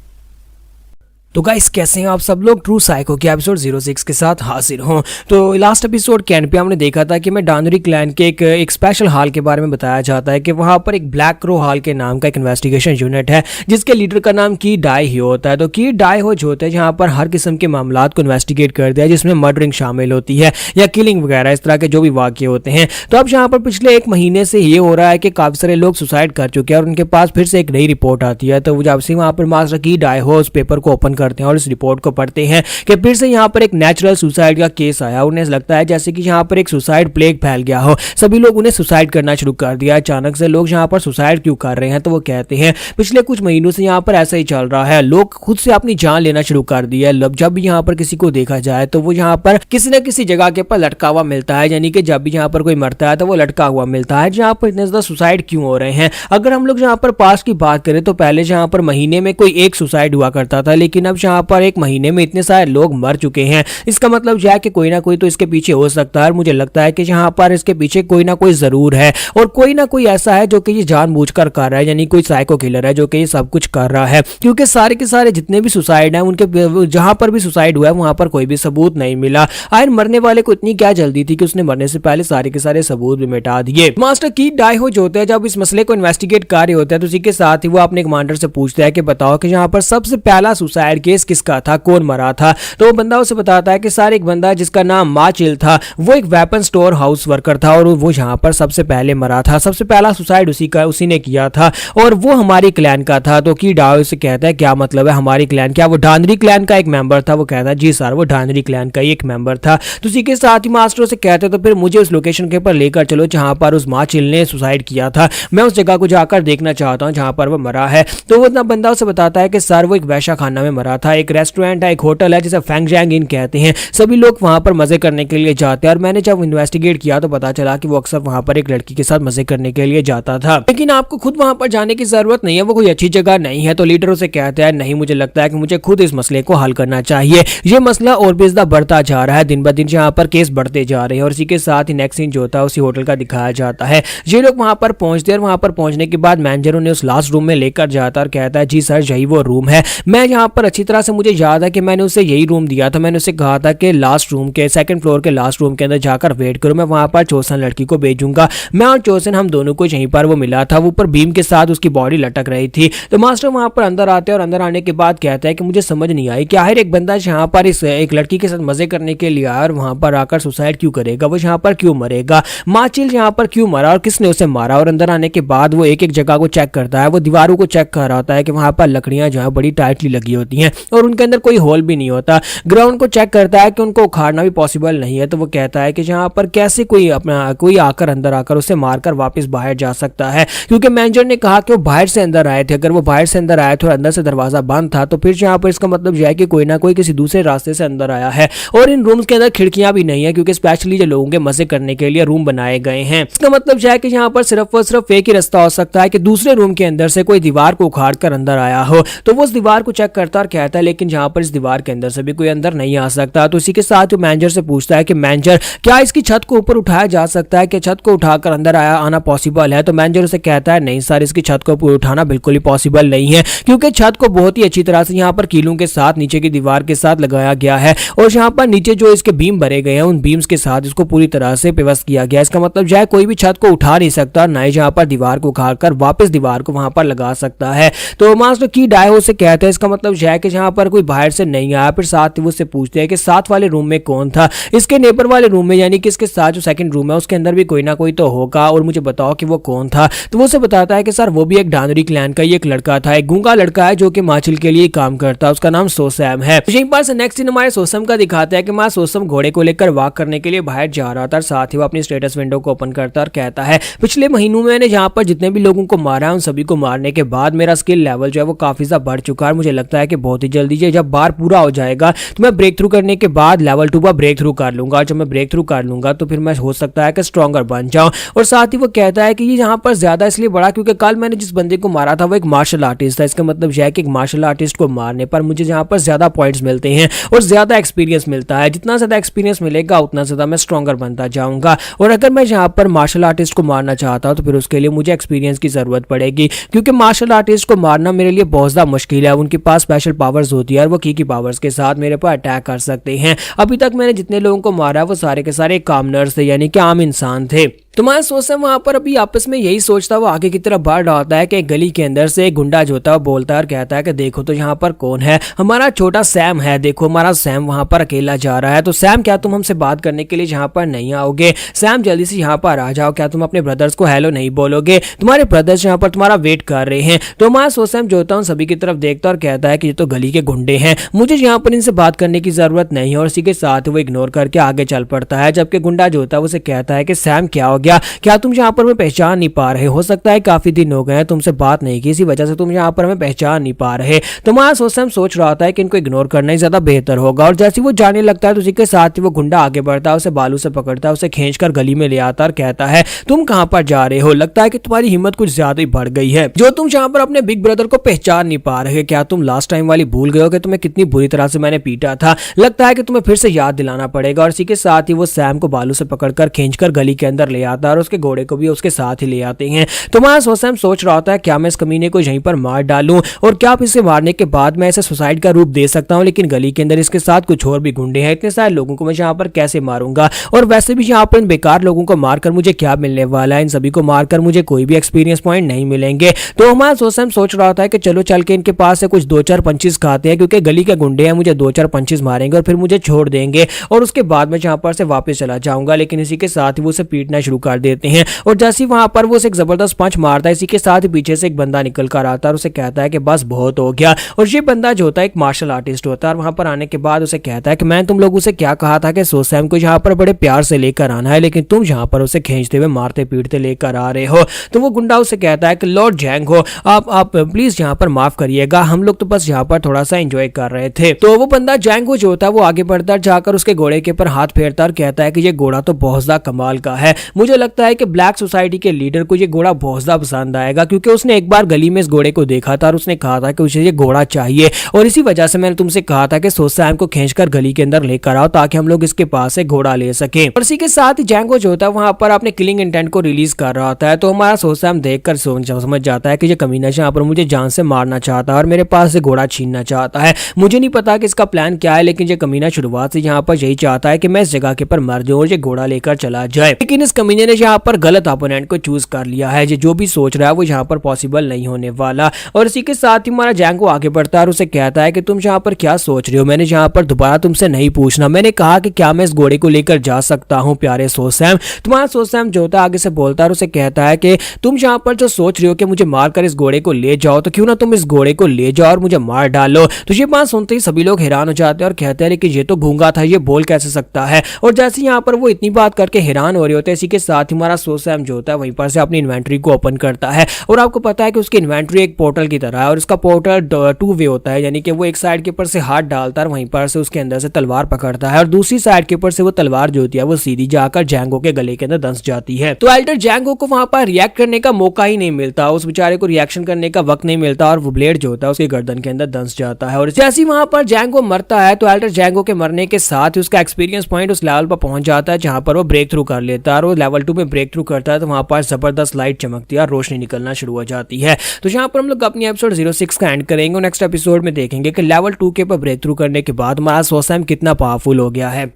तो गाइस कैसे हैं आप सब लोग, ट्रू साइको के एपिसोड 06 के साथ हाजिर हूं। तो लास्ट एपिसोड के एंड पे हमने देखा था कि मैं डानरी क्लैन के एक स्पेशल हाल के बारे में बताया जाता है कि वहां पर एक ब्लैक क्रो हाल के नाम का एक इन्वेस्टिगेशन यूनिट है जिसके लीडर का नाम की डाई ही होता है। तो की डाई हो जो होता है जहां पर हर किस्म के मामला को इन्वेस्टिगेट कर दिया जिसमें मर्डरिंग शामिल होती है या किलिंग वगैरह इस तरह के जो भी वाक्य होते हैं। तो अब यहाँ पर पिछले एक महीने से ये हो रहा है कि काफी सारे लोग सुसाइड कर चुके हैं और उनके पास फिर से एक नई रिपोर्ट आती है। तो जब से वहां पर मास्टर की डाई हो उस पेपर को ओपन करते हैं और इस रिपोर्ट को पढ़ते हैं कि फिर से यहाँ पर एक नेचुरल सुसाइड का केस आया। उन्हें लगता है जैसे कि यहाँ पर एक सुसाइड प्लेग फैल गया हो, सभी लोग उन्हें सुसाइड करना शुरू कर दिया। अचानक से लोग यहाँ पर सुसाइड क्यों कर रहे हैं, तो वो कहते हैं पिछले कुछ महीनों से यहाँ पर ऐसा ही चल रहा है, लोग खुद से अपनी जान लेना शुरू कर दिया। जब भी यहाँ पर किसी को देखा जाए तो वो यहाँ पर किसी न किसी जगह के पर लटका हुआ मिलता है, यानी कि जब भी यहाँ पर कोई मरता है तो वो लटका हुआ मिलता है। जहाँ पर इतने ज्यादा सुसाइड क्यों हो रहे हैं? अगर हम लोग यहाँ पर पास्ट की बात करें तो पहले यहाँ पर महीने में कोई एक सुसाइड हुआ करता था, लेकिन अब यहाँ पर एक महीने में इतने सारे लोग मर चुके हैं। इसका मतलब यह है कि कोई ना कोई तो इसके पीछे हो सकता है। मुझे लगता है कि यहाँ पर इसके पीछे कोई ना कोई जरूर है और कोई ना कोई ऐसा है जो कि ये जानबूझकर कर रहा है, यानी कोई साइको किलर है जो कि ये सब कुछ कर रहा है। क्योंकि सारे के सारे जितने भी सुसाइड हैं उनके जहां पर भी सुसाइड हुआ है वहां पर कोई भी सबूत नहीं मिला। आखिर मरने वाले को इतनी क्या जल्दी थी कि उसने मरने से पहले सारे के सारे सबूत भी मिटा दिए। मास्टर की डाई हो जो होता है जब इस मसले को इन्वेस्टिगेट कर रहे होते हैं तो उसी के साथ ही वो अपने कमांडर से पूछता है कि बताओ कि यहाँ पर सबसे पहला सुसाइड केस किसका था, कौन मरा था। तो वो बंदा उसे बताता है कि सर एक बंदा जिसका नाम माचिल था वो एक वेपन स्टोर हाउस वर्कर था और वो यहाँ पर सबसे पहले मरा था, सबसे पहला सुसाइड उसी ने किया था और वो हमारी क्लैन का था। तो की डाओ से कहता है क्या मतलब है हमारी क्लैन, क्या वो डानरी क्लैन का एक मेंबर था? वो कहता है जी सर वो डानरी क्लैन का ही एक मेंबर था। तो उसी के साथ ही मास्टर से कहते हैं तो फिर मुझे उस लोकेशन के ऊपर लेकर चलो जहां पर उस माचिल ने सुसाइड किया था, मैं उस जगह को जाकर देखना चाहता हूं जहां पर वो मरा है। तो वो बंदा उसे बताता है कि सर वो एक वैशा खाना में मरा था, एक रेस्टोरेंट है, एक होटल है जिसे फैंगजैंग इन कहते हैं, सभी लोग वहां पर मजे करने के लिए जाते हैं। और मैंने जब इन्वेस्टिगेट किया तो पता चला कि वो अक्सर वहां पर एक लड़की के साथ मजे करने के लिए जाता था, लेकिन आपको खुद वहां पर जाने की जरूरत नहीं है, वो कोई अच्छी जगह नहीं है। तो लीडर उसे कहता है नहीं, मुझे लगता है कि मुझे खुद इस मसले को हल करना चाहिए, ये मसला और भी ज्यादा बढ़ता जा रहा है, दिन ब दिन यहाँ पर केस बढ़ते जा रहे हैं। और इसी के साथ ही नेक्स्ट सीन जो होता है उसी होटल का दिखाया जाता है। ये लोग वहां पर पहुंचते हैं, वहां पर पहुंचने के बाद मैनेजर उन्हें उस लास्ट रूम में लेकर जाता है और कहता है जी सर यही वो रूम है। मैं यहाँ पर अच्छी तरह से मुझे याद है कि मैंने उसे यही रूम दिया था, मैंने उसे कहा था कि लास्ट रूम के सेकंड फ्लोर के लास्ट रूम के अंदर जाकर वेट करो, मैं वहां पर चोसन लड़की को भेजूंगा। मैं और चोसन हम दोनों को यहीं पर वो मिला था, वो ऊपर बीम के साथ उसकी बॉडी लटक रही थी। तो मास्टर वहां पर अंदर आते हैं और अंदर आने के बाद कहता है कि मुझे समझ नहीं आई कि आखिर एक बंदा यहाँ पर इस एक लड़की के साथ मजे करने के लिए आया और वहां पर आकर सुसाइड क्यों करेगा, वो यहाँ पर क्यों मरेगा, माचिल यहाँ पर क्यों मरा और किसने उसे मारा। और अंदर आने के बाद वो एक एक जगह को चेक करता है, वो दीवारों को चेक कर रहा होता है कि वहां पर लकड़ियां जो है बड़ी टाइटली लगी होती हैं और उनके अंदर कोई होल भी नहीं होता। ग्राउंड को चेक करता है कि उनको उखाड़ना भी पॉसिबल नहीं है। तो वो कहता है कि यहाँ पर कैसे कोई आकर अंदर आकर उसे मारकर वापस बाहर जा सकता है, क्योंकि मैनेजर ने कहा कि वो बाहर से अंदर आए थे। अगर वो बाहर से अंदर आए थे और अंदर से दरवाजा बंद था तो फिर यहाँ पर इसका मतलब यह है कि कोई ना कोई किसी दूसरे रास्ते से अंदर आया है। और इन रूम्स के अंदर खिड़कियां भी नहीं है क्योंकि स्पेशली जो लोगों के मजे करने के लिए रूम बनाए गए हैं। इसका मतलब यह है कि यहाँ पर सिर्फ और सिर्फ एक ही रास्ता हो सकता है कि दूसरे रूम के अंदर से कोई दीवार को उखाड़ कर अंदर आया हो। तो वो उस दीवार को चेक करता और कहता है लेकिन यहाँ पर इस दीवार के अंदर से भी कोई अंदर नहीं आ सकता। तो इसी के साथ मैनेजर से पूछता है कि मैनेजर क्या इसकी छत को ऊपर उठाया जा सकता है, कि छत को उठाकर अंदर आना पॉसिबल है? तो मैनेजर उसे कहता है नहीं सर, इसकी छत को ऊपर उठाना बिल्कुल ही पॉसिबल नहीं है क्योंकि छत को बहुत ही अच्छी तरह से यहाँ पर कीलों के साथ नीचे की दीवार के साथ लगाया गया है और यहाँ पर नीचे जो इसके बीम भरे गए हैं उन बीम्स के साथ इसको पूरी तरह से व्यवस्थित किया गया। इसका मतलब जो है कोई भी छत को उठा नहीं सकता, ना ही यहाँ पर दीवार को उखाड़कर वापस दीवार को वहां पर लगा सकता है। तो मास्टर की डायो से कहते हैं इसका मतलब यह है कि यहाँ पर कोई बाहर से नहीं आया। फिर साथ ही वो उससे पूछते हैं कि साथ वाले रूम में कौन था, इसके नेबर वाले रूम में, यानी कि इसके साथ जो सेकंड रूम है उसके अंदर भी कोई ना कोई तो होगा और मुझे बताओ कि वो कौन था। तो वो उसे बताता है कि सर वो भी एक डानरी क्लैन का ही एक लड़का था, एक गूंगा लड़का है जो कि माचिल के लिए काम करता है, उसका नाम सोसैम है। यहीं पर से नेक्स्ट सीन हमारे सोसम का दिखाता है कि मां सोसम घोड़े को लेकर वॉक करने के लिए बाहर जा रहा था। साथ ही वो अपनी स्टेटस विंडो को ओपन करता और कहता है पिछले महीनों में मैंने जहां पर जितने भी लोगों को मारा है उन सभी को मारने के बाद मेरा स्किल लेवल जो है वो काफी ज्यादा बढ़ चुका है। मुझे लगता है कि बहुत ही जल्दी जब बार पूरा हो जाएगा तो मैं ब्रेक थ्रू करने के बाद लेवल 2 पर ब्रेक थ्रू कर लूंगा। और जब मैं ब्रेक थ्रू कर लूंगा तो फिर मैं हो सकता है कि स्ट्रॉन्गर बन जाऊं। और साथ ही वो कहता है कि ये यहाँ पर ज्यादा इसलिए बढ़ा क्योंकि कल मैंने जिस बंदे को मारा था वो एक मार्शल आर्टिस्ट था। इसका मतलब यह है कि एक मार्शल आर्टिस्ट को मारने पर मुझे यहाँ पर ज्यादा पॉइंट्स मिलते हैं और ज्यादा एक्सपीरियंस मिलता है। जितना ज्यादा एक्सपीरियंस मिलेगा उतना ज्यादा मैं स्ट्रॉन्गर बनता जाऊंगा। और अगर मैं यहाँ पर मार्शल आर्टिस्ट को मारना चाहता हूँ तो फिर उसके लिए मुझे एक्सपीरियंस की जरूरत पड़ेगी, क्योंकि मार्शल आर्टिस्ट को मारना मेरे लिए बहुत ज्यादा मुश्किल है। उनके पास स्पेशल पावर्स होती है और वो की पावर्स के साथ मेरे पर अटैक कर सकते हैं। अभी तक मैंने जितने लोगों को मारा वो सारे के सारे कॉमनर्स थे, यानी कि आम इंसान थे। तो मैं सोचता हूँ वहां पर अभी आपस में यही सोचता वो आगे की तरफ बढ़ रहा होता है कि गली के अंदर से एक गुंडा जो होता है बोलता है और कहता है कि देखो तो यहाँ पर कौन है, हमारा छोटा सैम है। देखो हमारा सैम वहां पर अकेला जा रहा है। तो सैम क्या तुम हमसे बात करने के लिए यहाँ पर नहीं आओगे? सैम जल्दी से यहाँ पर आ जाओ। क्या तुम अपने ब्रदर्स को हेलो नहीं बोलोगे? तुम्हारे ब्रदर्स यहाँ पर तुम्हारा वेट कर रहे हैं। तो मैं सोचता जो होता हूँ सभी की तरफ देखता और कहता है कि ये तो गली के गुंडे हैं, मुझे यहाँ पर इनसे बात करने की जरूरत नहीं है। और इसी के साथ वो इग्नोर करके आगे चल पड़ता है। जबकि गुंडा जो होता है उसे कहता है कि सैम क्या हो गया, क्या तुम यहाँ पर हमें पहचान नहीं पा रहे? हो सकता है काफी दिन हो गए हैं तुमसे बात नहीं की, इसी वजह से तुम यहाँ पर हमें पहचान नहीं पा रहे। तो मैं सोच रहा था कि इनको इग्नोर करना ही ज्यादा बेहतर होगा। और जैसे वो जाने लगता है तो उसी के साथ ही वो गुंडा आगे बढ़ता है, उसे बालू से पकड़ता है, उसे खींचकर गली में ले आता और कहता है तुम कहां पर जा रहे हो? लगता है कि तुम्हारी हिम्मत कुछ ज्यादा ही बढ़ गई है, जो तुम यहाँ पर अपने बिग ब्रदर को पहचान नहीं पा रहे। क्या तुम लास्ट टाइम वाली भूल गए हो कि तुम्हें कितनी बुरी तरह से मैंने पीटा था? लगता है कि तुम्हें फिर से याद दिलाना पड़ेगा। और इसी के साथ ही वो सैम को बालू से पकड़कर खींचकर गली के अंदर ले आता है और उसके घोड़े को भी उसके साथ ही ले आते हैं। तो मैं सोच रहा होता है क्या मैं इस कमीने को यहीं पर मार डालूं और क्या आप इसे मारने के बाद मैं इसे सुसाइड का रूप दे सकता हूं, लेकिन गली के अंदर इसके साथ कुछ और भी गुंडे हैं, इतने सारे लोगों को मैं यहाँ पर कैसे मारूंगा? और वैसे भी यहाँ पर इन बेकार लोगों को मारकर मुझे क्या मिलने वाला है? इन सभी को मारकर मुझे कोई भी एक्सपीरियंस पॉइंट नहीं मिलेंगे। तो मैं सोच रहा होता है कि चलो चल के इनके पास से कुछ 2-4 पंचेस खाते हैं, क्योंकि गली के गुंडे हैं, मुझे 2-4 पंचेस मारेंगे और फिर मुझे छोड़ देंगे और उसके बाद मैं यहाँ पर से वापस चला जाऊंगा। लेकिन इसी के साथ ही वो उसे पीटना शुरू कर देते हैं और जैसे वहां पर वो एक जबरदस्त पंच मारता है, इसी के साथ ही पीछे से एक बंदा निकल कर आता है और उसे कहता है कि बस बहुत हो गया। और ये बंदा जो होता है एक मार्शल आर्टिस्ट होता है और वहां पर आने के बाद उसे कहता है कि मैं तुम लोगों से क्या कहा था कि सैम को यहाँ पर बड़े प्यार से लेकर आना है, लेकिन तुम यहाँ पर उसे खींचते हुए मारते पीटते लेकर आ रहे हो। तो वो गुंडा उसे कहता है कि लॉर्ड जैंग हो, आप प्लीज यहाँ पर माफ करिएगा, हम लोग तो बस यहाँ पर थोड़ा सा एंजॉय कर रहे थे। तो वो बंदा जैंगो जो होता है वो आगे बढ़ता जाकर उसके घोड़े के ऊपर हाथ फेरता और कहता है कि ये घोड़ा तो बहुत ज्यादा कमाल का है। मुझे लगता है कि ब्लैक सोसाइटी के लीडर को ये घोड़ा बहुत ज्यादा पसंद आएगा, क्योंकि उसने एक बार गली में इस घोड़े को देखा था और उसने कहा था कि उसे ये घोड़ा चाहिए। और इसी वजह से मैंने तुमसे कहा था कि सैम को खींचकर गली के अंदर लेकर आओ ताकि हम लोग इसके पास से घोड़ा ले सके। और इसी के साथ ही जैंगो जो होता है वहां पर अपने किलिंग इंटेंट को रिलीज कर रहा होता है। तो हमारा सैम देखकर समझ जाता है कि ये कमीना यहाँ पर मुझे जान से मारना चाहता है और मेरे पास से घोड़ा छीनना चाहता है। मुझे नहीं पता कि इसका प्लान क्या है, लेकिन ये कमीना शुरुआत से यहाँ पर यही चाहता है कि मैं इस जगह के पर मर जाऊं और ये घोड़ा लेकर चला जाए। लेकिन इस कमीने ने यहाँ पर गलत अपोनेंट को चूज कर लिया है। जो भी सोच रहा है वो यहाँ पर पॉसिबल नहीं होने वाला। और इसी के साथ ही हमारा जैंगो आगे बढ़ता है और उसे कहता है कि तुम यहाँ पर क्या सोच रहे हो? मैंने यहाँ पर दोबारा तुमसे नहीं पूछना, मैंने कहा कि क्या मैं इस घोड़े को लेकर जा सकता हूँ प्यारे सैम। तुम्हारा सैम जो होता है आगे से बोलता है और उसे कहता है कि तुम यहाँ पर जो सोच रहे हो कि मुझे मारकर इस घोड़े को ले जाओ, तो क्यों ना तुम इस घोड़े को ले जाओ और मुझे मार डालो। तो ये बात सुनते ही सभी लोग हैरान हो जाते हैं और कहते हैं लेकिन ये तो गूंगा था, ये बोल कैसे सकता है? और जैसे यहाँ पर वो इतनी बात करके हैरान हो रहे होते हैं, इसी के साथ ही हमारा सैम जो होता है वहीं पर से अपनी इन्वेंट्री को ओपन करता है। और आपको पता है कि उसकी इन्वेंट्री एक पोर्टल की तरह है और उसका पोर्टल 2 वे होता है, यानी कि वो एक साइड के ऊपर से हाथ डालता है और वहीं पर से उसके अंदर से तलवार पकड़ता है और दूसरी साइड के ऊपर से वो तलवार जो होती है वो सीधी जाकर जैंगो के गले के अंदर धंस जाती है। तो एल्डर जैंगो को वहां पर रिएक्ट करने का मौका ही नहीं मिलता, उस बेचारे को रिएक्शन करने का वक्त नहीं मिलता और वो ब्लेड जो होता है उसके गर्दन के अंदर धंस जाता है। और जैसे वहां पर जैंगो मरता है तो एल्डर जैंगो के मरने के साथ ही उसका एक्सपीरियंस पॉइंट उस लेवल पर पहुंच जाता है जहां पर वो ब्रेक थ्रू कर लेता है। और वो लेवल 2 में ब्रेक थ्रू करता है तो वहां पर जबरदस्त लाइट चमकती है और रोशनी निकलना शुरू हो जाती है। तो यहाँ पर हम लोग अपनी एपिसोड 06 का एंड करेंगे। नेक्स्ट एपिसोड में देखेंगे कि लेवल 2 के ऊपर ब्रेक थ्रू करने के बाद हमारा सैम कितना पावरफुल हो गया है।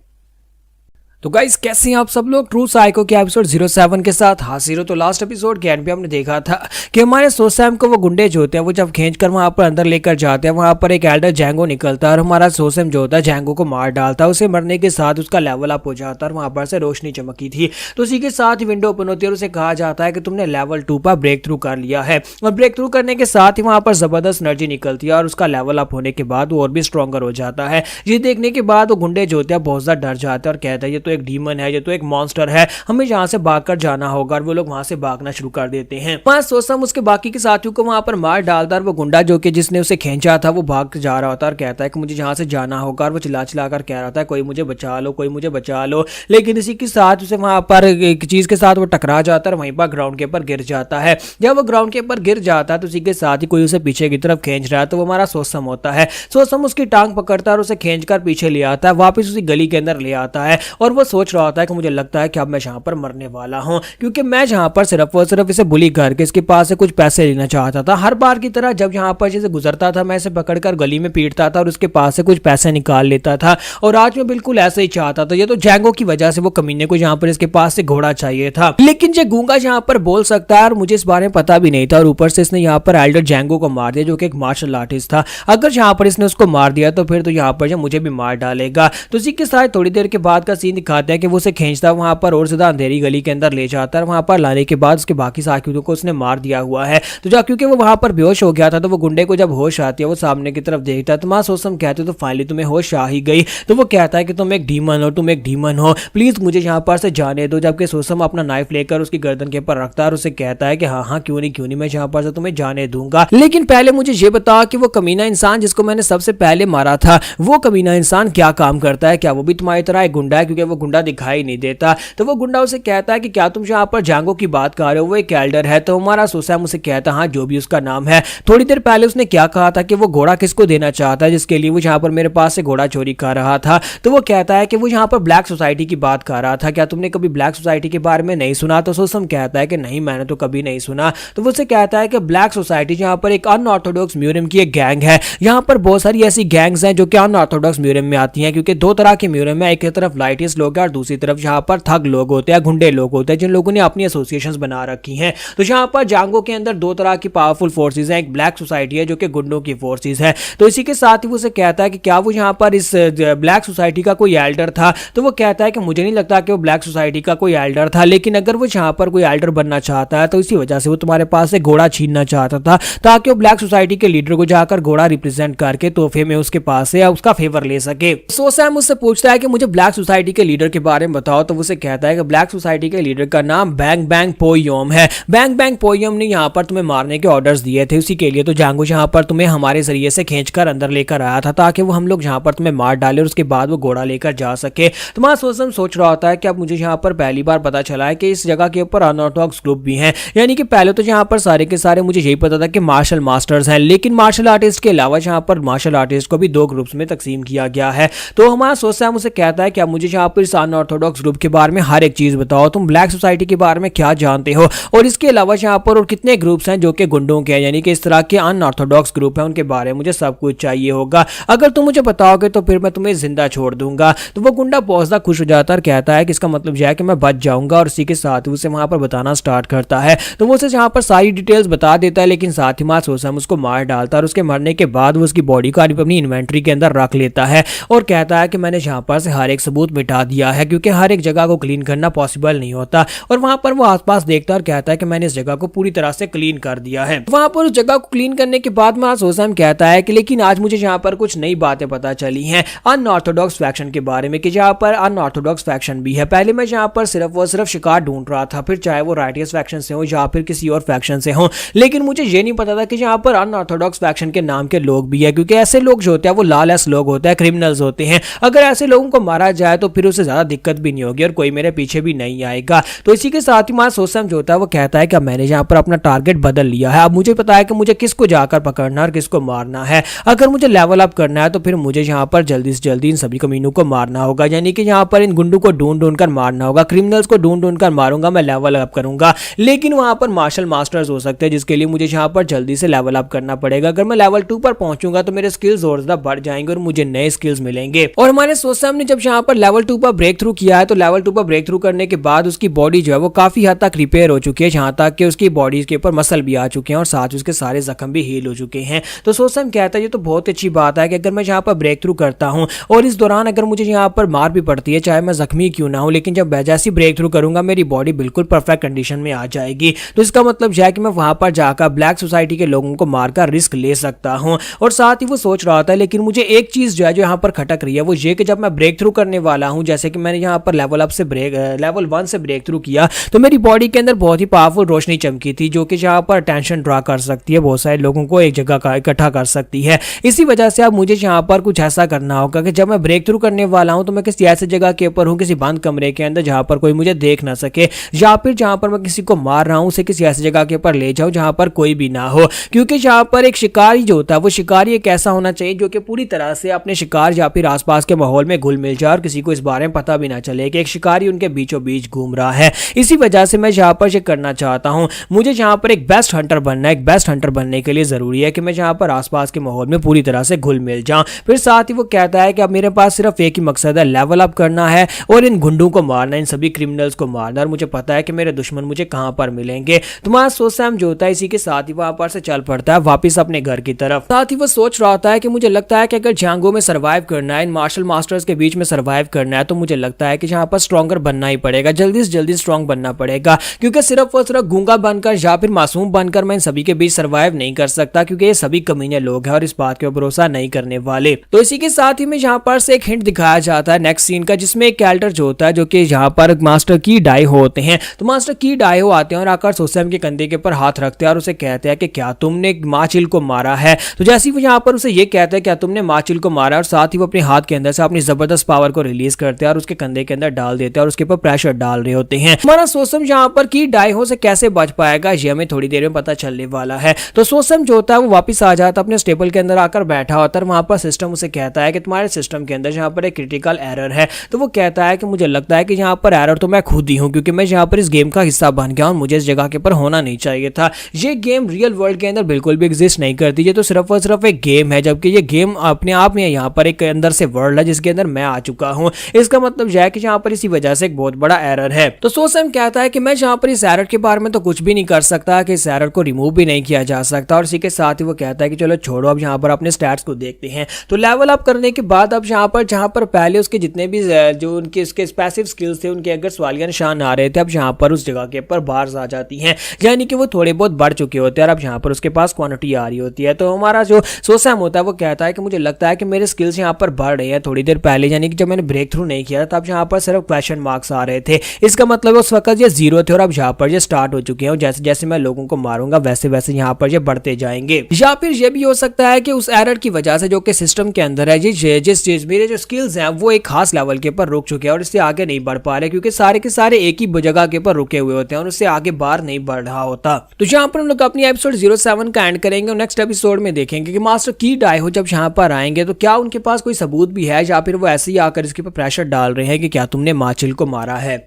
तो गाइस कैसे हैं आप सब लोग? ट्रू साइको के एपिसोड 07 के साथ हाजिर हो। तो लास्ट एपिसोड के एंड पे हमने देखा था कि हमारे सैम को वो गुंडे जो होते हैं वो जब खींचकर वहां पर अंदर लेकर जाते हैं, वहां पर एक एल्डर जैंगो निकलता है और हमारा सैम जो होता है जैंगो को मार डालता है। उसे मरने के साथ उसका लेवल अप हो जाता है और वहां पर से रोशनी चमकी थी। तो उसी के साथ ही विंडो ओपन होती है और उसे कहा जाता है कि तुमने लेवल 2 पर ब्रेक थ्रू कर लिया है। और ब्रेक थ्रू करने के साथ ही वहां पर जबरदस्त एनर्जी निकलती है और उसका लेवल अप होने के बाद वो और भी स्ट्रॉन्गर हो जाता है। ये देखने के बाद वो गुंडे जो होते हैं बहुत ज्यादा डर जाते हैं और कहते हैं ये तो एक डीमन है, ये तो एक मॉन्स्टर है, हमें यहाँ से भागकर जाना होगा। और वो लोग वहां से भागना शुरू कर देते हैं। वहां सोसम उसके बाकी के साथियों को वहां पर मार डालता है। वो गुंडा जो कि जिसने उसे खींचा था वो भाग जा रहा होता है और कहता है कि मुझे यहाँ से जाना होगा। और वो चिल्ला चिल्ला कर कह रहा था कोई मुझे बचा लो, कोई मुझे बचा लो। लेकिन इसी के साथ उसे वहां पर एक चीज के साथ वो टकरा जाता है, वहीं पर ग्राउंड के ऊपर गिर जाता है। जब वो ग्राउंड के ऊपर गिर जाता है तो उसी के साथ ही कोई उसे पीछे की तरफ खींच रहा है। तो वो हमारा सोसम होता है। सोसम उसकी टांग पकड़ता है और उसे खींचकर पीछे ले आता है, वापस उसी गली के अंदर ले आता है। और वो सोच रहा होता है कि मुझे लगता है कि अब मैं यहाँ पर मरने वाला हूँ, क्योंकि मैं यहाँ पर सिर्फ और सिर्फ इसे बुली करके इसके पास से कुछ पैसे लेना चाहता था। हर बार की तरह जब यहाँ पर जैसे गुजरता था मैं इसे पकड़कर गली में पीटता था और उसके पास से कुछ पैसे निकाल लेता था। और आज मैं बिल्कुल ऐसे ही चाहता था। ये तो जैंगो की वजह से वो कमीने को यहाँ पर इसके पास से घोड़ा चाहिए था, लेकिन ये गूंगा यहाँ पर बोल सकता है और मुझे इस बारे में पता भी नहीं था। और ऊपर से इसने यहाँ पर एल्डर जैंगो को मार दिया जो कि एक मार्शल आर्टिस्ट था। अगर यहाँ पर इसने उसको मार दिया तो फिर तो यहाँ पर मुझे भी मार डालेगा। तो इसी के साथ थोड़ी देर के बाद का सीन दिखाते हैं कि वो उसे खींचता है वहां पर और सीधा अंधेरी गली के अंदर ले जाता है। वहां पर लाने के बाद उसके बाकी साथियों को उसने मार दिया हुआ है। तो जब क्योंकि वो वहां पर बेहोश हो गया था तो वो गुंडे को जब होश आती है वो सामने की तरफ देखता है। तो मां सोसम कहते हो तो फाइनली तुम्हें होश आ ही गई। तो वो कहता है कि तुम एक डीमन हो, तुम एक डीमन हो, प्लीज मुझे यहाँ पर से जाने दो। जबकि सोसम अपना नाइफ लेकर उसकी गर्दन के ऊपर रखता है और उसे कहता है कि हाँ हाँ क्यों नहीं मैं यहाँ पर से तुम्हें जाने दूंगा। लेकिन पहले मुझे ये बताओ कि वो कमीना इंसान जिसको मैंने सबसे पहले मारा था वो कमीना इंसान क्या काम करता है, क्या वो भी तुम्हारी तरह एक गुंडा है? क्योंकि वो गुंडा दिखाई नहीं देता। तो वो गुंडा उसे कहता है कि क्या तुम यहाँ पर जैंगो की बात कर रहे हो, वो एक एल्डर है। तो हमारा सोसम उसे कहता है हाँ जो भी उसका नाम है। थोड़ी देर पहले उसने क्या कहा था कि वो घोड़ा किसको देना चाहता है जिसके लिए वो यहाँ पर मेरे पास से घोड़ा चोरी कर रहा था। तो वो कहता है कि वो यहाँ पर ब्लैक सोसाइटी की बात कर रहा था, क्या तुमने कभी ब्लैक सोसाइटी के बारे में नहीं सुना? तो सोसम कहता है कि नहीं मैंने तो कभी नहीं सुना। तो वो उसे कहता है कि ब्लैक सोसाइटी यहाँ पर एक अनऑर्थोडॉक्स म्यूजियम की एक गैंग है। यहाँ पर बहुत सारी ऐसी गैंग्स हैं जो कि अनऑर्थोडॉक्स म्यूजियम में आती हैं, क्योंकि दो तरह के म्यूजियम है, एक तरफ लाइटिस्ट लोग हैं और दूसरी तरफ यहाँ पर थग लोग होते हैं, गुंडे लोग होते हैं जिन लोगों ने अपनी एसोसिएशंस बना रखी हैं। तो यहाँ पर जैंगो के अंदर दो तरह की पावरफुल फोर्सेज हैं, एक ब्लैक सोसाइटी है जो कि गुंडों की फोर्सेज है। तो इसी के साथ ही वो उसे कहता है कि क्या वो यहाँ पर इस ब्लैक सोसाइटी का कोई एल्डर था? तो वो कहता है कि मुझे नहीं लगता कि वो ब्लैक सोसाइटी का कोई एल्डर था, लेकिन अगर वो यहाँ पर कोई एल्डर बनना चाहता है तो इसी वजह से वो तुम्हारे पास से घोड़ा छीनना चाहता था, ताकि वो ब्लैक सोसाइटी के लीडर को जाकर घोड़ा रिप्रेजेंट करके तोहफे में उसके पास से या उसका फेवर ले सके। सोसम उससे पूछता है कि मुझे ब्लैक सोसाइटी के लीडर के बारे में बताओ। तो उसे कहता है कि ब्लैक सोसाइटी के लीडर का नाम बैंग बैंग पोयोम है। बैंग बैंग पोयोम ने यहाँ पर तुम्हें मारने के ऑर्डर्स दिए थे, उसी के लिए तो जैंगो यहाँ पर तुम्हें हमारे जरिए से खींचकर अंदर लेकर आया था ताकि वो हम लोग यहाँ पर तुम्हें मार डाले और उसके बाद वो घोड़ा लेकर जा सके। तुम्हारा सोसम सोच रहा होता है कि अब मुझे यहाँ पर पहली बार पता चला है कि इस जगह के ऊपर अनऑर्थोडॉक्स ग्रुप भी हैं। यानी कि पहले तो यहाँ पर सारे के सारे मुझे यही पता था कि मार्शल मास्टर्स हैं, लेकिन मार्शल आर्टिस्ट के अलावा यहाँ पर मार्शल आर्टिस्ट को भी दो ग्रुप्स में तकसीम किया गया है। तो हमारा सोसम उसे कहता है कि अब मुझे यहाँ पर इस अनऑर्थोडॉक्स ग्रुप के बारे में हर एक चीज बताओ, तुम ब्लैक सोसाइटी के बारे में क्या जानते हो और इसके अलावा यहाँ पर और कितने ग्रुप्स हैं जो कि गुंडों के हैं, यानी कि इस तरह के अनऑर्थोडॉक्स ग्रुप हैं, उनके बारे में मुझे सब कुछ चाहिए होगा। अगर तुम मुझे बताओगे तो फिर मैं तुम्हें जिंदा छोड़ दूंगा। तो वो गुंडा बहुत ज्यादा खुश हो जाता है और कहता है कि इसका मतलब यह है कि मैं बच जाऊंगा, और इसी के साथ उसे वहां पर बताना स्टार्ट करता है। तो वो उसे यहाँ पर सारी डिटेल्स बता देता है, लेकिन साथ ही मात सोसम उसको मार डालता है और उसके मरने के बाद वो उसकी बॉडी को अपनी इन्वेंट्री के अंदर रख लेता है और कहता है कि मैंने यहाँ पर से हर एक सबूत मिटा दिया है, क्योंकि हर एक जगह को क्लीन करना पॉसिबल नहीं होता। और वहां पर वो आसपास देखता है और कहता है कि मैंने इस जगह को पूरी तरह से क्लीन कर दिया है। वहां पर उस जगह को क्लीन करने के बाद मां सोसम कहता है कि लेकिन आज मुझे यहाँ पर कुछ नई बातें पता चली हैं अनऑर्थोडॉक्स फैक्शन के बारे में, कि जहाँ पर अनऑर्थोडॉक्स फैक्शन भी है। पहले मैं यहाँ पर सिर्फ शिकार ढूंढ रहा था, फिर चाहे वो राइटियस फैक्शन से हो या फिर किसी और फैक्शन से हो, लेकिन मुझे ये नहीं पता था कि यहाँ पर अनऑर्थोडॉक्स फैक्शन के नाम के लोग भी है, क्योंकि ऐसे लोग जो होते हैं वो लालच लोग होते हैं, क्रिमिनल्स होते हैं। अगर ऐसे लोगों को मारा जाए तो फिर उसे ज्यादा दिक्कत भी नहीं होगी और कोई मेरे पीछे भी नहीं आएगा। तो इसी के साथ ही मां सोसम जो होता है वो कहता है कि मैंने यहाँ पर अपना टारगेट बदल लिया है, अब मुझे पता है कि मुझे किसको जाकर पकड़ना और किसको मारना है। अगर मुझे लेवल अप करना है तो फिर मुझे यहाँ पर जल्दी से जल्दी इन सभी कमीनों को मारना होगा, यानी कि यहाँ पर इन गुंडों को ढूंढ ढूंढ कर मारना होगा, क्रिमिनल्स को ढूंढ ढूंढ कर मारूंगा, मैं लेवल अप करूंगा। लेकिन वहां पर मार्शल मास्टर्स हो सकते हैं जिसके लिए मुझे यहाँ पर जल्दी से लेवल अप करना पड़ेगा। अगर मैं लेवल 2 पर पहुंचूंगा तो मेरे स्किल्स और ज्यादा बढ़ जाएंगे और मुझे नए स्किल्स मिलेंगे। और हमारे सोसम ने जब यहाँ पर लेवल 2 पर ब्रेक थ्रू किया है तो लेवल 2 पर ब्रेक थ्रू करने के बाद उसकी बॉडी जो है वो काफी हद तक रिपेयर हो चुकी है, जहां तक कि उसकी बॉडी के ऊपर मसल भी आ चुके हैं और साथ उसके सारे जख्म भी हील हो चुके हैं। तो सोसम कहता है ये तो बहुत अच्छी बात है कि अगर मैं यहाँ पर ब्रेक थ्रू करता हूँ और इस दौरान अगर मुझे यहाँ पर मार भी पड़ती है, चाहे मैं जख्मी क्यों ना हूँ, लेकिन जब जैसी ब्रेक थ्रू करूंगा मेरी बॉडी बिल्कुल परफेक्ट कंडीशन में आ जाएगी। तो इसका मतलब यह है कि मैं वहां पर जाकर ब्लैक सोसाइटी के लोगों को मारकर रिस्क ले सकता हूं। और साथ ही वो सोच रहा था लेकिन मुझे एक चीज जो है जो यहाँ पर खटक रही है वो ये कि जब मैं ब्रेक थ्रू करने वाला हूं, जैसे जैसे कि मैंने यहाँ पर लेवल 1 से ब्रेक थ्रू किया तो मेरी बॉडी के अंदर बहुत ही पावरफुल रोशनी चमकी थी, जो कि यहाँ पर टेंशन ड्रा कर सकती है, बहुत सारे लोगों को एक जगह का इकट्ठा कर सकती है। इसी वजह से अब मुझे यहाँ पर कुछ ऐसा करना होगा कि जब मैं ब्रेक थ्रू करने वाला हूँ तो मैं किसी ऐसी जगह के ऊपर हूँ, किसी बंद कमरे के अंदर जहाँ पर कोई मुझे देख ना सके, या फिर जहाँ पर मैं किसी को मार रहा हूँ उसे किसी ऐसी जगह के ऊपर ले जाऊँ जहाँ पर कोई भी ना हो। क्योंकि यहाँ पर एक शिकारी जो होता है वो शिकारी एक ऐसा होना चाहिए जो कि पूरी तरह से अपने शिकार या फिर आसपास के माहौल में घुल मिल जाए और किसी को इस बारे में पता भी ना चले कि एक शिकारी उनके बीचों बीच घूम रहा है। इसी वजह से मैं यहाँ पर ये करना चाहता हूँ। मुझे यहाँ पर एक बेस्ट हंटर बनना है। एक बेस्ट हंटर बनने के लिए जरूरी है कि मैं यहाँ पर आसपास के माहौल में पूरी तरह से घुल मिल जाऊं। फिर साथ ही वो कहता है कि अब मेरे पास सिर्फ एक ही मकसद है, लेवल अप करना है और इन गुंडों को मारना, इन सभी क्रिमिनल्स को मारना, और मुझे पता है कि मेरे दुश्मन मुझे कहां पर मिलेंगे। तुम्हारा सोच सैम जो होता है इसी के साथ ही वहां पर से चल पड़ता है वापिस अपने घर की तरफ। साथ ही वो सोच रहा होता है कि मुझे लगता है कि अगर झांगो में सर्वाइव करना है, इन मार्शल मास्टर्स के बीच में सर्वाइव करना है, तो मुझे लगता है कि यहाँ पर स्ट्रॉन्गर बनना ही पड़ेगा, जल्दी से जल्दी स्ट्रॉन्ग बनना पड़ेगा। क्योंकि सिर्फ और सिर्फ गूंगा बनकर या फिर मासूम बनकर मैं इन सभी के बीच सर्वाइव नहीं कर सकता, क्योंकि ये सभी कमीने लोग हैं और इस बात के भरोसा नहीं करने वाले। तो इसी के साथ ही में यहाँ पर से एक हिंट दिखाया जाता है नेक्स्ट सीन का, जिसमें एक कैरेक्टर जो होता है जो कि यहाँ पर मास्टर की डाइहो होते हैं। तो मास्टर की डाइहो आते हैं और आकर सोसैम के कंधे के ऊपर हाथ रखते हैं और उसे कहते हैं कि क्या तुमने माचिल को मारा है। तो जैसे ही वो यहाँ पर उसे ये कहते हैं क्या तुमने माचिल को मारा, और साथ ही वो अपने हाथ के अंदर से अपनी जबरदस्त पावर को रिलीज करते हैं और उसके कंधे के अंदर डाल देते हैं और उसके ऊपर प्रेशर डाल रहे होते हैं। हमारा सोसम यहाँ पर की डाइहो से कैसे बच पाएगा ये हमें थोड़ी देर में पता चलने वाला है। तो सोसम जो होता है वो वापस आ जाता है, अपने स्टेबल के अंदर आकर बैठा होता है। वहां पर सिस्टम उसे कहता है कि तुम्हारे सिस्टम के अंदर यहाँ पर एक क्रिटिकल एरर है। तो वो कहता है कि मुझे लगता है कि यहाँ पर एरर तो मैं खुद ही हूँ, क्योंकि मैं यहाँ पर इस गेम का हिस्सा बन गया हूँ, मुझे इस जगह के ऊपर होना नहीं चाहिए था। ये गेम रियल वर्ल्ड के अंदर बिल्कुल भी एग्जिस्ट नहीं करती, ये तो सिर्फ और सिर्फ एक गेम है, जबकि ये गेम अपने आप में यहाँ पर एक अंदर से वर्ल्ड है जिसके अंदर मैं आ चुका हूँ। इसका मतलब यह है कि यहाँ पर इसी वजह से एक बहुत बड़ा एरर है। तो सोसम कहता है कि मैं यहाँ पर इस एरर के बारे में तो कुछ भी नहीं कर सकता, कि इस एरर को रिमूव भी नहीं किया जा सकता। और इसी के साथ ही वो कहता है कि चलो छोड़ो, अब यहाँ पर अपने स्टैट्स को देखते हैं। तो लेवल अप करने के बाद अब यहाँ पर जहाँ पर पहले उसके जितने भी जो उनके इसके पैसिव स्किल्स थे उनके अगर सवालिया निशान आ रहे थे, अब यहाँ पर उस जगह के ऊपर बार्स आ जाती हैं, यानी कि वो थोड़े बहुत बढ़ चुके होते हैं और अब यहाँ पर उसके पास क्वांटिटी आ रही होती है। तो हमारा जो सोसैम होता है वो कहता है कि मुझे लगता है कि मेरे स्किल्स यहाँ पर बढ़ रहे हैं थोड़ी देर पहले, यानी कि जब मैंने ब्रेक थ्रू नहीं किया तब यहाँ पर सिर्फ क्वेश्चन मार्क्स आ रहे थे। इसका मतलब उस वक्त ये 0 थे और अब यहाँ पर ये स्टार्ट हो चुके हैं। जैसे जैसे मैं लोगों को मारूंगा वैसे वैसे यहाँ पर ये बढ़ते जाएंगे। या फिर ये भी हो सकता है कि उस एरर की वजह से जो कि सिस्टम के अंदर है, जिस चीज मेरे जो स्किल्स हैं वो एक खास लेवल के ऊपर रुक चुके हैं और इससे आगे नहीं बढ़ पा रहे, क्योंकि सारे के सारे एक ही जगह के ऊपर रुके हुए होते हैं और उससे आगे बाहर नहीं बढ़ रहा होता। तो यहाँ पर हम लोग अपनी एपिसोड 07 का एंड करेंगे और नेक्स्ट एपिसोड में देखेंगे कि मास्टर की डाइहो जब यहाँ पर आएंगे तो क्या उनके पास कोई सबूत भी है, या फिर वो ऐसे ही आकर इसके ऊपर प्रेशर डाल रहे हैं कि क्या तुमने माचिल को मारा है।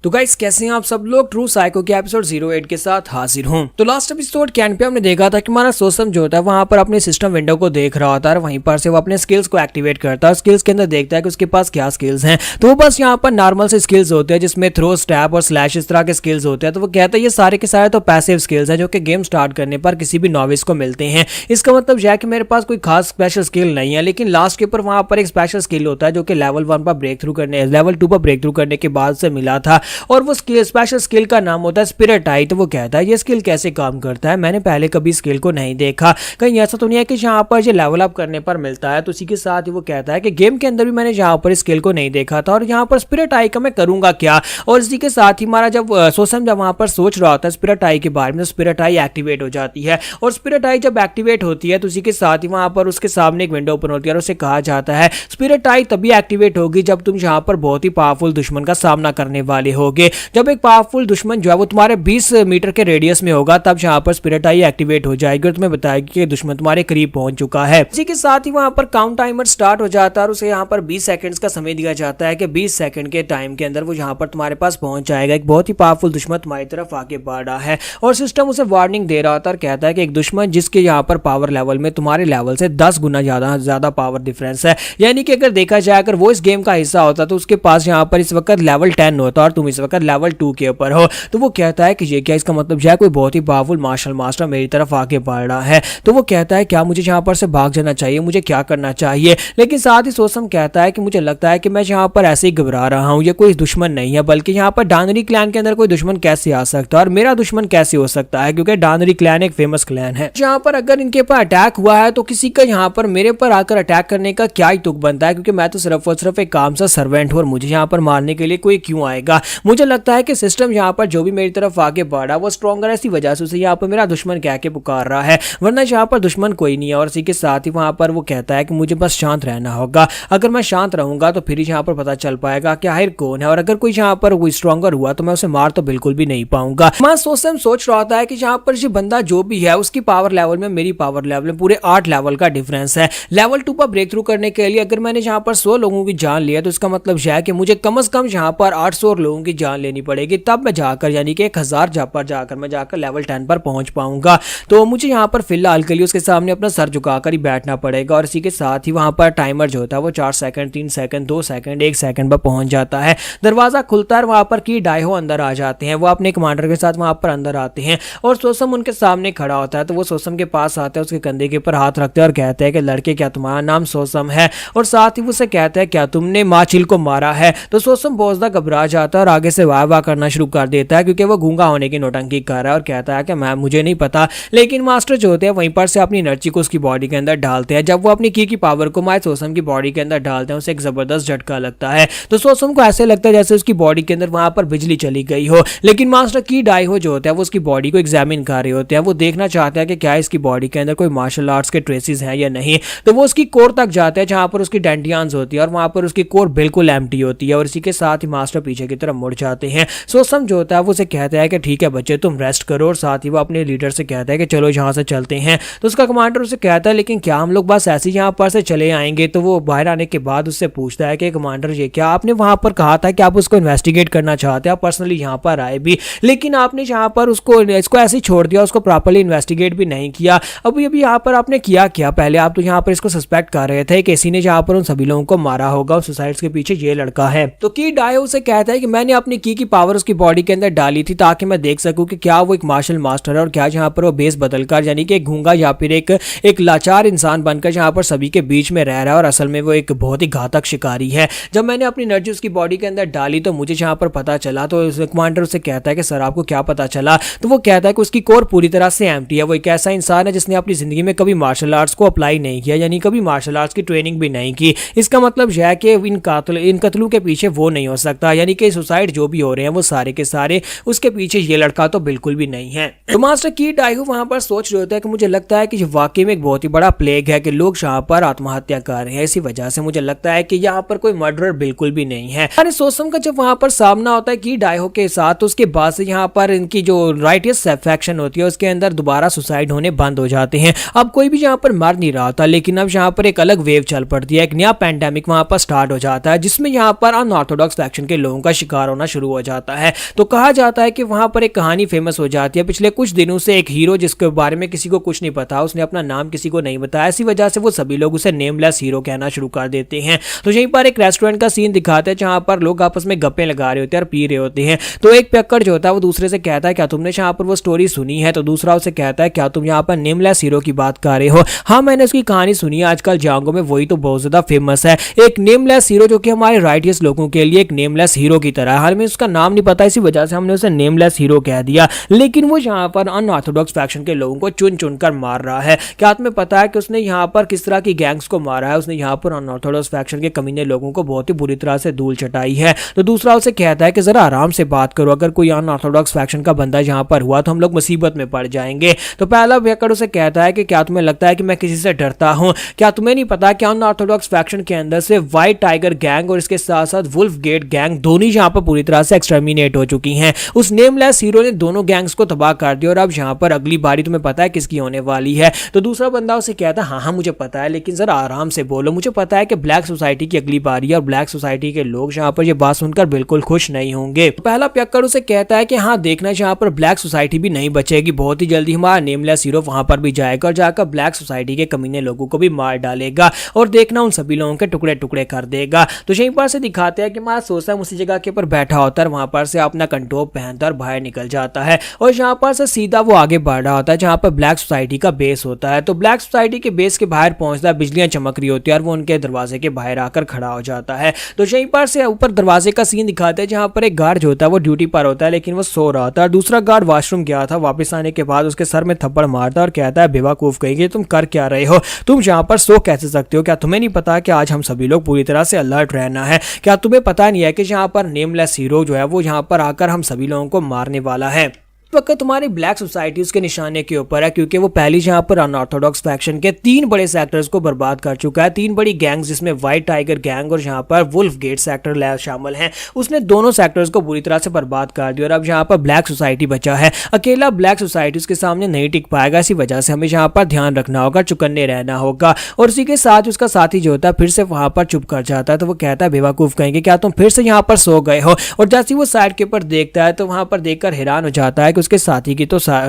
तो गाइस कैसे हैं आप सब लोग, ट्रू साइको के एपिसोड 08 के साथ हाजिर हूं। तो लास्ट एपिसोड के एंड पे हमने देखा था कि हमारा सोसम जो होता है वहां पर अपने सिस्टम विंडो को देख रहा होता है और वहीं पर से वो अपने स्किल्स को एक्टिवेट करता है। स्किल्स के अंदर देखता है कि उसके पास क्या स्किल्स हैं। तो वो बस यहाँ पर नॉर्मल से स्किल्स होते हैं जिसमें थ्रो, स्टैप और स्लैश इस तरह के स्किल्स होते हैं। तो वो कहता है ये सारे के सारे तो पैसिव स्किल्स हैं जो कि गेम स्टार्ट करने पर किसी भी नॉविस को मिलते हैं। इसका मतलब यह है कि मेरे पास कोई खास स्पेशल स्किल नहीं है, लेकिन लास्ट के ऊपर वहां पर एक स्पेशल स्किल होता है जो कि लेवल 1 पर ब्रेक थ्रू करने, लेवल 2 पर ब्रेक थ्रू करने के बाद से मिला था और वो स्पेशल स्किल का नाम होता है स्पिरिट आई। तो वो कहता है ये स्किल कैसे काम करता है, मैंने पहले कभी स्किल को नहीं देखा, कहीं ऐसा तो नहीं है कि यहाँ पर ये लेवल अप करने पर मिलता है। तो इसी के साथ ही वो कहता है कि गेम के अंदर भी मैंने यहाँ पर स्किल को नहीं देखा था और यहाँ पर स्पिरिट आई का मैं करूंगा क्या। और इसी के साथ ही हमारा जब सोसम जब वहां पर सोच रहा होता है स्पिरिट आई के बारे में, स्पिरिट आई एक्टिवेट हो जाती है और स्पिरिट आई जब एक्टिवेट होती है तो उसी के साथ ही वहां पर उसके सामने एक विंडो ओपन होती है और उसे कहा जाता है स्पिरिट आई तभी एक्टिवेट होगी जब तुम यहाँ पर बहुत ही पावरफुल दुश्मन का सामना करने वाले होगे। जब एक पावरफुल दुश्मन जो है वो तुम्हारे 20 मीटर के रेडियस में होगा तब यहाँ पर स्पिरिट आई एक्टिवेट हो जाएगी और तुम्हें बताएगी कि दुश्मन तुम्हारे करीब पहुंच चुका है। इसी के साथ ही वहां पर काउंट टाइमर स्टार्ट हो जाता है और उसे यहाँ पर 20 सेकंड्स का समय दिया जाता है कि 20 सेकंड के टाइम के अंदर वो यहाँ पर तुम्हारे पास पहुंच जाएगा। एक बहुत ही पावरफुल दुश्मन तुम्हारी तरफ आगे बढ़ रहा है और सिस्टम उसे वार्निंग दे रहा होता है और कहता है कि एक दुश्मन जिसके यहाँ पर पावर लेवल में तुम्हारे लेवल से 10 गुना ज्यादा पावर डिफरेंस है, यानी कि अगर देखा जाए अगर वो इस गेम का हिस्सा होता तो उसके पास यहाँ पर इस वक्त लेवल 10 होता और तुम तुम इस वक्त लेवल 2 के ऊपर हो। तो वो कहता है कि ये क्या, इसका मतलब जो है कोई बहुत ही पावरफुल मार्शल मास्टर मेरी तरफ आगे बढ़ रहा है। तो वो कहता है क्या मुझे यहाँ पर से भाग जाना चाहिए, मुझे क्या करना चाहिए। लेकिन साथ ही सोसम कहता है कि मुझे लगता है कि मैं यहाँ पर ऐसे ही घबरा रहा हूँ, ये कोई दुश्मन नहीं है, बल्कि यहाँ पर डानरी क्लैन के अंदर कोई दुश्मन कैसे आ सकता है और मेरा दुश्मन कैसे हो सकता है, क्योंकि डानरी क्लैन एक फेमस क्लैन है। यहाँ पर अगर इनके ऊपर अटैक हुआ है तो किसी का यहाँ पर मेरे पर आकर अटैक करने का क्या ही तुक बनता है, क्योंकि मैं तो सिर्फ और सिर्फ एक काम सा सर्वेंट हूँ और मुझे यहाँ पर मारने के लिए कोई क्यों आएगा। मुझे लगता है कि सिस्टम यहाँ पर जो भी मेरी तरफ आगे बढ़ा वो स्ट्रॉन्गर है, इसी वजह से उसे यहाँ पर मेरा दुश्मन कह के पुकार रहा है, वरना यहाँ पर दुश्मन कोई नहीं है। और इसी के साथ ही वहां पर वो कहता है कि मुझे बस शांत रहना होगा, अगर मैं शांत रहूंगा तो फिर यहाँ पर पता चल पाएगा कि आखिर कौन है, और अगर कोई यहाँ पर कोई स्ट्रॉन्गर हुआ तो मैं उसे मार तो बिल्कुल भी नहीं पाऊंगा। मैं सोच रहा था कि यहाँ पर ये बंदा जो भी है उसकी पावर लेवल में मेरी पावर लेवल में पूरे 8 लेवल का डिफरेंस है। लेवल 2 पर ब्रेक थ्रू करने के लिए अगर मैंने यहाँ पर 100 लोगों की जान लिया तो इसका मतलब यह है कि मुझे कम से कम यहाँ पर 800 लोगों की जान लेनी पड़ेगी, तब मैं जाकर यानी कि 1000 पर जाकर मैं जाकर लेवल 10 पर पहुंच पाऊंगा। तो मुझे यहाँ पर फिलहाल के लिए उसके सामने अपना सर झुकाकर ही बैठना पड़ेगा। और इसी के साथ ही वहां पर टाइमर जो होता है वो 4 सेकंड, 3 सेकंड, 2 सेकंड, 1 सेकंड पर पहुंच जाता है। दरवाजा खुलता है, वहां पर की डाइहो अंदर आ जाते हैं, वो अपने कमांडर के साथ वहां पर अंदर आते हैं और सोसम उनके सामने खड़ा होता है। तो वो सोसम के पास आते हैं, उसके कंधे के ऊपर हाथ रखते हैं और कहते हैं कि लड़के क्या तुम्हारा नाम सोसम है, और साथ ही उसे कहते हैं क्या तुमने माचिल को मारा है। तो सोसम बहुत ज्यादा घबरा जाता है और आगे से वाह वाह करना शुरू कर देता है, क्योंकि वो गूंगा होने की नौटंकी कर रहा है और कहता है कि मैं मुझे नहीं पता। लेकिन मास्टर जो होते हैं वहीं पर से अपनी एनर्जी को उसकी बॉडी के अंदर डालते हैं। जब वो अपनी की पावर को माय सोसम की बॉडी के अंदर डालते हैं उसे एक जबरदस्त झटका लगता है। तो सोसम को ऐसे लगता है जैसे उसकी बॉडी के अंदर वहां पर बिजली चली गई हो। लेकिन मास्टर की डाइहो जो होता है वो उसकी बॉडी को एग्जामिन कर रहे होते हैं, वो देखना चाहते हैं कि क्या इसकी बॉडी के अंदर कोई मार्शल आर्ट्स के ट्रेसेस हैं या नहीं। तो वो उसकी कोर तक जाते हैं जहां पर उसकी डेंटियान्स होती है और वहां पर उसकी कोर बिल्कुल एम्प्टी होती है। और इसी के साथ ही मास्टर पीछे की तरफ मुड़ जाते हैं। सोसम जो होता है वो उसे कहता है कि ठीक है बच्चे तुम रेस्ट करो, और साथ ही वो अपने लीडर से कहता है कि चलो यहाँ से चलते हैं। तो उसका कमांडर उसे कहता है लेकिन क्या हम लोग बस ऐसे यहाँ पर से चले आएंगे। तो वो बाहर आने के बाद उससे पूछता है कि कमांडर ये क्या, आपने वहां पर कहा था कि आप उसको इन्वेस्टिगेट करना चाहते हैं, आप पर्सनली यहाँ पर आए भी, लेकिन आपने यहाँ पर उसको ऐसे ही छोड़ दिया, उसको प्रॉपर्ली इन्वेस्टिगेट भी नहीं किया। अभी यहाँ पर आपने किया क्या, पहले आप तो यहाँ पर इसको सस्पेक्ट कर रहे थे कि किसी ने यहाँ पर उन सभी लोगों को मारा होगा, सुसाइड्स के पीछे ये लड़का है। तो की डाइहो उसे कहता है कि मैंने अपनी की पावर उसकी बॉडी के अंदर डाली थी ताकि मैं देख सकूं कि क्या वो एक मार्शल मास्टर है और क्या यहाँ पर वो बेस बदलकर यानी कि एक गूंगा या फिर एक लाचार इंसान बनकर यहाँ पर सभी के बीच में रह रहा है और असल में वो एक बहुत ही घातक शिकारी है। जब मैंने अपनी एनर्जी उसकी बॉडी के अंदर डाली तो मुझे यहाँ पर पता चला। तो कमांडर उसे कहता है कि सर आपको क्या पता चला। तो वो कहता है कि उसकी कोर पूरी तरह से एम्प्टी है, वो एक ऐसा इंसान है जिसने अपनी जिंदगी में कभी मार्शल आर्ट्स को अप्लाई नहीं किया, यानी कभी मार्शल आर्ट्स की ट्रेनिंग भी नहीं की। इसका मतलब यह है कि इन कत्लों के पीछे वो नहीं हो सकता, यानी कि सुसाइड जो भी हो रहे हैं वो सारे के सारे उसके पीछे ये लड़का तो बिल्कुल भी नहीं है। तो मास्टर की डाइहो वहां पर सोच रहे होता है कि मुझे लगता है कि वाकई में एक बहुत ही बड़ा प्लेग है कि लोग यहाँ पर आत्महत्या कर रहे हैं, इसी वजह से मुझे लगता है कि यहाँ पर कोई मर्डरर बिल्कुल भी नहीं है। अरे सोसम का जब वहां पर सामना होता है की डाइहो के साथ, तो उसके बाद से यहाँ पर इनकी जो राइटियस फैक्शन होती है उसके अंदर दोबारा सुसाइड होने बंद हो जाते हैं। अब कोई भी यहाँ पर मर नहीं रहा था, लेकिन अब यहाँ पर एक अलग वेव चल पड़ती है, एक नया पैंडेमिक वहां पर स्टार्ट हो जाता है जिसमें यहाँ पर अनऑर्थोडॉक्स फैक्शन के लोगों का शिकार होना शुरू हो जाता है। तो कहा जाता है कि वहां पर एक कहानी फेमस हो जाती है पिछले कुछ दिनों से, एक हीरो जिसके बारे में किसी को कुछ नहीं पता, उसने अपना नाम किसी को नहीं बताया, इसी वजह से वो सभी लोग उसे नेमलेस हीरो कहना शुरू कर देते हैं। तो यहीं पर एक रेस्टोरेंट का सीन दिखाते हैं जहां पर लोग आपस में गप्पे लगा रहे होते हैं और पी रहे होते हैं। तो एक पियक्कड़ जो होता है वो दूसरे से कहता है क्या तुमने यहाँ पर वो स्टोरी सुनी है। तो दूसरा उसे कहता है क्या तुम यहाँ पर नेमलेस हीरो की बात कर रहे हो। हाँ मैंने उसकी कहानी सुनी है, आजकल जांगो में वही तो बहुत ज्यादा फेमस है, एक नेमलेस हीरो जो कि हमारे राइटियस लोगों के लिए एक नेमलेस हीरो की तरह है। हमें उसका नाम नहीं पता, इसी वजह से हमने उसे नेमलेस हीरो कह दिया, लेकिन वो यहाँ पर अनऑर्थोडॉक्स फैक्शन के लोगों को चुन चुन कर मार रहा है। क्या तुम्हें पता है कि उसने यहाँ पर किस तरह की गैंग्स को मारा है। उसने यहाँ पर अनऑर्थोडॉक्स फैक्शन के कमीने लोगों को बहुत ही बुरी तरह से धूल चटाई है। तो दूसरा उसे कहता है कि जरा आराम से बात करो, अगर कोई अनऑर्थोडॉक्स फैक्शन का बंदा यहाँ पर हुआ तो हम लोग मुसीबत में पड़ जाएंगे। तो पहला पियक्कड़ उसे कहता है कि क्या तुम्हें लगता है कि मैं किसी से डरता हूँ, क्या तुम्हें नहीं पता कि अनऑर्थोडॉक्स फैक्शन के अंदर से व्हाइट टाइगर गैंग और इसके साथ साथ वुल्फ गेट गैंग दोनों यहाँ पर पूरी तरह से एक्सटर्मिनेट हो चुकी हैं। उस नेमलेस हीरो ने दोनों गैंग्स को तबाह कर दिया और अब यहाँ पर अगली बारी तुम्हें पता है किसकी होने वाली है। तो दूसरा बंदा उसे कहता है हाँ मुझे पता है, लेकिन जरा आराम से बोलो, मुझे पता है कि ब्लैक सोसाइटी की अगली बारी है और ब्लैक सोसाइटी के लोग यहाँ पर ये बात सुनकर बिल्कुल खुश नहीं होंगे। पहला पियक्कड़ उसे कहता है कि हाँ देखना यहाँ पर ब्लैक सोसाइटी भी नहीं बचेगी, बहुत ही जल्दी हमारा नेमलेस हीरो वहां पर भी जाएगा और जाकर ब्लैक सोसाइटी के कमीने लोगों को भी मार डालेगा और देखना उन सभी लोगों के टुकड़े टुकड़े कर देगा। तो यहीं पर से दिखाते हैं कि हमारा सोसम उसी जगह के ऊपर बैठा होता है, वहां पर से अपना कंटोप पहनता है और बाहर निकल जाता है और यहाँ पर से सीधा वो आगे बढ़ रहा होता है जहाँ पर ब्लैक सोसाइटी का बेस होता है। तो ब्लैक सोसाइटी के बेस के बाहर पहुंचता है, बिजलियां चमक रही होती है और वो उनके दरवाजे के बाहर आकर खड़ा हो जाता है। तो यहीं पर से ऊपर दरवाजे का सीन दिखाते हैं जहाँ पर एक गार्ड जो होता है वो ड्यूटी पर होता है, लेकिन वो सो रहा था। दूसरा गार्ड वॉशरूम गया था, वापस आने के बाद उसके सर में थप्पड़ मारता और कहता है बेवकूफ कहेंगे, तुम कर क्या रहे हो, तुम यहाँ पर सो कैसे सकते हो, क्या तुम्हें नहीं पता कि आज हम सभी लोग पूरी तरह से अलर्ट रहना है, क्या तुम्हें पता नहीं है कि यहाँ पर नेमलेस हीरो जो है वो यहाँ पर आकर हम सभी लोगों को मारने वाला है। वक्त तुम्हारी ब्लैक सोसाइटी उसके निशाने के ऊपर है, क्योंकि वो पहली जहां पर अनऑर्थोडॉक्स फैक्शन के 3 बड़े सेक्टर्स को बर्बाद कर चुका है। 3 बड़ी गैंग्स जिसमें व्हाइट टाइगर गैंग और जहां पर वुल्फ गेट सेक्टर शामिल हैं, उसने दोनों सेक्टर्स को बुरी तरह से बर्बाद कर दिया और अब जहां पर ब्लैक सोसाइटी बचा है, अकेला ब्लैक सोसाइटी उसके सामने नहीं टिक पाएगा। इसी वजह से हमें यहाँ पर ध्यान रखना होगा, चुकन्ने रहना होगा। और उसी के साथ उसका साथी जो होता है फिर से वहां पर चुप कर जाता है। तो वो कहता है बेवकूफ कहेंगे, क्या तुम फिर से यहाँ पर सो गए हो। और जैसे वो साइड के ऊपर देखता है तो वहां पर देखकर हैरान हो जाता है कि उसके साथी की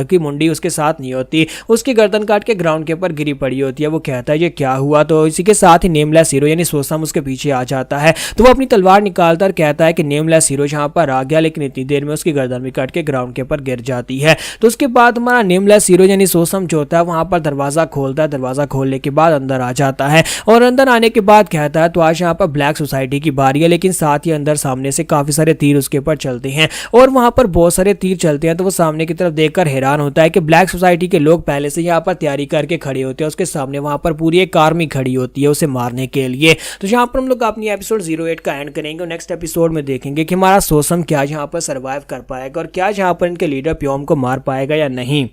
की मुंडी उसके साथ नहीं होती, उसकी गर्दन काट के ग्राउंड के ऊपर गिरी पड़ी होती है। वो कहता है ये क्या हुआ। तो इसी के साथ ही नेमलेस हीरो यानी सोसम उसके पीछे आ जाता है। तो वो अपनी तलवार निकालता और कहता है कि नेमलेस हीरो यहाँ पर आ गया, लेकिन इतनी देर में उसकी गर्दन भी काट के ग्राउंड के ऊपर गिर जाती है। तो उसके बाद हमारा नेमलेस हीरो यानी सोसम जो होता है वहां पर दरवाजा खोलता है। दरवाजा खोलने के बाद अंदर आ जाता है और अंदर आने के बाद कहता है तो आज यहाँ पर ब्लैक सोसाइटी की बारी है, लेकिन साथ ही अंदर सामने से काफी सारे तीर उसके ऊपर चलते हैं और वहां पर बहुत सारे तीर चलते हैं। तो वो सामने की तरफ देखकर हैरान होता है कि ब्लैक सोसाइटी के लोग पहले से यहाँ पर तैयारी करके खड़े होते हैं। उसके सामने वहां पर पूरी एक आर्मी खड़ी होती है उसे मारने के लिए। तो यहाँ पर हम लोग अपनी एपिसोड 08 का एंड करेंगे और नेक्स्ट एपिसोड में देखेंगे कि हमारा सोसम क्या यहाँ पर सर्वाइव कर पाएगा और क्या यहाँ पर इनके लीडर प्योम को मार पाएगा या नहीं।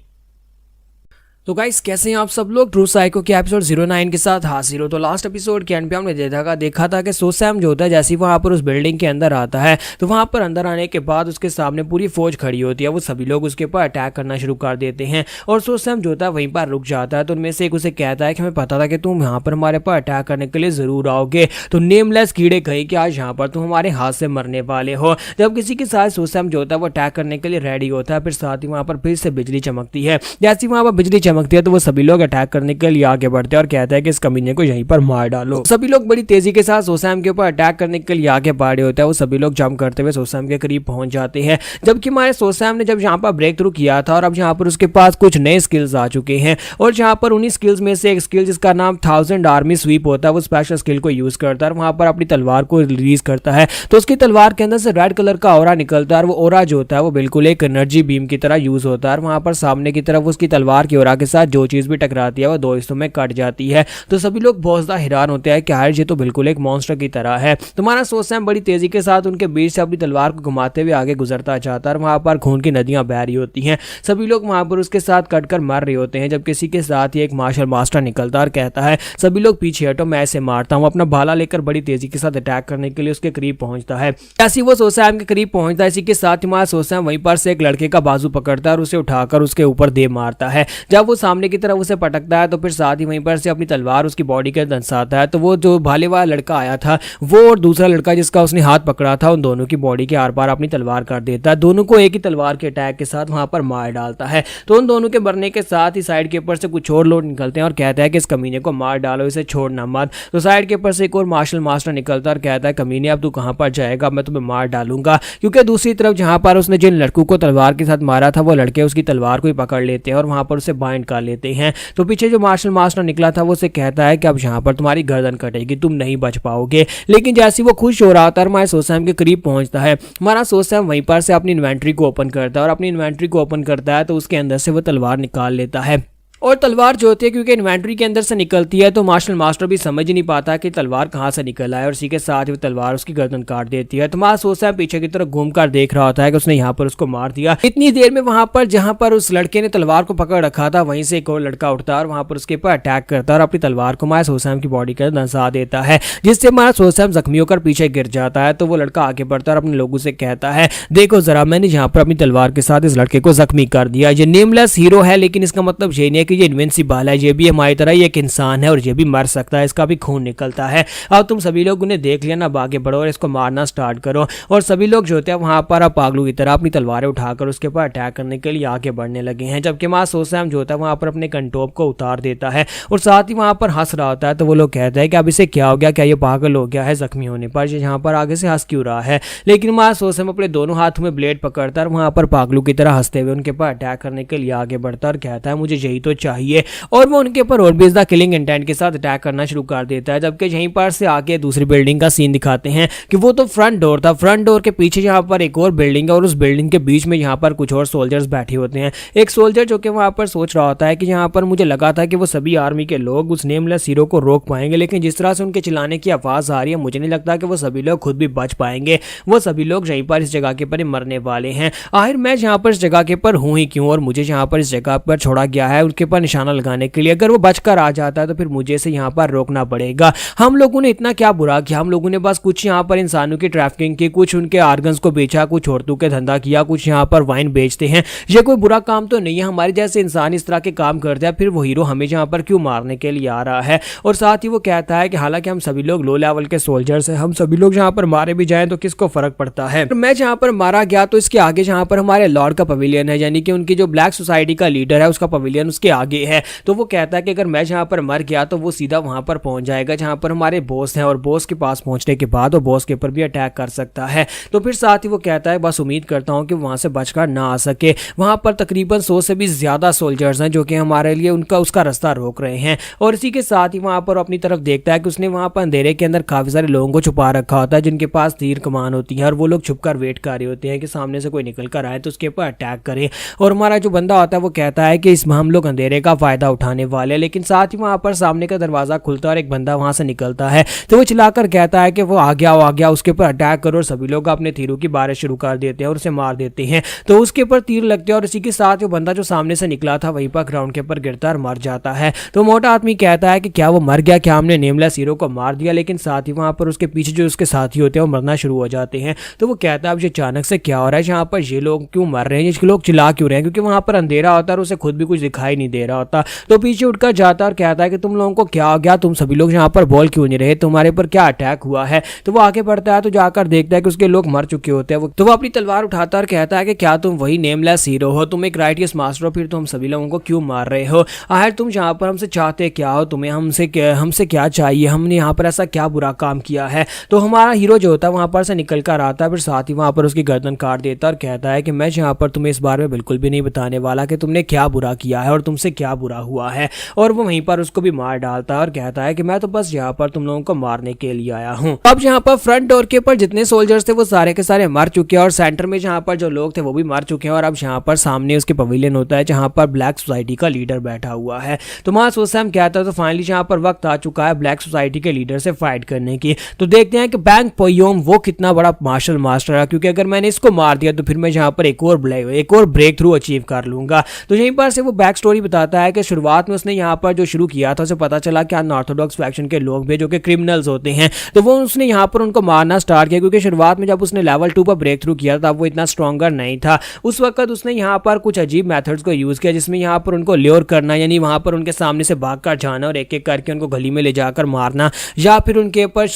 तो गाइस कैसे हैं आप सब लोग। ट्रू साइको के एपिसोड 09 के साथ हाजिर हो। तो लास्ट एपिसोड के एंड पे हमने देखा था कि सोसैम जो होता है जैसे ही वहां पर उस बिल्डिंग के अंदर आता है तो वहां पर अंदर आने के बाद उसके सामने पूरी फौज खड़ी होती है। वो सभी लोग उसके ऊपर अटैक करना शुरू कर देते हैं और सोसैम जो होता है वहीं पर रुक जाता है। तो उनमें से एक उसे कहता है कि हमें पता था कि तुम यहाँ पर हमारे पर अटैक करने के लिए जरूर आओगे, तो नेमलेस कीड़े कहीं कि आज यहाँ पर तुम हमारे हाथ से मरने वाले हो। जब किसी के साथ सोसैम जो होता है वो अटैक करने के लिए रेडी होता है, फिर साथ ही वहां पर फिर से बिजली चमकती है। जैसे वहां पर बिजली चमकती है तो वो सभी लोग अटैक करने के लिए आगे बढ़ते हैं और कहते हैं कि इस कमीने को यहीं पर मार डालो। सभी लोग बड़ी तेजी के साथ सोसैम के ऊपर अटैक करने के लिए आगे बढ़े होते हैं। वो सभी लोग जंप करते हुए सोसैम के करीब पहुंच जाते हैं, जबकि हमारे सोसैम ने जब यहाँ पर ब्रेक थ्रू किया था और अब यहाँ पर उसके पास कुछ नए स्किल्स आ चुके हैं और यहाँ पर उन्हीं स्किल्स में से एक स्किल जिसका नाम 1000 आर्मी स्वीप होता है, वो स्पेशल स्किल को यूज करता है और वहां पर अपनी तलवार को रिलीज करता है। तो उसकी तलवार के अंदर से रेड कलर का ओरा निकलता है और वो ओरा जो होता है वो बिल्कुल एक एनर्जी बीम की तरह यूज होता है और वहां पर सामने की तरफ उसकी तलवार की ओरा के साथ जो चीज भी टकराती है वो 2 हिस्सों में कट जाती है। तो सभी लोग बहुत ज्यादा हैरान होते हैं कि यार ये तो बिल्कुल एक मॉन्स्टर की तरह है। तुम्हारा सोसैम बड़ी तेजी के साथ उनके बीच से अपनी तलवार को घुमाते हुए आगे गुजरता जाता है और वहां पर खून की नदियां बह रही होती हैं। सभी लोग वहां पर उसके साथ कटकर मर रहे होते हैं, जब किसी के साथ ही एक मार्शल मास्टर निकलता और कहता है सभी लोग पीछे हटो, मैं ऐसे मारता हूं। अपना भाला लेकर बड़ी तेजी के साथ अटैक करने के लिए उसके करीब पहुंचता है। जैसे वो सोसैम के करीब पहुंचता है, इसी के साथ हमारा सोसैम वहीं पर से एक लड़के का बाजू पकड़ता है और उसे उठाकर उसके ऊपर दे मारता है। जब वो सामने की तरफ उसे पटकता है तो फिर साथ ही वहीं पर से अपनी तलवार उसकी बॉडी के दंसाता है। तो वो जो भाले वाला लड़का आया था वो और दूसरा लड़का जिसका उसने हाथ पकड़ा था, उन दोनों की बॉडी के आर पार अपनी तलवार कर देता है। दोनों को एक ही तलवार के अटैक के साथ वहां पर मार डालता है। तो उन दोनों के मरने के साथ ही साइड के ऊपर से कुछ और लोग निकलते हैं और कहता है कि इस कमीने को मार डालो, इसे छोड़ना मत। तो साइड के ऊपर से एक और मार्शल मास्टर निकलता है और कहता है कमीने अब तू कहां पर जाएगा, मैं तुम्हें मार डालूंगा। क्योंकि दूसरी तरफ जहां पर उसने जिन लड़कों को तलवार के साथ मारा था वो लड़के उसकी तलवार को ही पकड़ लेते हैं और वहां पर उसे बाइंड कर लेते हैं। तो पीछे जो मार्शल मास्टर निकला था वो उसे कहता है कि अब यहाँ पर तुम्हारी गर्दन कटेगी, तुम नहीं बच पाओगे। लेकिन जैसे वो खुश हो रहा था हमारे सोसैम के करीब पहुंचता है, हमारा सोसैम वहीं पर से अपनी इन्वेंट्री को ओपन करता है और अपनी इन्वेंट्री को ओपन करता है तो उसके अंदर से वो तलवार निकाल लेता है। और तलवार जो होती है क्योंकि इन्वेंट्री के अंदर से निकलती है तो मार्शल मास्टर भी समझ ही नहीं पाता कि तलवार कहां से निकल आए और इसी के साथ वो तलवार उसकी गर्दन काट देती है। तो हमारा सोसैम पीछे की तरफ घूमकर देख रहा होता है कि उसने यहाँ पर उसको मार दिया। इतनी देर में वहां पर जहां पर उस लड़के ने तलवार को पकड़ रखा था वहीं से एक और लड़का उठता है और वहां पर उसके ऊपर अटैक करता है और अपनी तलवार को हमारे सोसैम की बॉडी के दंसा देता है, जिससे हमारा सोसैम जख्मी होकर पीछे गिर जाता है। तो वो लड़का आगे बढ़ता है और अपने लोगों से कहता है देखो जरा, मैंने यहाँ पर अपनी तलवार के साथ इस लड़के को जख्मी कर दिया। ये नेमलेस हीरो है लेकिन इसका मतलब ये नहीं है कि कि ये इनविंसिबल है, ये भी हमारी तरह ही एक इंसान है और ये भी मर सकता है, इसका भी खून निकलता है। अब तुम सभी लोग उन्हें देख लिया ना, आगे बढ़ो और इसको मारना स्टार्ट करो। और सभी लोग जो होते हैं वहां पर अब पागलों की तरह अपनी तलवारें उठाकर उसके ऊपर अटैक करने के लिए आगे बढ़ने लगे हैं। जबकि मां सोसैम जो होता है वहां पर अपने कंटोप को उतार देता है और साथ ही वहां पर हंस रहा होता है। तो वो लोग कहते हैं कि अब इसे क्या हो गया, क्या ये पागल हो गया है जख्मी होने पर, यहाँ पर आगे से हंस क्यों रहा है। लेकिन मां सोसैम अपने दोनों हाथों में ब्लेड पकड़ता है, वहां पर पागलों की तरह हंसते हुए उनके ऊपर अटैक करने के लिए आगे बढ़ता है और कहता है मुझे यही तो चाहिए। और वो उनके ऊपर और भी ज्यादा किलिंग इंटेंट के साथ अटैक करना शुरू कर देता है। जबकि यहीं पर से आगे दूसरी बिल्डिंग का सीन दिखाते हैं कि वो तो फ्रंट डोर था, फ्रंट डोर के पीछे यहाँ पर एक और बिल्डिंग है और उस बिल्डिंग के बीच में यहाँ पर कुछ और सोल्जर्स बैठे होते हैं। एक सोल्जर जो कि वहाँ पर सोच रहा होता है कि यहाँ पर मुझे लगा था कि वो सभी आर्मी के लोग उस नेमलेस हीरो को रोक पाएंगे, लेकिन जिस तरह से उनके चिल्लाने की आवाज़ आ रही है मुझे नहीं लगता कि वो सभी लोग खुद भी बच पाएंगे। वो सभी लोग यहीं पर इस जगह के पर मरने वाले हैं। आखिर मैं यहाँ पर इस जगह के पर हूँ ही क्यों और मुझे यहाँ पर इस जगह पर छोड़ा गया है उसके पर निशाना लगाने के लिए। अगर वो बचकर आ जाता है तो फिर मुझे इसे यहाँ पर रोकना पड़ेगा। हम लोगों ने इतना क्या बुरा किया, हम लोगों ने बस कुछ यहाँ पर इंसानों की ट्रैफिकिंग की, कुछ उनके आर्गन्स को बेचा, कुछ औरतों के धंधा किया, कुछ यहाँ पर वाइन बेचते हैं। ये कोई बुरा काम तो नहीं है, हमारे जैसे इंसान इस तरह के काम करते हैं, फिर वो हीरो हमें यहाँ पर क्यों मारने के लिए आ रहा है। और साथ ही वो कहता है कि हालांकि हम सभी लोग लो लेवल के सोल्जर्स हैं, हम सभी लोग यहाँ पर मारे भी जाएं तो किसको फर्क पड़ता है। मैं जहाँ पर मारा गया तो इसके आगे जहाँ पर हमारे लॉर्ड का पवेलियन है, यानी कि उनकी जो ब्लैक सोसाइटी का लीडर है उसका पवेलियन उसके आगे है। तो वो कहता है कि अगर मैं जहाँ पर मर गया तो वो सीधा वहां पर पहुंच जाएगा जहां पर हमारे बॉस हैं और बॉस के पास पहुंचने के बाद वो बॉस के ऊपर भी अटैक कर सकता है। तो फिर साथ ही वो कहता है बस उम्मीद करता हूं कि वहां से बचकर ना आ सके। वहां पर तकरीबन 100 से भी ज्यादा सोल्जर्स हैं जो कि हमारे लिए उसका रास्ता रोक रहे हैं। और इसी के साथ ही वहां पर अपनी तरफ देखता है कि उसने वहां पर अंधेरे के अंदर काफी सारे लोगों को छुपा रखा होता है जिनके पास तीर कमान होती है और वो लोग छुपकर वेट कर रहे होते हैं कि सामने से कोई निकल कर आए तो उसके ऊपर अटैक करे। और हमारा जो बंदा होता है वो कहता है कि इसमें हम लोग अंधेरे का फायदा उठाने वाले। लेकिन साथ ही वहां पर सामने का दरवाजा खुलता है और एक बंदा वहां से निकलता है। तो वो चिल्लाकर कहता है कि वो आ गया उसके ऊपर अटैक करो। और सभी लोग अपने तीरों की बारिश शुरू कर देते हैं और उसे मार देते हैं। तो उसके ऊपर तीर लगते हैं और इसी के साथ वो बंदा जो सामने से निकला था वहीं पर ग्राउंड के ऊपर गिरता और मर जाता है। तो मोटा आदमी कहता है कि क्या वो मर गया, क्या हमने नेमलेस हीरो को मार दिया। लेकिन साथ ही वहां पर उसके पीछे जो उसके साथी होते हैं वो मरना शुरू हो जाते हैं। तो वो कहता है अब ये अचानक से क्या हो रहा है, यहाँ पर ये लोग क्यों मर रहे हैं, ये लोग चिल्ला क्यों रहे हैं, क्योंकि वहां पर अंधेरा होता है और उसे खुद भी कुछ दिखाई नहीं दे रहा होता। तो पीछे उठकर जाता है और कहता है कि तुम लोगों को क्या हो गया, तुम सभी लोग यहाँ पर बोल क्यों नहीं रहे, तुम्हारे पर क्या अटैक हुआ है। तो वो आगे बढ़ता है तो जाकर देखता है कि उसके लोग मर चुके होते हैं। तो वो अपनी तलवार उठाता है और कहता है कि क्या तुम वही नेमलेस हीरो हो, तुम एक राइटियस मास्टर हो, फिर तुम सभी लोगों को क्यों मार रहे हो। आखिर तुम यहाँ पर हमसे चाहते क्या हो, तुम्हें हमसे क्या चाहिए, हमने यहाँ पर ऐसा क्या बुरा काम किया है। तो हमारा हीरो जो होता है वहां पर से निकल कर आता है, फिर साथ ही वहां पर उसकी गर्दन काट देता है और कहता है कि मैं यहाँ पर तुम्हें इस बारे में बिल्कुल भी नहीं बताने वाला कि तुमने क्या बुरा किया है और तुमसे क्या बुरा हुआ है। और वो वहीं पर उसको भी मार डालता है और कहता है कि मैं तो बस यहाँ पर तुम लोगों को मारने के लिए आया हूँ। अब यहाँ पर फ्रंट डोर के ऊपर जितने सोल्जर्स थे वो सारे के सारे मर चुके हैं और सेंटर में जहाँ पर जो लोग थे वो भी मर चुके हैं। और अब यहाँ पर सामने उसके पवेलियन होता है जहाँ पर ब्लैक सोसाइटी का लीडर बैठा हुआ है। तो मां सोसैम कहता है तो फाइनली यहाँ पर वक्त आ चुका है ब्लैक सोसाइटी के लीडर से फाइट करने की। तो देखते हैं कि बैंग पोयोंग वो कितना बड़ा मार्शल मास्टर है, क्योंकि अगर मैंने इसको मार दिया तो फिर मैं यहाँ पर एक और ब्रेक थ्रू अचीव कर लूंगा। तो यहीं पर से वो बैक स्टोरी बताता है कि शुरुआत में उसने यहाँ पर जो शुरू किया था उसे पता चला कि अनऑर्थोडॉक्स फैक्शन के लोग भी जो कि क्रिमिनल्स होते हैं, तो वो उसने यहाँ पर उनको मारना स्टार्ट किया। क्योंकि शुरुआत में जब उसने लेवल 2 पर ब्रेक थ्रू किया था वो इतना स्ट्रॉन्गर नहीं था। उस वक्त उसने यहाँ पर कुछ अजीब मेथड्स को यूज किया जिसमें यहाँ पर उनको ल्योर करना, यानी वहां पर उनके सामने से भागकर जाना और एक एक करके उनको गली में ले जाकर मारना, या फिर उनके ऊपर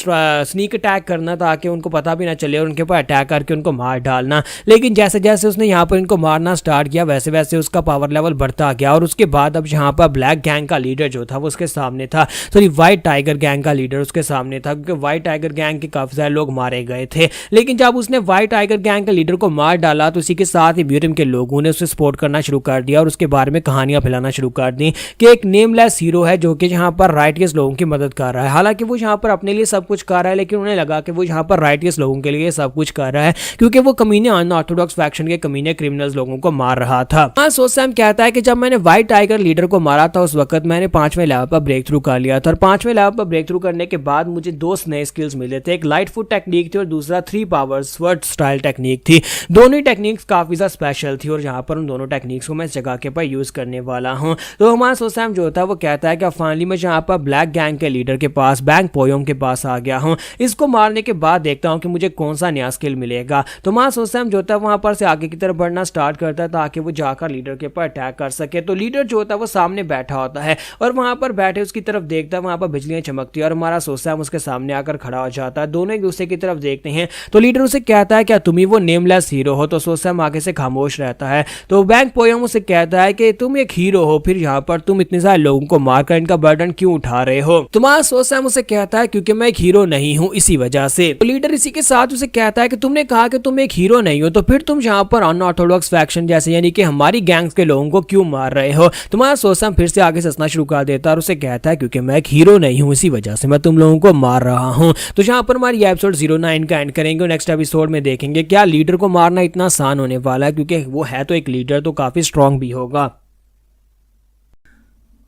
स्नीक अटैक करना ताकि उनको पता भी ना चले और उनके ऊपर अटैक करके उनको मार डालना। लेकिन जैसे जैसे उसने यहाँ पर इनको मारना स्टार्ट किया वैसे वैसे उसका पावर लेवल बढ़ता गया। और उसके बाद अब यहाँ पर ब्लैक गैंग का लीडर जो था वो उसके सामने था, सॉरी व्हाइट टाइगर गैंग का लीडर उसके सामने था, क्योंकि व्हाइट टाइगर गैंग के काफी सारे लोग मारे गए थे। लेकिन जब उसने व्हाइट टाइगर गैंग के लीडर को मार डाला तो उसी के साथ ही ब्यूरिम के लोगों ने उसे सपोर्ट करना शुरू कर दिया और उसके बारे में कहानियां फैलाना शुरू कर दी कि एक नेमलेस हीरो है जो कि यहाँ पर राइटियस लोगों की मदद कर रहा है। हालांकि वो यहाँ पर अपने लिए सब कुछ कर रहा है, लेकिन उन्हें लगा कि वो यहाँ पर राइटियस लोगों के लिए सब कुछ कर रहा है क्योंकि वो कमीने अनऑर्थोडॉक्स फैक्शन के कमीने क्रिमिनल्स लोगों को मार रहा था। सोसैम कहता है कि जब मैंने व्हाइट टाइगर लीडर को मारा था उस वक्त मैंने 5वें लेवल पर ब्रेक थ्रू कर लिया था। और 5वें लेवल पर ब्रेक थ्रू करने के बाद मुझे 2 नए स्किल्स मिले थे, एक लाइट फुट टेक्निक थी और दूसरा 3 पावर स्वर्ड स्टाइल टेक्निक थी। दोनों ही टेक्निक्स काफी ज्यादा स्पेशल थी और यहाँ पर उन दोनों टेक्निक्स को मैं इस जगह के पर यूज करने वाला हूँ। तो हमारा सोसैम जो होता है वो कहता है कि फाइनली मैं यहाँ पर ब्लैक गैंग के लीडर के पास बैंग पोयोंग के पास आ गया हूँ। इसको मारने के बाद देखता हूँ कि मुझे कौन सा नया स्किल मिलेगा। तो हमारा सोसैम जो होता है वहां पर से आगे की तरफ बढ़ना स्टार्ट करता है ताकि वो जाकर लीडर के ऊपर अटैक कर सके। तो लीडर लीडर जो होता है वो सामने बैठा होता है और वहां पर बैठे उसकी तरफ देखता है, वहां पर बिजलियां चमकती है और हमारा सोसैम उसके सामने आकर खड़ा हो जाता है। दोनों एक दूसरे की तरफ देखते हैं तो लीडर उसे कहता है क्या तुम ही वो नेमलेस हीरो हो? तो सोसैम आगे से खामोश रहता है। तो बैंक पोयम उसे कहता है कि तुम एक हीरो हो, फिर यहाँ पर तुम इतने सारे लोगों को मारकर इनका बर्डन क्यों उठा रहे हो? तुम्हारा सोसैम उसे कहता है क्योंकि मैं एक हीरो नहीं हूँ इसी वजह से। तो लीडर इसी के साथ उसे कहता है कि तुमने कहा कि तुम एक हीरो नहीं हो, तो फिर तुम यहाँ पर अनऑर्थोडॉक्स फैक्शन जैसे यानी कि हमारी गैंग्स के लोगों को क्यों मार रहे हो? तुम्हारा सोसैम फिर से आगे हंसना शुरू कर देता है और उसे कहता है क्योंकि मैं एक हीरो नहीं हूँ इसी वजह से मैं तुम लोगों को मार रहा हूँ। तो यहाँ पर हमारी एपिसोड 09 का एंड करेंगे और नेक्स्ट एपिसोड में देखेंगे क्या लीडर को मारना इतना आसान होने वाला है, क्योंकि वो है तो एक लीडर तो काफी स्ट्रांग भी होगा।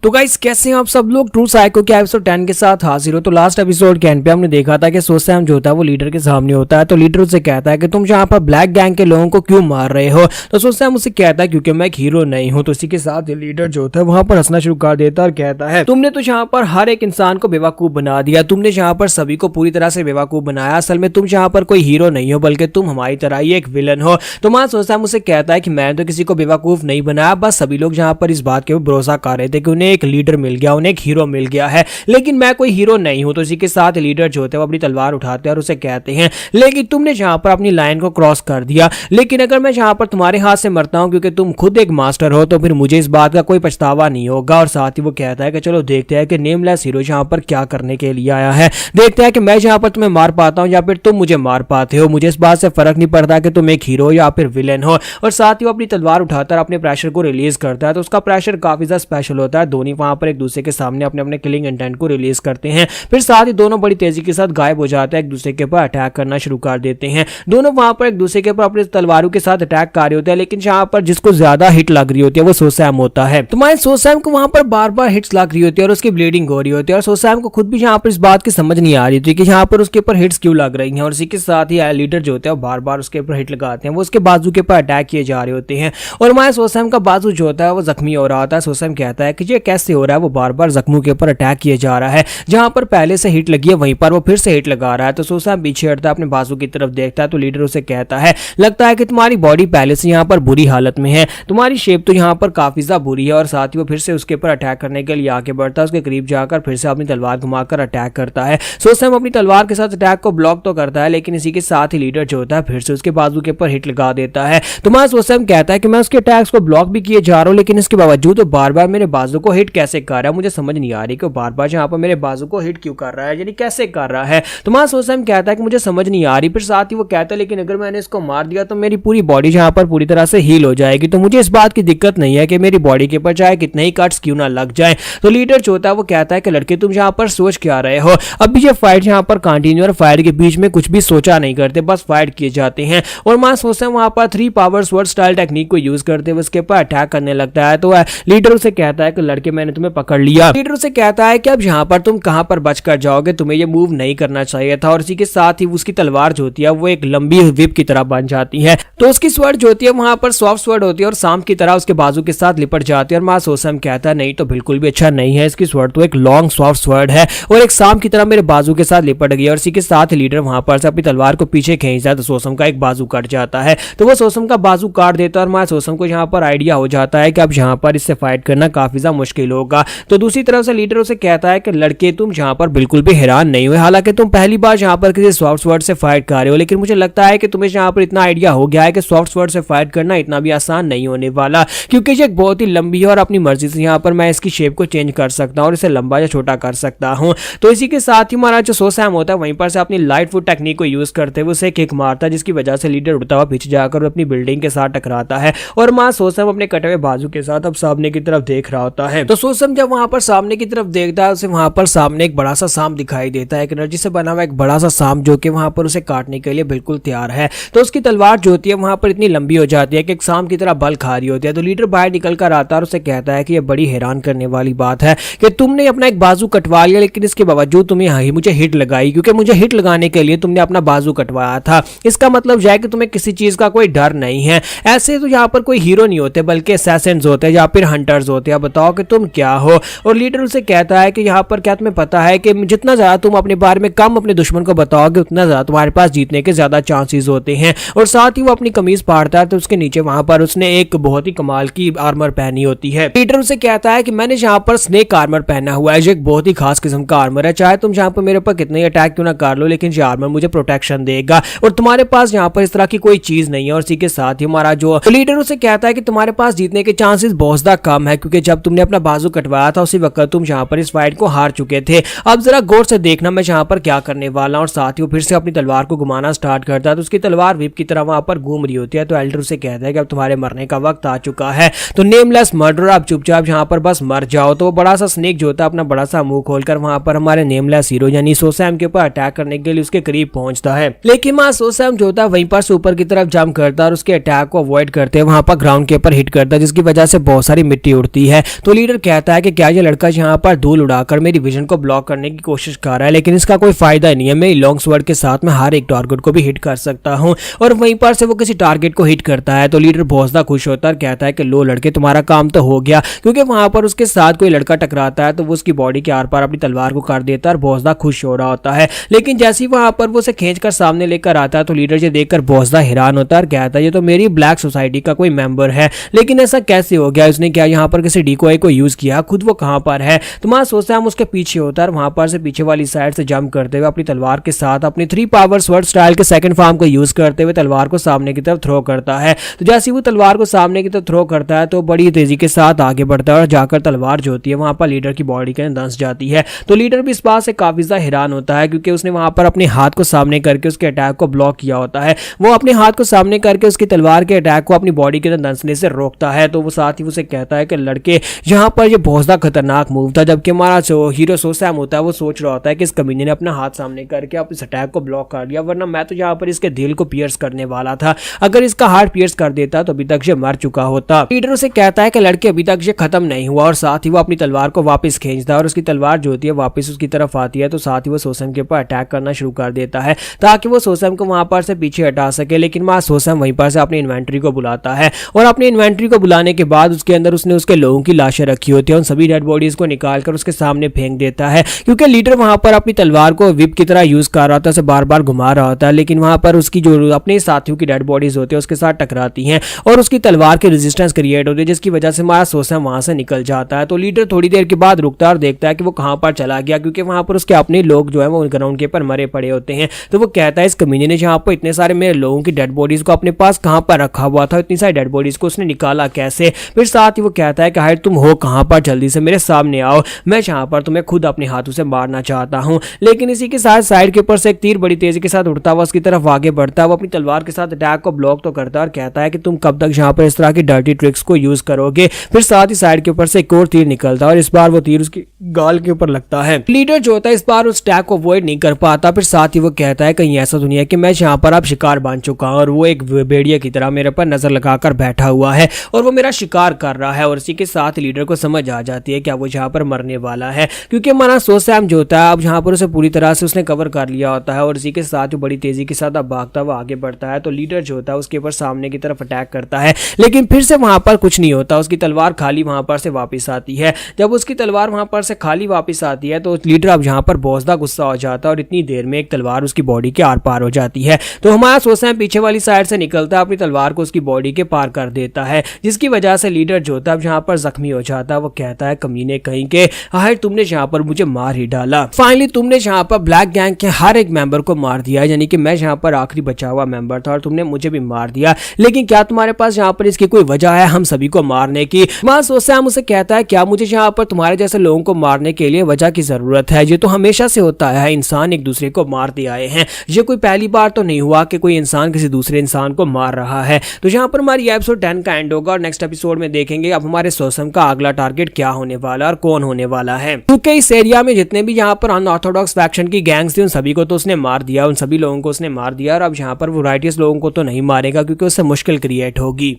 तो गाइस कैसे हैं आप सब लोग? ट्रू साइको के एपिसोड 10 के साथ हाजिर हो। तो लास्ट एपिसोड के एंड पे हमने देखा था कि सोसैम जो होता है वो लीडर के सामने होता है। तो लीडर उसे कहता है कि तुम यहाँ पर ब्लैक गैंग के लोगों को क्यों मार रहे हो? तो सोसैम उसे कहता है क्योंकि मैं एक हीरो नहीं हूँ। तो इसी के साथ लीडर जो होता है वहां पर हंसना शुरू कर देता है और कहता है तुमने तो यहाँ पर हर एक इंसान को बेवकूफ बना दिया, तुमने यहाँ पर सभी को पूरी तरह से बेवकूफ बनाया। असल में तुम यहाँ पर कोई हीरो नहीं हो बल्कि तुम हमारी तरह ही एक विलन हो। तो वहां सोसैम उसे कहता है कि मैं तो किसी को बेवकूफ नहीं बनाया, बस सभी लोग यहाँ पर इस बात के भरोसा कर रहे थे कि उन्हें एक लीडर मिल गया, उन्हें एक हीरो मिल गया है, लेकिन मैं कोई हीरो नहीं हूं। तो इसी के साथ लीडर जो होते हैं वो अपनी तलवार उठाते हैं और उसे कहते हैं लेकिन तुमने जहां पर अपनी लाइन को क्रॉस कर दिया, लेकिन अगर मैं जहां पर तुम्हारे हाथ से मरता हूं क्योंकि तुम खुद एक मास्टर हो तो फिर मुझे इस बात का कोई पछतावा नहीं होगा। और साथ ही वो कहता है कि चलो देखते हैं कि नेमलेस हीरो जहां पर क्या करने के लिए आया है, देखते हैं कि मैं जहां पर तुम्हें मार पाता हूं या फिर तुम मुझे मार पाते हो। मुझे इस बात से फर्क नहीं पड़ता कि तुम एक हीरो या फिर विलेन हो। और साथ ही वो अपनी तलवार उठाकर अपने प्रेशर को रिलीज करता है। तो उसका प्रेशर काफी ज्यादा स्पेशल होता है। दोनों वहां पर एक दूसरे के सामने अपने अपने किलिंग इंटेंट को रिलीज करते हैं। फिर साथ ही दोनों बड़ी तेजी के साथ गायब हो जाते हैं, एक दूसरे के ऊपर अटैक करना शुरू कर देते हैं। दोनों वहां पर एक दूसरे के ऊपर अपने तलवारों के साथ अटैक कर रहे होते हैं, लेकिन जहां पर जिसको ज्यादा हिट लग रही होती है वो सोसैम होता है। तुम्हारे सोसैम को वहां पर बार बार हिट्स लग रही होती है और उसकी ब्लीडिंग हो रही होती है और सोसैम को खुद भी यहाँ पर इस बात की समझ नहीं आ रही थी कि यहाँ पर उसके ऊपर हिट्स क्यों लग रही हैं। और इसी के साथ ही लीडर जो होते हैं बार बार उसके ऊपर हिट लगाते हैं, वो उसके बाजू के ऊपर अटैक किए जा रहे होते हैं और हमारे सोसैम का बाजू जो होता है वो जख्मी हो रहा होता है। सोसैम कहता है कि ये कैसे हो रहा है, वो बार बार जख्मों के ऊपर अटैक किए जा रहा है, जहां पर पहले से हिट लगी है वहीं पर वो फिर से हिट लगा रहा है। तो सोसैम पीछे हटता है, अपने बाजू की तरफ देखता है। तो लीडर उसे कहता है लगता है कि तुम्हारी बॉडी पहले से यहाँ पर बुरी हालत में है, तुम्हारी शेप तो यहाँ पर काफी ज्यादा बुरी है। और साथ ही वो फिर से उसके ऊपर अटैक करने के लिए आगे बढ़ता है, उसके करीब जाकर फिर से अपनी तलवार घुमाकर अटैक करता है। सोसैम अपनी तलवार के साथ अटैक को ब्लॉक तो करता है, लेकिन इसी के साथ ही लीडर जो होता है फिर से उसके बाजू के ऊपर हिट लगा देता है। तो मैं सोसैम कहता है कि मैं उसके अटैक्स को ब्लॉक भी किए जा रहा हूँ, लेकिन इसके बावजूद वो बार बार मेरे बाजू को हिट कैसे कर रहा है, मुझे समझ नहीं आ रही कि बार बार यहाँ पर मेरे बाजू को हिट क्यों कर रहा है, यानी कैसे कर रहा है। तो मैं सोसैम कहता है कि मुझे समझ नहीं आ रही। फिर साथ ही वो कहता है लेकिन अगर मैंने इसको मार दिया तो मेरी पूरी बॉडी जहां पर पूरी तरह से हील हो जाएगी, तो मुझे इस बात की दिक्कत नहीं है कि मेरी बॉडी के ऊपर चाहे कितने ही कट्स क्यों ना लग जाए। तो लीडर जो होता है वो कहता है कि लड़के तुम यहाँ पर सोच क्या रहे हो, अभी ये फाइट यहाँ पर कंटिन्यू और फाइट के बीच में कुछ भी सोचा नहीं करते, बस फाइट किए जाते हैं। और मैं सोसैम वहां पर 3 पावर स्वॉर्ड स्टाइल टेक्निक को यूज करते हुए उसके ऊपर अटैक करने लगता है। तो लीडर उसे कहता है कि लड़के मैंने तुम्हें पकड़ लिया। लीडर उसे कहता है कि अब यहाँ पर तुम कहां पर बच कर जाओगे, तुम्हें ये मूव नहीं करना चाहिए था। और इसी के साथ ही उसकी तलवार जो होती है वो एक लंबी विप की तरह बन जाती है। तो उसकी स्वर्ड जो होती है वहां पर सॉफ्ट स्वर्ड होती है और सांप की तरह उसके बाजू के साथ लिपट जाती है। और मां सोसैम कहता है नहीं तो बिल्कुल भी अच्छा नहीं है, इसकी स्वर्ड तो एक लॉन्ग सॉफ्ट स्वर्ड है और एक सांप की तरह मेरे बाजू के साथ लिपट गई। और इसी के साथ लीडर वहां पर से अपनी तलवार को पीछे खींचता है तो सोसम का एक बाजू कट जाता है। तो वो सोसम का बाजू काट देता है और मां सोसम को यहाँ पर आइडिया हो जाता है कि अब यहाँ पर इससे फाइट करना काफी ज्यादा मुश्किल होगा। तो दूसरी तरफ से लीडर उसे कहता है कि लड़के तुम यहाँ पर बिल्कुल भी हैरान नहीं हुए, हालांकि तुम पहली बार यहाँ पर किसी सॉफ्ट स्वर्ड से फाइट कर रहे हो, लेकिन मुझे लगता है कि तुम्हें यहाँ पर इतना आइडिया हो गया है कि सॉफ्ट स्वर्ड से फाइट करना इतना भी आसान नहीं होने वाला, क्योंकि ये बहुत ही लंबी है और अपनी मर्जी से यहाँ पर मैं इसकी शेप को चेंज कर सकता हूँ और इसे लंबा या छोटा कर सकता हूँ। तो इसी के साथ ही हमारा जो सोसैम होता है वहीं पर से अपनी लाइट फुट टेक्निक को यूज करते हुए उसे किक मारता है, जिसकी वजह से लीडर उड़ता हुआ पीछे जाकर अपनी बिल्डिंग के साथ टकराता है और मां सोसैम अपने कटे हुए बाजू के साथ अब सामने की तरफ देख रहा होता है। तो सोसैम जब वहां पर सामने की तरफ देखता है उसे वहां पर सामने एक बड़ा सा सांप दिखाई देता है, एक एनर्जी से बना हुआ एक बड़ा सा सांप जो कि वहां पर उसे काटने के लिए बिल्कुल तैयार है। तो उसकी तलवार जो होती है वहां पर इतनी लंबी हो जाती है कि एक सांप की तरह बल खा रही होती है। तो लीडर बाहर निकल कर आता है और उसे कहता है कि यह बड़ी हैरान करने वाली बात है कि तुमने अपना एक बाजू कटवा लिया, लेकिन इसके बावजूद तुमने मुझे हिट लगाई, क्योंकि मुझे हिट लगाने के लिए तुमने अपना बाजू कटवाया था। इसका मतलब यह है कि तुम्हें किसी चीज का कोई डर नहीं है। ऐसे तो यहाँ पर कोई हीरो नहीं होते बल्कि असैसिन्स होते हैं या फिर हंटर्स होते हैं। बताओ कि तुम क्या हो। और लीडर उसे कहता है कि यहाँ पर क्या तुम्हें पता है कि जितना ज्यादा तुम अपने बारे में कम अपने दुश्मन को बताओगे उतना ज्यादा तुम्हारे पास जीतने के ज्यादा चांसेस होते हैं। और साथ ही वो अपनी कमीज फाड़ता है तो उसके नीचे वहां पर उसने एक बहुत ही कमाल की आर्मर पहनी होती है। लीडर उसे कहता है कि मैंने यहाँ पर स्नेक आर्मर पहना हुआ है जो एक बहुत ही खास किस्म का आर्मर है, चाहे तुम यहाँ पर मेरे ऊपर कितने अटैक क्यों ना कर लो लेकिन ये आर्मर मुझे प्रोटेक्शन देगा और तुम्हारे पास यहाँ पर इस तरह की कोई चीज नहीं है। और इसी के साथ ही हमारा जो लीडर उसे कहता है कि तुम्हारे पास जीतने के चांसेस बहुत ज्यादा कम है क्योंकि जब तुमने अपना बाजू कटवाया था उसी वक्त तुम यहाँ पर इस फाइट को हार चुके थे। अब जरा गौर से देखना मैं यहाँ पर क्या करने वाला हूँ। और साथ ही वो फिर से अपनी तलवार को घुमाना स्टार्ट करता है तो उसकी तलवार विप की तरह वहां पर घूम रही होती है। तो एल्डर उसे कहता है कि अब तुम्हारे मरने का वक्त आ चुका है, तो नेमलेस मर्डर आप चुपचाप यहाँ पर बस मर जाओ। तो वो बड़ा सा स्नेक जो होता है अपना बड़ा सा मुंह खोलकर वहां पर हमारे नेमलेस हीरो यानी सोसैम के ऊपर अटैक करने के लिए उसके करीब पहुंचता है। लेकिन वहां सोसैम जो होता है वहीं पर से ऊपर की तरफ जंप करता है और उसके अटैक को अवॉइड करते हुए वहां पर ग्राउंड के ऊपर हिट करता है जिसकी वजह से बहुत सारी मिट्टी उड़ती है। तो लीडर कहता है कि क्या ये लड़का यहाँ पर धूल उड़ाकर मेरी विजन को ब्लॉक करने की कोशिश कर रहा है, लेकिन इसका कोई फायदा नहीं है। मैं लॉन्ग स्वर्ड के साथ में हर एक टारगेट को भी हिट कर सकता हूँ। और वहीं पर से वो किसी टारगेट को हिट करता है तो लीडर बहुत ज्यादा खुश होता है और कहता है कि लो लड़के तुम्हारा काम तो हो गया, क्योंकि वहां पर उसके साथ कोई लड़का टकराता है तो वो उसकी बॉडी के आर पार अपनी तलवार को काट देता है और बहुत ज्यादा खुश हो रहा होता है। लेकिन जैसे ही वहां पर वो उसे खींचकर सामने लेकर आता है तो लीडर ये देखकर बहुत ज्यादा हैरान होता है और कहता है ये तो मेरी ब्लैक सोसाइटी का कोई मेंबर है, लेकिन ऐसा कैसे हो गया, उसने क्या यहाँ पर किसी डिकोय को यूज किया, खुद वो कहां पर है। तो वहां सोचता है हम उसके पीछे होता है वहां पर से पीछे वाली साइड से जंप करते हुए अपनी तलवार के साथ अपनी 3 पावर स्वर्ड स्टाइल के सेकंड फॉर्म को यूज करते हुए तलवार को सामने की तरफ थ्रो करता है। तो जैसे ही वो तलवार को सामने की तरफ थ्रो करता है तो बड़ी तेजी के साथ आगे बढ़ता है और जाकर तलवार जो होती है वहां पर लीडर की बॉडी के अंदर धंस जाती है। तो लीडर भी इस बात से काफी ज्यादा हैरान होता है क्योंकि उसने वहां पर अपने हाथ को सामने करके उसके अटैक को ब्लॉक किया होता है। वो अपने हाथ को सामने करके उसकी तलवार के अटैक को अपनी बॉडी के अंदर धंसने से रोकता है। तो वो साथ ही उसे कहता है कि लड़के यहाँ पर ये बहुत ज्यादा खतरनाक मूव था, जबकि हमारा जो हीरो सोसैम होता है वो सोच रहा होता है कि इस कमीने ने अपना हाथ सामने करके अब इस अटैक को ब्लॉक कर दिया, वरना मैं तो यहाँ पर इसके दिल को पियर्स करने वाला था, अगर इसका हार्ट पियर्स कर देता तो अभी तक ये मर चुका होता। लीडर उसे कहता है कि लड़के अभी तक ये खत्म नहीं हुआ और साथ ही वो अपनी तलवार को वापस खींचता है और उसकी तलवार जो होती है वापस उसकी तरफ आती है। तो साथ ही वो सोसैम के ऊपर अटैक करना शुरू कर देता है ताकि वो सोसैम को वहां पर से पीछे हटा सके। लेकिन वहां सोसैम वहीं पर से अपनी इन्वेंट्री को बुलाता है और अपनी इन्वेंट्री को बुलाने के बाद उसके अंदर उसने उसके लोगों की लाशें रखी होती है, उन सभी डेड बॉडीज को निकालकर उसके सामने फेंक देता है क्योंकि लीडर वहां पर अपनी तलवार को विप की तरह यूज कर रहा था, उसे बार बार घुमा रहा होता है। लेकिन वहां पर उसकी जो अपने साथियों की डेड बॉडीज होती है उसके साथ टकराती हैं और उसकी तलवार की रेजिस्टेंस क्रिएट होती है जिसकी वजह से हमारा सोसैम वहां से निकल जाता है। तो लीडर थोड़ी देर के बाद रुकता है और देखता है कि वो कहां पर चला गया क्योंकि वहां पर उसके अपने लोग जो है वो ग्राउंड के ऊपर मरे पड़े होते हैं। तो वो कहता है इस कमीने ने जहां पर इतने सारे मेरे लोगों की डेड बॉडीज को अपने पास कहां पर रखा हुआ था, इतनी सारी डेड बॉडीज को उसने निकाला कैसे। फिर साथ ही वो कहता है कि हाय तुम हो कहां पर, जल्दी से मेरे सामने आओ, मैं जहां पर तुम्हें खुद अपने हाथों से मारना चाहता हूं। लेकिन इसी के साथ साइड के ऊपर से एक तीर बड़ी तेजी के साथ उड़ता हुआ उसकी तरफ आगे बढ़ता है। वो अपनी तलवार के साथ अटैक को ब्लॉक तो करता है और कहता है कि तुम कब तक यहाँ पर इस तरह की डर्टी ट्रिक्स को यूज करोगे। फिर साथ ही साइड के ऊपर से एक और तीर निकलता है और इस बार वो तीर उसकी गाल के ऊपर लगता है। लीडर जो होता है इस बार उस अटैक को अवॉइड नहीं कर पाता। फिर साथ ही वो कहता है कहीं ऐसा दुनिया कि मैं यहाँ पर अब शिकार बन चुका हूँ और वो एक भेड़िया की तरह मेरे पर नजर लगाकर बैठा हुआ है और वो मेरा शिकार कर रहा है। और इसी के साथ लीडर को समझ आ जाती है कि वो यहाँ पर मरने वाला है क्योंकि हमारा सोसैम जो होता है अब यहाँ पर उसे पूरी तरह से उसने कवर कर लिया होता है और इसी के साथ बड़ी तेजी के साथ अब भागता हुआ आगे बढ़ता है। तो लीडर जो होता है उसके ऊपर सामने की तरफ अटैक करता है लेकिन फिर से वहां पर कुछ नहीं होता, उसकी तलवार खाली वहां पर से वापस आती है। जब उसकी तलवार वहां पर से खाली वापस आती है तो लीडर अब यहाँ पर बहुत ज्यादा गुस्सा हो जाता है और इतनी देर में एक तलवार उसकी बॉडी के आर पार हो जाती है। तो हमारा सोसैम पीछे वाली साइड से निकलता है, अपनी तलवार को उसकी बॉडी के पार कर देता है जिसकी वजह से लीडर जो होता है अब यहाँ पर जख्मी हो जाता है। वो कहता है कमीने कहीं के हाय तुमने यहाँ पर मुझे मार ही डाला, फाइनली तुमने यहाँ पर ब्लैक गैंग के हर एक मेंबर को मार दिया, यानी कि मैं यहाँ पर आखिरी बचा हुआ मेंबर था और तुमने मुझे भी मार दिया। लेकिन क्या तुम्हारे पास यहाँ पर इसकी कोई वजह है हम सभी को मारने की। वहां सोसैम उसे कहता है क्या मुझे यहाँ पर तुम्हारे जैसे लोगों को मारने के लिए वजह की जरूरत है, ये तो हमेशा से होता है, इंसान एक दूसरे को मारते आए हैं, ये कोई पहली बार तो नहीं हुआ कि कोई इंसान किसी दूसरे इंसान को मार रहा है। तो यहाँ पर हमारी एपिसोड 10 का एंड होगा और नेक्स्ट एपिसोड में देखेंगे अब हमारे सोसैम का अगला टारगेट क्या होने वाला और कौन होने वाला है, क्योंकि इस एरिया में जितने भी यहाँ पर अनऑर्थोडॉक्स फैक्शन की गैंग्स थी उन सभी को तो उसने मार दिया, उन सभी लोगों को उसने मार दिया और अब यहाँ पर वो राइटियस लोगों को तो नहीं मारेगा क्योंकि उससे मुश्किल क्रिएट होगी।